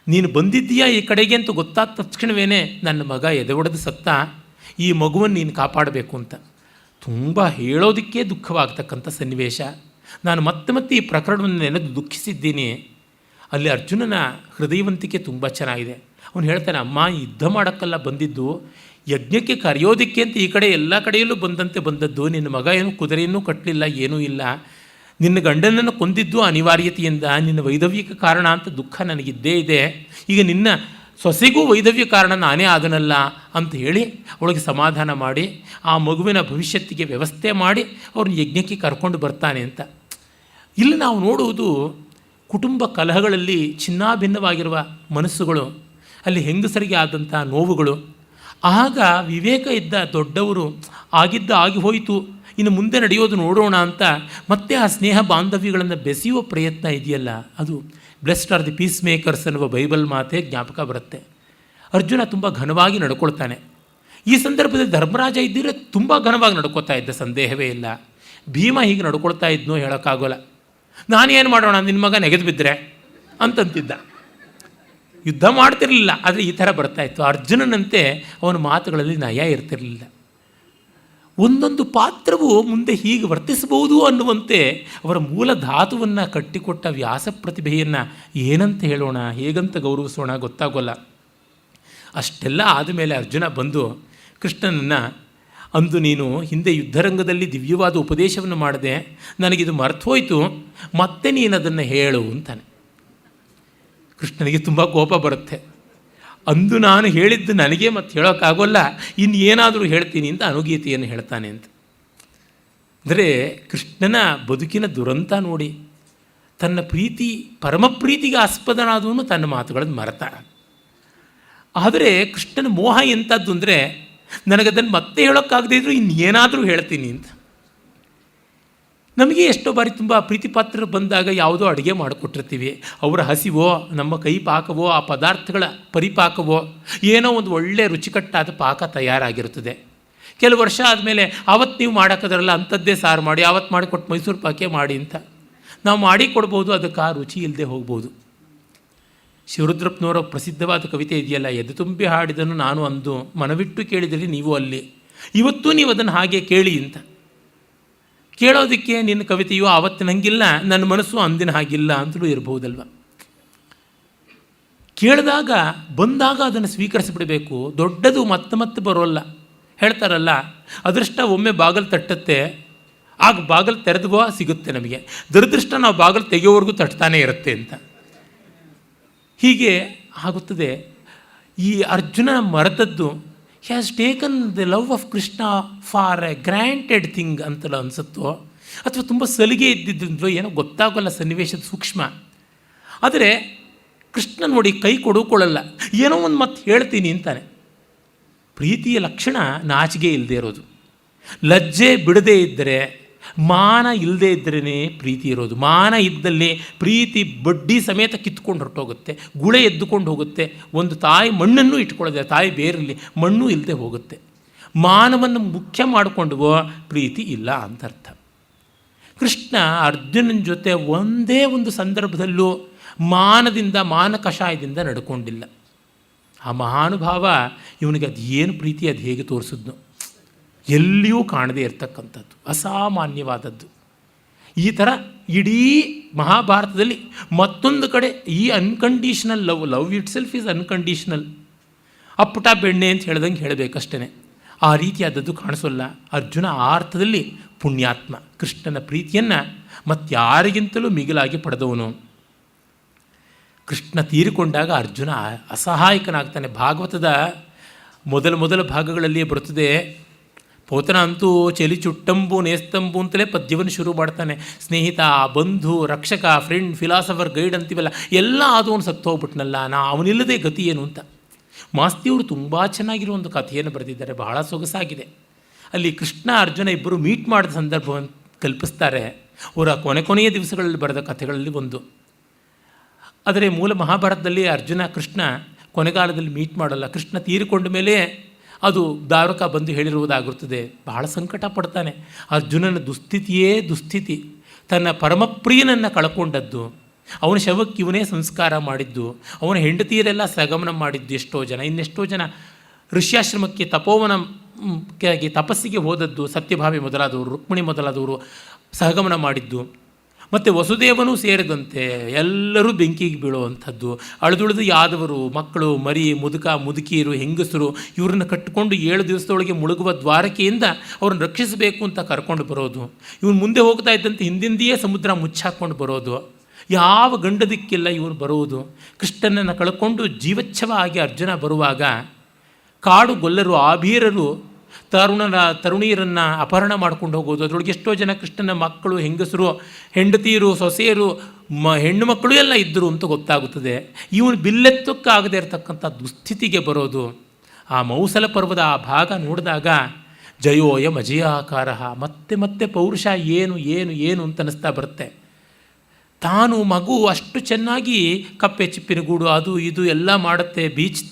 Speaker 1: ನೀನು ಬಂದಿದ್ದೀಯಾ ಈ ಕಡೆಗೆ ಅಂತ ಗೊತ್ತಾದ ತಕ್ಷಣವೇ ನನ್ನ ಮಗ ಎದೆ ಒಡೆದು ಸತ್ತ, ಈ ಮಗುವನ್ನು ನೀನು ಕಾಪಾಡಬೇಕು ಅಂತ. ತುಂಬ ಹೇಳೋದಕ್ಕೆ ದುಃಖವಾಗ್ತಕ್ಕಂಥ ಸನ್ನಿವೇಶ. ನಾನು ಮತ್ತೆ ಈ ಪ್ರಕರಣವನ್ನು ನೆನೆದು ದುಃಖಿಸಿದ್ದೀನಿ. ಅಲ್ಲಿ ಅರ್ಜುನನ ಹೃದಯವಂತಿಕೆ ತುಂಬ ಚೆನ್ನಾಗಿದೆ. ಅವನು ಹೇಳ್ತಾನೆ, ಅಮ್ಮ ಯುದ್ಧ ಮಾಡೋಕ್ಕಲ್ಲ ಬಂದಿದ್ದು, ಯಜ್ಞಕ್ಕೆ ಕರೆಯೋದಕ್ಕೆ ಅಂತ ಈ ಕಡೆ ಎಲ್ಲ ಕಡೆಯಲ್ಲೂ ಬಂದದ್ದು. ನಿನ್ನ ಮಗ ಏನು ಕುದುರೆಯನ್ನೂ ಕಟ್ಟಲಿಲ್ಲ, ಏನೂ ಇಲ್ಲ. ನಿನ್ನ ಗಂಡನನ್ನು ಕೊಂದಿದ್ದು ಅನಿವಾರ್ಯತೆಯಿಂದ, ನಿನ್ನ ವೈದವ್ಯಕ್ಕೆ ಕಾರಣ ಅಂತ ದುಃಖ ನನಗಿದ್ದೇ ಇದೆ. ಈಗ ನಿನ್ನ ಸೊಸೆಗೂ ವೈದವ್ಯ ಕಾರಣ ನಾನೇ ಆದನಲ್ಲ ಅಂತ ಹೇಳಿ ಅವಳಿಗೆ ಸಮಾಧಾನ ಮಾಡಿ ಆ ಮಗುವಿನ ಭವಿಷ್ಯತ್ತಿಗೆ ವ್ಯವಸ್ಥೆ ಮಾಡಿ ಅವ್ರನ್ನ ಯಜ್ಞಕ್ಕೆ ಕರ್ಕೊಂಡು ಬರ್ತಾನೆ ಅಂತ. ಇಲ್ಲಿ ನಾವು ನೋಡುವುದು ಕುಟುಂಬ ಕಲಹಗಳಲ್ಲಿ ಚಿನ್ನಾಭಿನ್ನವಾಗಿರುವ ಮನಸ್ಸುಗಳು, ಅಲ್ಲಿ ಹೆಂಗಸರಿಗೆ ಆದಂಥ ನೋವುಗಳು. ಆಗ ವಿವೇಕ ಇದ್ದ ದೊಡ್ಡವರು ಆಗಿ ಹೋಯಿತು, ಇನ್ನು ಮುಂದೆ ನಡೆಯೋದು ನೋಡೋಣ ಅಂತ ಮತ್ತೆ ಆ ಸ್ನೇಹ ಬಾಂಧವ್ಯಗಳನ್ನು ಬೆಸೆಯುವ ಪ್ರಯತ್ನ ಇದೆಯಲ್ಲ, ಅದು blessed are the peacemakers ಅನ್ನುವ ಬೈಬಲ್ ಮಾತೇ ಜ್ಞಾಪಕ ಬರುತ್ತೆ. ಅರ್ಜುನ ತುಂಬ ಘನವಾಗಿ ನಡ್ಕೊಳ್ತಾನೆ. ಈ ಸಂದರ್ಭದಲ್ಲಿ ಧರ್ಮರಾಜ ಇದ್ದರೆ ತುಂಬ ಘನವಾಗಿ ನಡ್ಕೊತಾ ಇದ್ದ, ಸಂದೇಹವೇ ಇಲ್ಲ. ಭೀಮ ಹೀಗೆ ನಡ್ಕೊಳ್ತಾ ಇದ್ನೋ ಹೇಳೋಕ್ಕಾಗೋಲ್ಲ. ನಾನೇನು ಮಾಡೋಣ, ನಿನ್ನ ಮಗ ನೆಗೆದು ಬಿದ್ದರೆ ಅಂತಂತಿದ್ದ. ಯುದ್ಧ ಮಾಡ್ತಿರಲಿಲ್ಲ, ಆದರೆ ಈ ಥರ ಬರ್ತಾಯಿತ್ತು. ಅರ್ಜುನನಂತೆ ಅವನ ಮಾತುಗಳಲ್ಲಿ ನಯ ಇರ್ತಿರಲಿಲ್ಲ. ಒಂದೊಂದು ಪಾತ್ರವು ಮುಂದೆ ಹೀಗೆ ವರ್ತಿಸಬಹುದು ಅನ್ನುವಂತೆ ಅವರ ಮೂಲ ಧಾತುವನ್ನು ಕಟ್ಟಿಕೊಟ್ಟ ವ್ಯಾಸ ಪ್ರತಿಭೆಯನ್ನು ಏನಂತ ಹೇಳೋಣ, ಹೇಗಂತ ಗೌರವಿಸೋಣ ಗೊತ್ತಾಗೋಲ್ಲ. ಅಷ್ಟೆಲ್ಲ ಆದಮೇಲೆ ಅರ್ಜುನ ಬಂದು ಕೃಷ್ಣನನ್ನು, ಅಂದು ನೀನು ಹಿಂದೆ ಯುದ್ಧರಂಗದಲ್ಲಿ ದಿವ್ಯವಾದ ಉಪದೇಶವನ್ನು ಮಾಡಿದೆ, ನನಗಿದು ಮರ್ತೋಯ್ತು, ಮತ್ತೆ ನೀನು ಅದನ್ನು ಹೇಳು ಅಂತಾನೆ. ಕೃಷ್ಣನಿಗೆ ತುಂಬ ಕೋಪ ಬರುತ್ತೆ. ಅಂದು ನಾನು ಹೇಳಿದ್ದು ನನಗೆ ಮತ್ತೆ ಹೇಳೋಕ್ಕಾಗೋಲ್ಲ, ಇನ್ನು ಏನಾದರೂ ಹೇಳ್ತೀನಿ ಅಂತ ಅನುಗೀತೆಯನ್ನು ಹೇಳ್ತಾನೆ ಅಂತ. ಅಂದರೆ ಕೃಷ್ಣನ ಬದುಕಿನ ದುರಂತ ನೋಡಿ, ತನ್ನ ಪ್ರೀತಿ, ಪರಮ ಪ್ರೀತಿಗೆ ಆಸ್ಪದನಾದವನು ತನ್ನ ಮಾತುಗಳನ್ನು ಮರೆತ. ಆದರೆ ಕೃಷ್ಣನ ಮೋಹ ಎಂಥದ್ದು ಅಂದರೆ, ನನಗದನ್ನು ಮತ್ತೆ ಹೇಳೋಕ್ಕಾಗದೇ ಇದ್ದರೂ ಇನ್ನೇನಾದರೂ ಹೇಳ್ತೀನಿ ಅಂತ. ನಮಗೆ ಎಷ್ಟೋ ಬಾರಿ ತುಂಬ ಪ್ರೀತಿ ಪಾತ್ರರು ಬಂದಾಗ ಯಾವುದೋ ಅಡುಗೆ ಮಾಡಿಕೊಟ್ಟಿರ್ತೀವಿ, ಅವರ ಹಸಿವೋ ನಮ್ಮ ಕೈ ಪಾಕವೋ ಆ ಪದಾರ್ಥಗಳ ಪರಿಪಾಕವೋ ಏನೋ ಒಂದು ಒಳ್ಳೆಯ ರುಚಿಕಟ್ಟಾದ ಪಾಕ ತಯಾರಾಗಿರುತ್ತದೆ. ಕೆಲವು ವರ್ಷ ಆದಮೇಲೆ ಆವತ್ತು ನೀವು ಮಾಡೋಕ್ಕದ್ರಲ್ಲ ಅಂಥದ್ದೇ ಸಾರು ಮಾಡಿ, ಆವತ್ತು ಮಾಡಿಕೊಟ್ಟು ಮೈಸೂರು ಪಾಕೆ ಮಾಡಿ ಅಂತ ನಾವು ಮಾಡಿ ಕೊಡ್ಬೋದು, ಅದಕ್ಕೆ ಆ ರುಚಿ ಇಲ್ಲದೆ ಹೋಗ್ಬೋದು. ಶಿವರುದ್ರಪ್ಪನವರ ಪ್ರಸಿದ್ಧವಾದ ಕವಿತೆ ಇದೆಯಲ್ಲ, ಎದೆ ತುಂಬಿ ಹಾಡಿದನು ನಾನು ಅಂದು, ಮನವಿಟ್ಟು ಕೇಳಿದರೆ ನೀವು ಅಲ್ಲಿ, ಇವತ್ತೂ ನೀವು ಅದನ್ನು ಹಾಗೆ ಕೇಳಿ ಅಂತ. ಕೇಳೋದಕ್ಕೆ ನಿನ್ನ ಕವಿತೆಯು ಆವತ್ತಿನ ಹಂಗಿಲ್ಲ, ನನ್ನ ಮನಸ್ಸು ಅಂದಿನ ಹಾಗಿಲ್ಲ ಅಂತಲೂ ಇರಬಹುದಲ್ವ. ಕೇಳಿದಾಗ ಬಂದಾಗ ಅದನ್ನು ಸ್ವೀಕರಿಸಿಬಿಡಬೇಕು. ದೊಡ್ಡದು ಮತ್ತೆ ಮತ್ತೆ ಬರೋಲ್ಲ. ಹೇಳ್ತಾರಲ್ಲ, ಅದೃಷ್ಟ ಒಮ್ಮೆ ಬಾಗಿಲು ತಟ್ಟುತ್ತೆ, ಆಗ ಬಾಗಿಲು ತೆರೆದುಗೋ ಸಿಗುತ್ತೆ ನಮಗೆ, ದುರದೃಷ್ಟ ನಾವು ಬಾಗಿಲು ತೆಗೆಯೋವರೆಗೂ ತಟ್ತಾನೆ ಇರುತ್ತೆ ಅಂತ. ಹೀಗೆ ಆಗುತ್ತದೆ. ಈ ಅರ್ಜುನ ಮರೆತದ್ದು, he has taken the love of Krishna for a granted thing ಅಂತಲ್ಲ ಅನಿಸುತ್ತೋ, ಅಥವಾ ತುಂಬ ಸಲಿಗೆ ಇದ್ದಿದ್ದು ಏನೋ ಗೊತ್ತಾಗೋಲ್ಲ ಸನ್ನಿವೇಶದ ಸೂಕ್ಷ್ಮ. ಆದರೆ ಕೃಷ್ಣ ನೋಡಿ ಕೈ ಕೊಡುಕೊಳ್ಳಲ್ಲ, ಏನೋ ಒಂದು ಮತ್ತೆ ಹೇಳ್ತೀನಿ ಅಂತಾನೆ. ಪ್ರೀತಿಯ ಲಕ್ಷಣ ನಾಚಿಕೆ ಇಲ್ಲದೆ ಇರೋದು, ಲಜ್ಜೆ ಬಿಡದೇ ಇದ್ದರೆ, ಮಾನ ಇಲ್ಲದೆ ಇದ್ದರೇ ಪ್ರೀತಿ ಇರೋದು. ಮಾನ ಇದ್ದಲ್ಲಿ ಪ್ರೀತಿ ಬಡ್ಡಿ ಸಮೇತ ಕಿತ್ಕೊಂಡು ಹೊರಟೋಗುತ್ತೆ, ಗುಳೆ ಎದ್ದುಕೊಂಡು ಹೋಗುತ್ತೆ. ಒಂದು ತಾಯಿ ಮಣ್ಣನ್ನು ಇಟ್ಕೊಳ್ಳೋದೆ, ತಾಯಿ ಬೇರಲ್ಲಿ ಮಣ್ಣು ಇಲ್ಲದೆ ಹೋಗುತ್ತೆ. ಮಾನವನ್ನು ಮುಖ್ಯ ಮಾಡಿಕೊಂಡುವೋ ಪ್ರೀತಿ ಇಲ್ಲ ಅಂತ ಅರ್ಥ. ಕೃಷ್ಣ ಅರ್ಜುನನ ಜೊತೆ ಒಂದೇ ಒಂದು ಸಂದರ್ಭದಲ್ಲೂ ಮಾನದಿಂದ, ಮಾನ ಕಷಾಯದಿಂದ ನಡ್ಕೊಂಡಿಲ್ಲ. ಆ ಮಹಾನುಭಾವ ಇವನಿಗೆ ಅದು ಏನು ಪ್ರೀತಿ, ಅದು ಹೇಗೆ ತೋರಿಸಿದ್ನು, ಎಲ್ಲಿಯೂ ಕಾಣದೇ ಇರತಕ್ಕಂಥದ್ದು, ಅಸಾಮಾನ್ಯವಾದದ್ದು. ಈ ಥರ ಇಡೀ ಮಹಾಭಾರತದಲ್ಲಿ ಮತ್ತೊಂದು ಕಡೆ ಈ unconditional love, love it self is unconditional, ಅಪ್ಪಟ ಬೆಣ್ಣೆ ಅಂತ ಹೇಳ್ದಂಗೆ ಹೇಳಬೇಕಷ್ಟೇ. ಆ ರೀತಿಯಾದದ್ದು ಕಾಣಿಸೋಲ್ಲ. ಅರ್ಜುನ ಆ ಅರ್ಥದಲ್ಲಿ ಪುಣ್ಯಾತ್ಮ, ಕೃಷ್ಣನ ಪ್ರೀತಿಯನ್ನು ಮತ್ತಾರಿಗಿಂತಲೂ ಮಿಗಿಲಾಗಿ ಪಡೆದವನು. ಕೃಷ್ಣ ತೀರಿಕೊಂಡಾಗ ಅರ್ಜುನ ಅಸಹಾಯಕನಾಗ್ತಾನೆ. ಭಾಗವತದ ಮೊದಲ ಭಾಗಗಳಲ್ಲಿಯೇ ಬರುತ್ತದೆ. ಪೋತನ ಅಂತೂ ಚಲಿ ಚುಟ್ಟಂಬು ನೇಸ್ತಂಬು ಅಂತಲೇ ಪದ್ಯವನ್ನು ಶುರು ಮಾಡ್ತಾನೆ. ಸ್ನೇಹಿತ, ಬಂಧು, ರಕ್ಷಕ, ಫ್ರೆಂಡ್, ಫಿಲಾಸಫರ್, ಗೈಡ್ ಅಂತೀವಲ್ಲ, ಎಲ್ಲ ಆದವನು ಸತ್ತು ಹೋಗ್ಬಿಟ್ನಲ್ಲ, ಅವನಿಲ್ಲದೆ ಗತಿ ಏನು ಅಂತ. ಮಾಸ್ತಿಯವರು ತುಂಬ ಚೆನ್ನಾಗಿರೋ ಒಂದು ಕಥೆಯನ್ನು ಬರೆದಿದ್ದಾರೆ, ಬಹಳ ಸೊಗಸಾಗಿದೆ. ಅಲ್ಲಿ ಕೃಷ್ಣ ಅರ್ಜುನ ಇಬ್ಬರು ಮೀಟ್ ಮಾಡಿದ ಸಂದರ್ಭವನ್ನು ಕಲ್ಪಿಸ್ತಾರೆ. ಅವರ ಕೊನೆಯ ದಿವಸಗಳಲ್ಲಿ ಬರೆದ ಕಥೆಗಳಲ್ಲಿ ಒಂದು. ಆದರೆ ಮೂಲ ಮಹಾಭಾರತದಲ್ಲಿ ಅರ್ಜುನ ಕೃಷ್ಣ ಕೊನೆಗಾಲದಲ್ಲಿ ಮೀಟ್ ಮಾಡಲ್ಲ. ಕೃಷ್ಣ ತೀರಿಕೊಂಡ ಮೇಲೆ ಅದು ದಾರುಕ ಬಂದು ಹೇಳಿರುವುದಾಗಿರುತ್ತದೆ. ಬಹಳ ಸಂಕಟ ಪಡ್ತಾನೆ. ಅರ್ಜುನನ ದುಸ್ಥಿತಿಯೇ ದುಸ್ಥಿತಿ. ತನ್ನ ಪರಮಪ್ರಿಯನನ್ನು ಕಳ್ಕೊಂಡದ್ದು, ಅವನ ಶವಕ್ಕೆ ಇವನೇ ಸಂಸ್ಕಾರ ಮಾಡಿದ್ದು, ಅವನ ಹೆಂಡತಿಯರೆಲ್ಲ ಸಗಮನ ಮಾಡಿದ್ದು ಎಷ್ಟೋ ಜನ, ಇನ್ನೆಷ್ಟೋ ಜನ ಋಷ್ಯಾಶ್ರಮಕ್ಕೆ ತಪೋವನಕ್ಕಾಗಿ ತಪಸ್ಸಿಗೆ ಹೋದದ್ದು, ಸತ್ಯಭಾವಿ ಮೊದಲಾದವರು, ರುಕ್ಮಿಣಿ ಮೊದಲಾದವರು ಸಹಗಮನ ಮಾಡಿದ್ದು, ಮತ್ತು ವಸುದೇವನೂ ಸೇರಿದಂತೆ ಎಲ್ಲರೂ ಬೆಂಕಿಗೆ ಬೀಳುವಂಥದ್ದು. ಅಳಿದುಳಿದು ಯಾದವರು, ಮಕ್ಕಳು, ಮರಿ, ಮುದುಕಿಯರು, ಹೆಂಗಸರು ಇವ್ರನ್ನ ಕಟ್ಟಿಕೊಂಡು 7 ದಿವಸದೊಳಗೆ ಮುಳುಗುವ ದ್ವಾರಕೆಯಿಂದ ಅವ್ರನ್ನ ರಕ್ಷಿಸಬೇಕು ಅಂತ ಕರ್ಕೊಂಡು ಬರೋದು. ಇವನು ಮುಂದೆ ಹೋಗ್ತಾ ಇದ್ದಂತೆ ಹಿಂದಿಂದೆಯೇ ಸಮುದ್ರ ಮುಚ್ಚಾಕೊಂಡು ಬರೋದು. ಯಾವ ಗಂಡದಿಕ್ಕಿಲ್ಲ ಇವನು ಬರುವುದು. ಕೃಷ್ಣನನ್ನು ಕಳ್ಕೊಂಡು ಜೀವಚ್ಛವ ಆಗಿ ಅರ್ಜುನ ಬರುವಾಗ ಕಾಡು ಗೊಲ್ಲರು, ಆಭೀರರು ತರುಣಿಯರನ್ನು ಅಪಹರಣ ಮಾಡ್ಕೊಂಡು ಹೋಗೋದು. ಅದರೊಳಗೆ ಎಷ್ಟೋ ಜನ ಕೃಷ್ಣನ ಮಕ್ಕಳು, ಹೆಂಗಸರು, ಹೆಂಡತಿಯರು, ಸೊಸೆಯರು, ಹೆಣ್ಣು ಮಕ್ಕಳು ಎಲ್ಲ ಇದ್ದರು ಅಂತ ಗೊತ್ತಾಗುತ್ತದೆ. ಇವನು ಬಿಲ್ಲೆತ್ತಕ್ಕಾಗದೇ ಇರತಕ್ಕಂಥ ದುಸ್ಥಿತಿಗೆ ಬರೋದು. ಆ ಮೌಸಲ ಪರ್ವದ ಆ ಭಾಗ ನೋಡಿದಾಗ ಜಯೋಯಂ ಅಜಯಾಕಾರ, ಮತ್ತೆ ಮತ್ತೆ ಪೌರುಷ ಏನು ಏನು ಏನು ಅಂತ ಅನ್ನಿಸ್ತಾ ಬರುತ್ತೆ. ತಾನು ಮಗು ಅಷ್ಟು ಚೆನ್ನಾಗಿ ಕಪ್ಪೆ ಚಿಪ್ಪಿನ ಗೂಡು ಅದು ಇದು ಎಲ್ಲ ಮಾಡುತ್ತೆ. ಬೀಚ್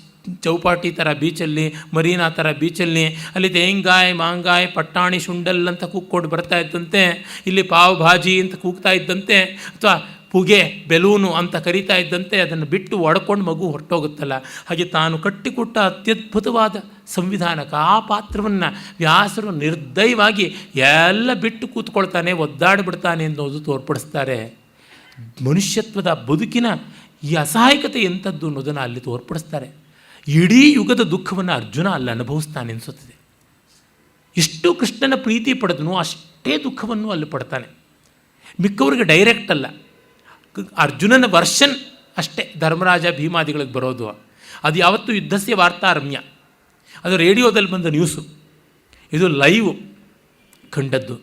Speaker 1: ಚೌಪಾಟಿ ಥರ ಬೀಚಲ್ಲಿ, ಮರೀನಾ ಥರ ಬೀಚಲ್ಲಿ, ಅಲ್ಲಿ ತೇಂಗಾಯ್, ಮಾಂಗಾಯ್, ಪಟ್ಟಾಣಿ, ಶುಂಡಲ್ ಅಂತ ಕೂಗ್ಕೊಂಡು ಬರ್ತಾ ಇದ್ದಂತೆ, ಇಲ್ಲಿ ಪಾವ್ ಭಾಜಿ ಅಂತ ಕೂಗ್ತಾ ಇದ್ದಂತೆ, ಅಥವಾ ಪುಗೆ, ಬೆಲೂನು ಅಂತ ಕರೀತಾ ಇದ್ದಂತೆ ಅದನ್ನು ಬಿಟ್ಟು ಒಡ್ಕೊಂಡು ಮಗು ಹೊರಟೋಗುತ್ತಲ್ಲ. ಹಾಗೆ ತಾನು ಕಟ್ಟಿಕೊಟ್ಟ ಅತ್ಯದ್ಭುತವಾದ ಸಂವಿಧಾನಕ್ಕೆ ಆ ಪಾತ್ರವನ್ನು ವ್ಯಾಸರು ನಿರ್ದಯವಾಗಿ ಎಲ್ಲ ಬಿಟ್ಟು ಕೂತ್ಕೊಳ್ತಾನೆ, ಒದ್ದಾಡಿಬಿಡ್ತಾನೆ ಅನ್ನೋದು ತೋರ್ಪಡಿಸ್ತಾರೆ. ಮನುಷ್ಯತ್ವದ ಬದುಕಿನ ಈ ಅಸಹಾಯಕತೆ ಎಂಥದ್ದು ಅನ್ನೋದನ್ನು ಅಲ್ಲಿ ತೋರ್ಪಡಿಸ್ತಾರೆ. ಇಡೀ ಯುಗದ ದುಃಖವನ್ನು ಅರ್ಜುನ ಅಲ್ಲಿ ಅನುಭವಿಸ್ತಾನೆ ಅನಿಸುತ್ತದೆ. ಎಷ್ಟು ಕೃಷ್ಣನ ಪ್ರೀತಿ ಪಡೆದನು ಅಷ್ಟೇ ದುಃಖವನ್ನು ಅಲ್ಲಿ ಪಡ್ತಾನೆ. ಮಿಕ್ಕವರಿಗೆ ಡೈರೆಕ್ಟ್ ಅಲ್ಲ, ಅರ್ಜುನನ ವರ್ಷನ್ ಅಷ್ಟೇ ಧರ್ಮರಾಜ ಭೀಮಾದಿಗಳಿಗೆ ಬರೋದು. ಅದು ಯಾವತ್ತೂ ಯುದ್ಧಸ್ಯ ವಾರ್ತಾರಮ್ಯ, ಅದು ರೇಡಿಯೋದಲ್ಲಿ ಬಂದ ನ್ಯೂಸು, ಇದು ಲೈವ್ ಕಂಡದ್ದು.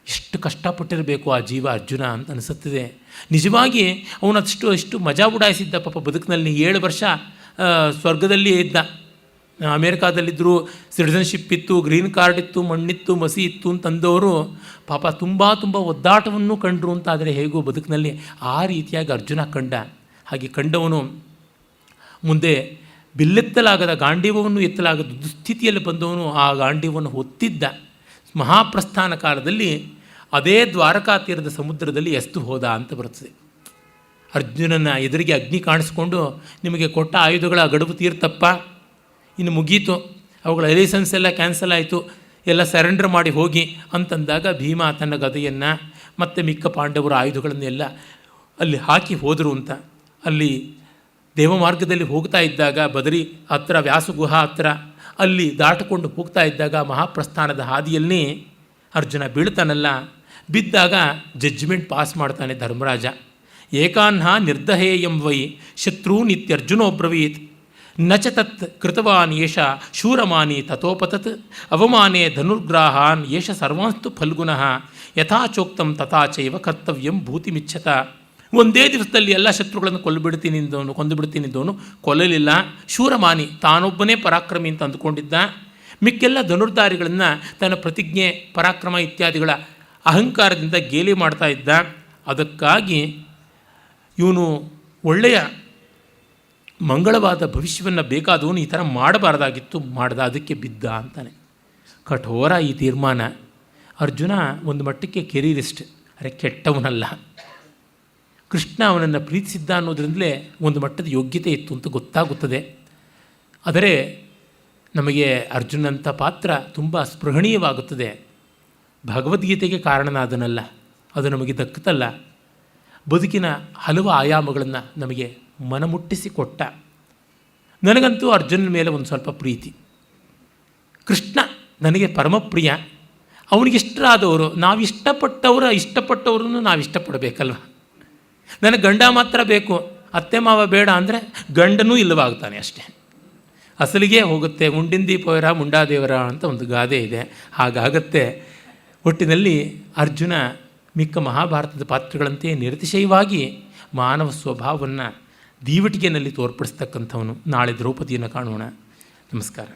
Speaker 1: ಎಷ್ಟು ಕಷ್ಟಪಟ್ಟಿರಬೇಕು ಆ ಜೀವ ಅರ್ಜುನ ಅಂತ ಅನಿಸುತ್ತದೆ. ನಿಜವಾಗಿ ಅವನು ಅಷ್ಟು ಮಜಾ ಉಡಾಯಿಸಿದ್ದ ಪಾಪ ಬದುಕಿನಲ್ಲಿ. 7 ವರ್ಷ ಸ್ವರ್ಗದಲ್ಲಿ ಇದ್ದ, ಅಮೇರಿಕಾದಲ್ಲಿದ್ದರು, ಸಿಟಿಸನ್ಶಿಪ್ ಇತ್ತು, ಗ್ರೀನ್ ಕಾರ್ಡ್ ಇತ್ತು, ಮಣ್ಣಿತ್ತು, ಮಸಿ ಇತ್ತು ಅಂತಂದವರು ಪಾಪ ತುಂಬ ಒದ್ದಾಟವನ್ನು ಕಂಡರು ಅಂತ. ಆದರೆ ಹೇಗೋ ಬದುಕಿನಲ್ಲಿ ಆ ರೀತಿಯಾಗಿ ಅರ್ಜುನ ಕಂಡ. ಹಾಗೆ ಕಂಡವನು ಮುಂದೆ ಬಿಲ್ಲೆತ್ತಲಾಗದ ಗಾಂಡೀವವನ್ನು ಎತ್ತಲಾಗದ ದುಸ್ಥಿತಿಯಲ್ಲಿ ಬಂದವನು ಆ ಗಾಂಡೀವವನ್ನು ಹೊತ್ತಿದ್ದ. ಮಹಾಪ್ರಸ್ಥಾನ ಕಾಲದಲ್ಲಿ ಅದೇ ದ್ವಾರಕಾ ತೀರದ ಸಮುದ್ರದಲ್ಲಿ ಎಸ್ತು ಹೋದ ಅಂತ ಬರುತ್ತದೆ. ಅರ್ಜುನನ ಎದುರಿಗೆ ಅಗ್ನಿ ಕಾಣಿಸ್ಕೊಂಡು, ನಿಮಗೆ ಕೊಟ್ಟ ಆಯುಧಗಳ ಗಡುವು ತೀರ್ತಪ್ಪ, ಇನ್ನು ಮುಗೀತು, ಅವುಗಳ ಲೈಸೆನ್ಸ್ ಎಲ್ಲ ಕ್ಯಾನ್ಸಲ್ ಆಯಿತು, ಎಲ್ಲ ಸರೆಂಡರ್ ಮಾಡಿ ಹೋಗಿ ಅಂತಂದಾಗ ಭೀಮ ತನ್ನ ಗದೆಯನ್ನು ಮತ್ತು ಮಿಕ್ಕ ಪಾಂಡವರ ಆಯುಧಗಳನ್ನೆಲ್ಲ ಅಲ್ಲಿ ಹಾಕಿ ಹೋದರು ಅಂತ. ಅಲ್ಲಿ ದೇವಮಾರ್ಗದಲ್ಲಿ ಹೋಗ್ತಾ ಇದ್ದಾಗ ಬದರಿ ಹತ್ರ ವ್ಯಾಸಗುಹಾ ಹತ್ರ ಅಲ್ಲಿ ದಾಟಿಕೊಂಡು ಹೋಗ್ತಾ ಇದ್ದಾಗ ಮಹಾಪ್ರಸ್ಥಾನದ ಹಾದಿಯಲ್ಲಿ ಅರ್ಜುನ ಬೀಳ್ತಾನಲ್ಲ. ಬಿದ್ದಾಗ ಜಡ್ಜ್ಮೆಂಟ್ ಪಾಸ್ ಮಾಡ್ತಾನೆ ಧರ್ಮರಾಜ. ಏಕಾನ್ಹ ನಿರ್ದಹೇಯಂ ವೈ ಶತ್ರುನಿತ್ಯರ್ಜುನೋಬ್ರವೀತ್ ನ ಚ ತತ್ ಕೃತವಾನ್ ಏಷ ಶೂರಮಾನಿ ತಥೋಪತತ್ ಅವಮಾನೇ ಧನುರ್ಗ್ರಾಹಾನ್ ಏಷ ಸರ್ವಾಂಸ್ತು ಫಲ್ಗುನಃ ಯಥಾಚೋಕ್ತಂ ತಥಾಚೈವ ಕರ್ತವ್ಯಂ ಭೂತಿಮಿಚ್ಛತ. ಒಂದೇ ದಿವಸದಲ್ಲಿ ಎಲ್ಲ ಶತ್ರುಗಳನ್ನು ಕೊಂದುಬಿಡ್ತೀನಿದ್ದವನು ಕೊಲ್ಲಲಿಲ್ಲ. ಶೂರಮಾನಿ, ತಾನೊಬ್ಬನೇ ಪರಾಕ್ರಮಿ ಅಂತ ಅಂದುಕೊಂಡಿದ್ದ. ಮಿಕ್ಕೆಲ್ಲ ಧನುರ್ಧಾರಿಗಳನ್ನು ತನ್ನ ಪ್ರತಿಜ್ಞೆ, ಪರಾಕ್ರಮ ಇತ್ಯಾದಿಗಳ ಅಹಂಕಾರದಿಂದ ಗೇಲಿ ಮಾಡ್ತಾ ಇದ್ದ. ಅದಕ್ಕಾಗಿ ಇವನು ಒಳ್ಳೆಯ ಮಂಗಳವಾದ ಭವಿಷ್ಯವನ್ನು ಬೇಕಾದವನು ಈ ಥರ ಮಾಡಬಾರ್ದಾಗಿತ್ತು, ಮಾಡ್ದ, ಅದಕ್ಕೆ ಬಿದ್ದ ಅಂತಾನೆ. ಕಠೋರ ಈ ತೀರ್ಮಾನ. ಅರ್ಜುನ ಒಂದು ಮಟ್ಟಕ್ಕೆ ಕೆರಿಯರಿಸ್ಟ್, ಅರೆ ಕೆಟ್ಟವನಲ್ಲ. ಕೃಷ್ಣ ಅವನನ್ನು ಪ್ರೀತಿಸಿದ್ದ ಅನ್ನೋದ್ರಿಂದಲೇ ಒಂದು ಮಟ್ಟದ ಯೋಗ್ಯತೆ ಇತ್ತು ಅಂತ ಗೊತ್ತಾಗುತ್ತದೆ. ಆದರೆ ನಮಗೆ ಅರ್ಜುನಂಥ ಪಾತ್ರ ತುಂಬ ಸ್ಪೃಹಣೀಯವಾಗುತ್ತದೆ. ಭಗವದ್ಗೀತೆಗೆ ಕಾರಣನಾದನಲ್ಲ, ಅದು ನಮಗೆ ದಕ್ಕತಲ್ಲ. ಬದುಕಿನ ಹಲವು ಆಯಾಮಗಳನ್ನು ನಮಗೆ ಮನಮುಟ್ಟಿಸಿಕೊಟ್ಟ. ನನಗಂತೂ ಅರ್ಜುನನ ಮೇಲೆ ಒಂದು ಸ್ವಲ್ಪ ಪ್ರೀತಿ. ಕೃಷ್ಣ ನನಗೆ ಪರಮಪ್ರಿಯ. ಅವನಿಗಿಷ್ಟರಾದವರು, ಇಷ್ಟಪಟ್ಟವರನ್ನು ನಾವು ಇಷ್ಟಪಡಬೇಕಲ್ವ. ನನಗೆ ಗಂಡ ಮಾತ್ರ ಬೇಕು, ಅತ್ತೆ ಮಾವ ಬೇಡ ಅಂದರೆ ಗಂಡನೂ ಇಲ್ಲವಾಗ್ತಾನೆ ಅಷ್ಟೇ. ಅಸಲಿಗೆ ಹೋಗುತ್ತೆ. ಮುಂಡಿಂದಿ ಪೋಯರ ಮುಂಡಾದೇವರ ಅಂತ ಒಂದು ಗಾದೆ ಇದೆ, ಹಾಗಾಗತ್ತೆ. ಒಟ್ಟಿನಲ್ಲಿ ಅರ್ಜುನ ಮಿಕ್ಕ ಮಹಾಭಾರತದ ಪಾತ್ರಗಳಂತೆ ನಿರತಿಶಯವಾಗಿ ಮಾನವ ಸ್ವಭಾವವನ್ನು ದೀವಟಿಗೆಯಲ್ಲಿ ತೋರ್ಪಡಿಸ್ತಕ್ಕಂಥವನು. ನಾಳೆ ದ್ರೌಪದಿಯನ್ನು ಕಾಣೋಣ. ನಮಸ್ಕಾರ.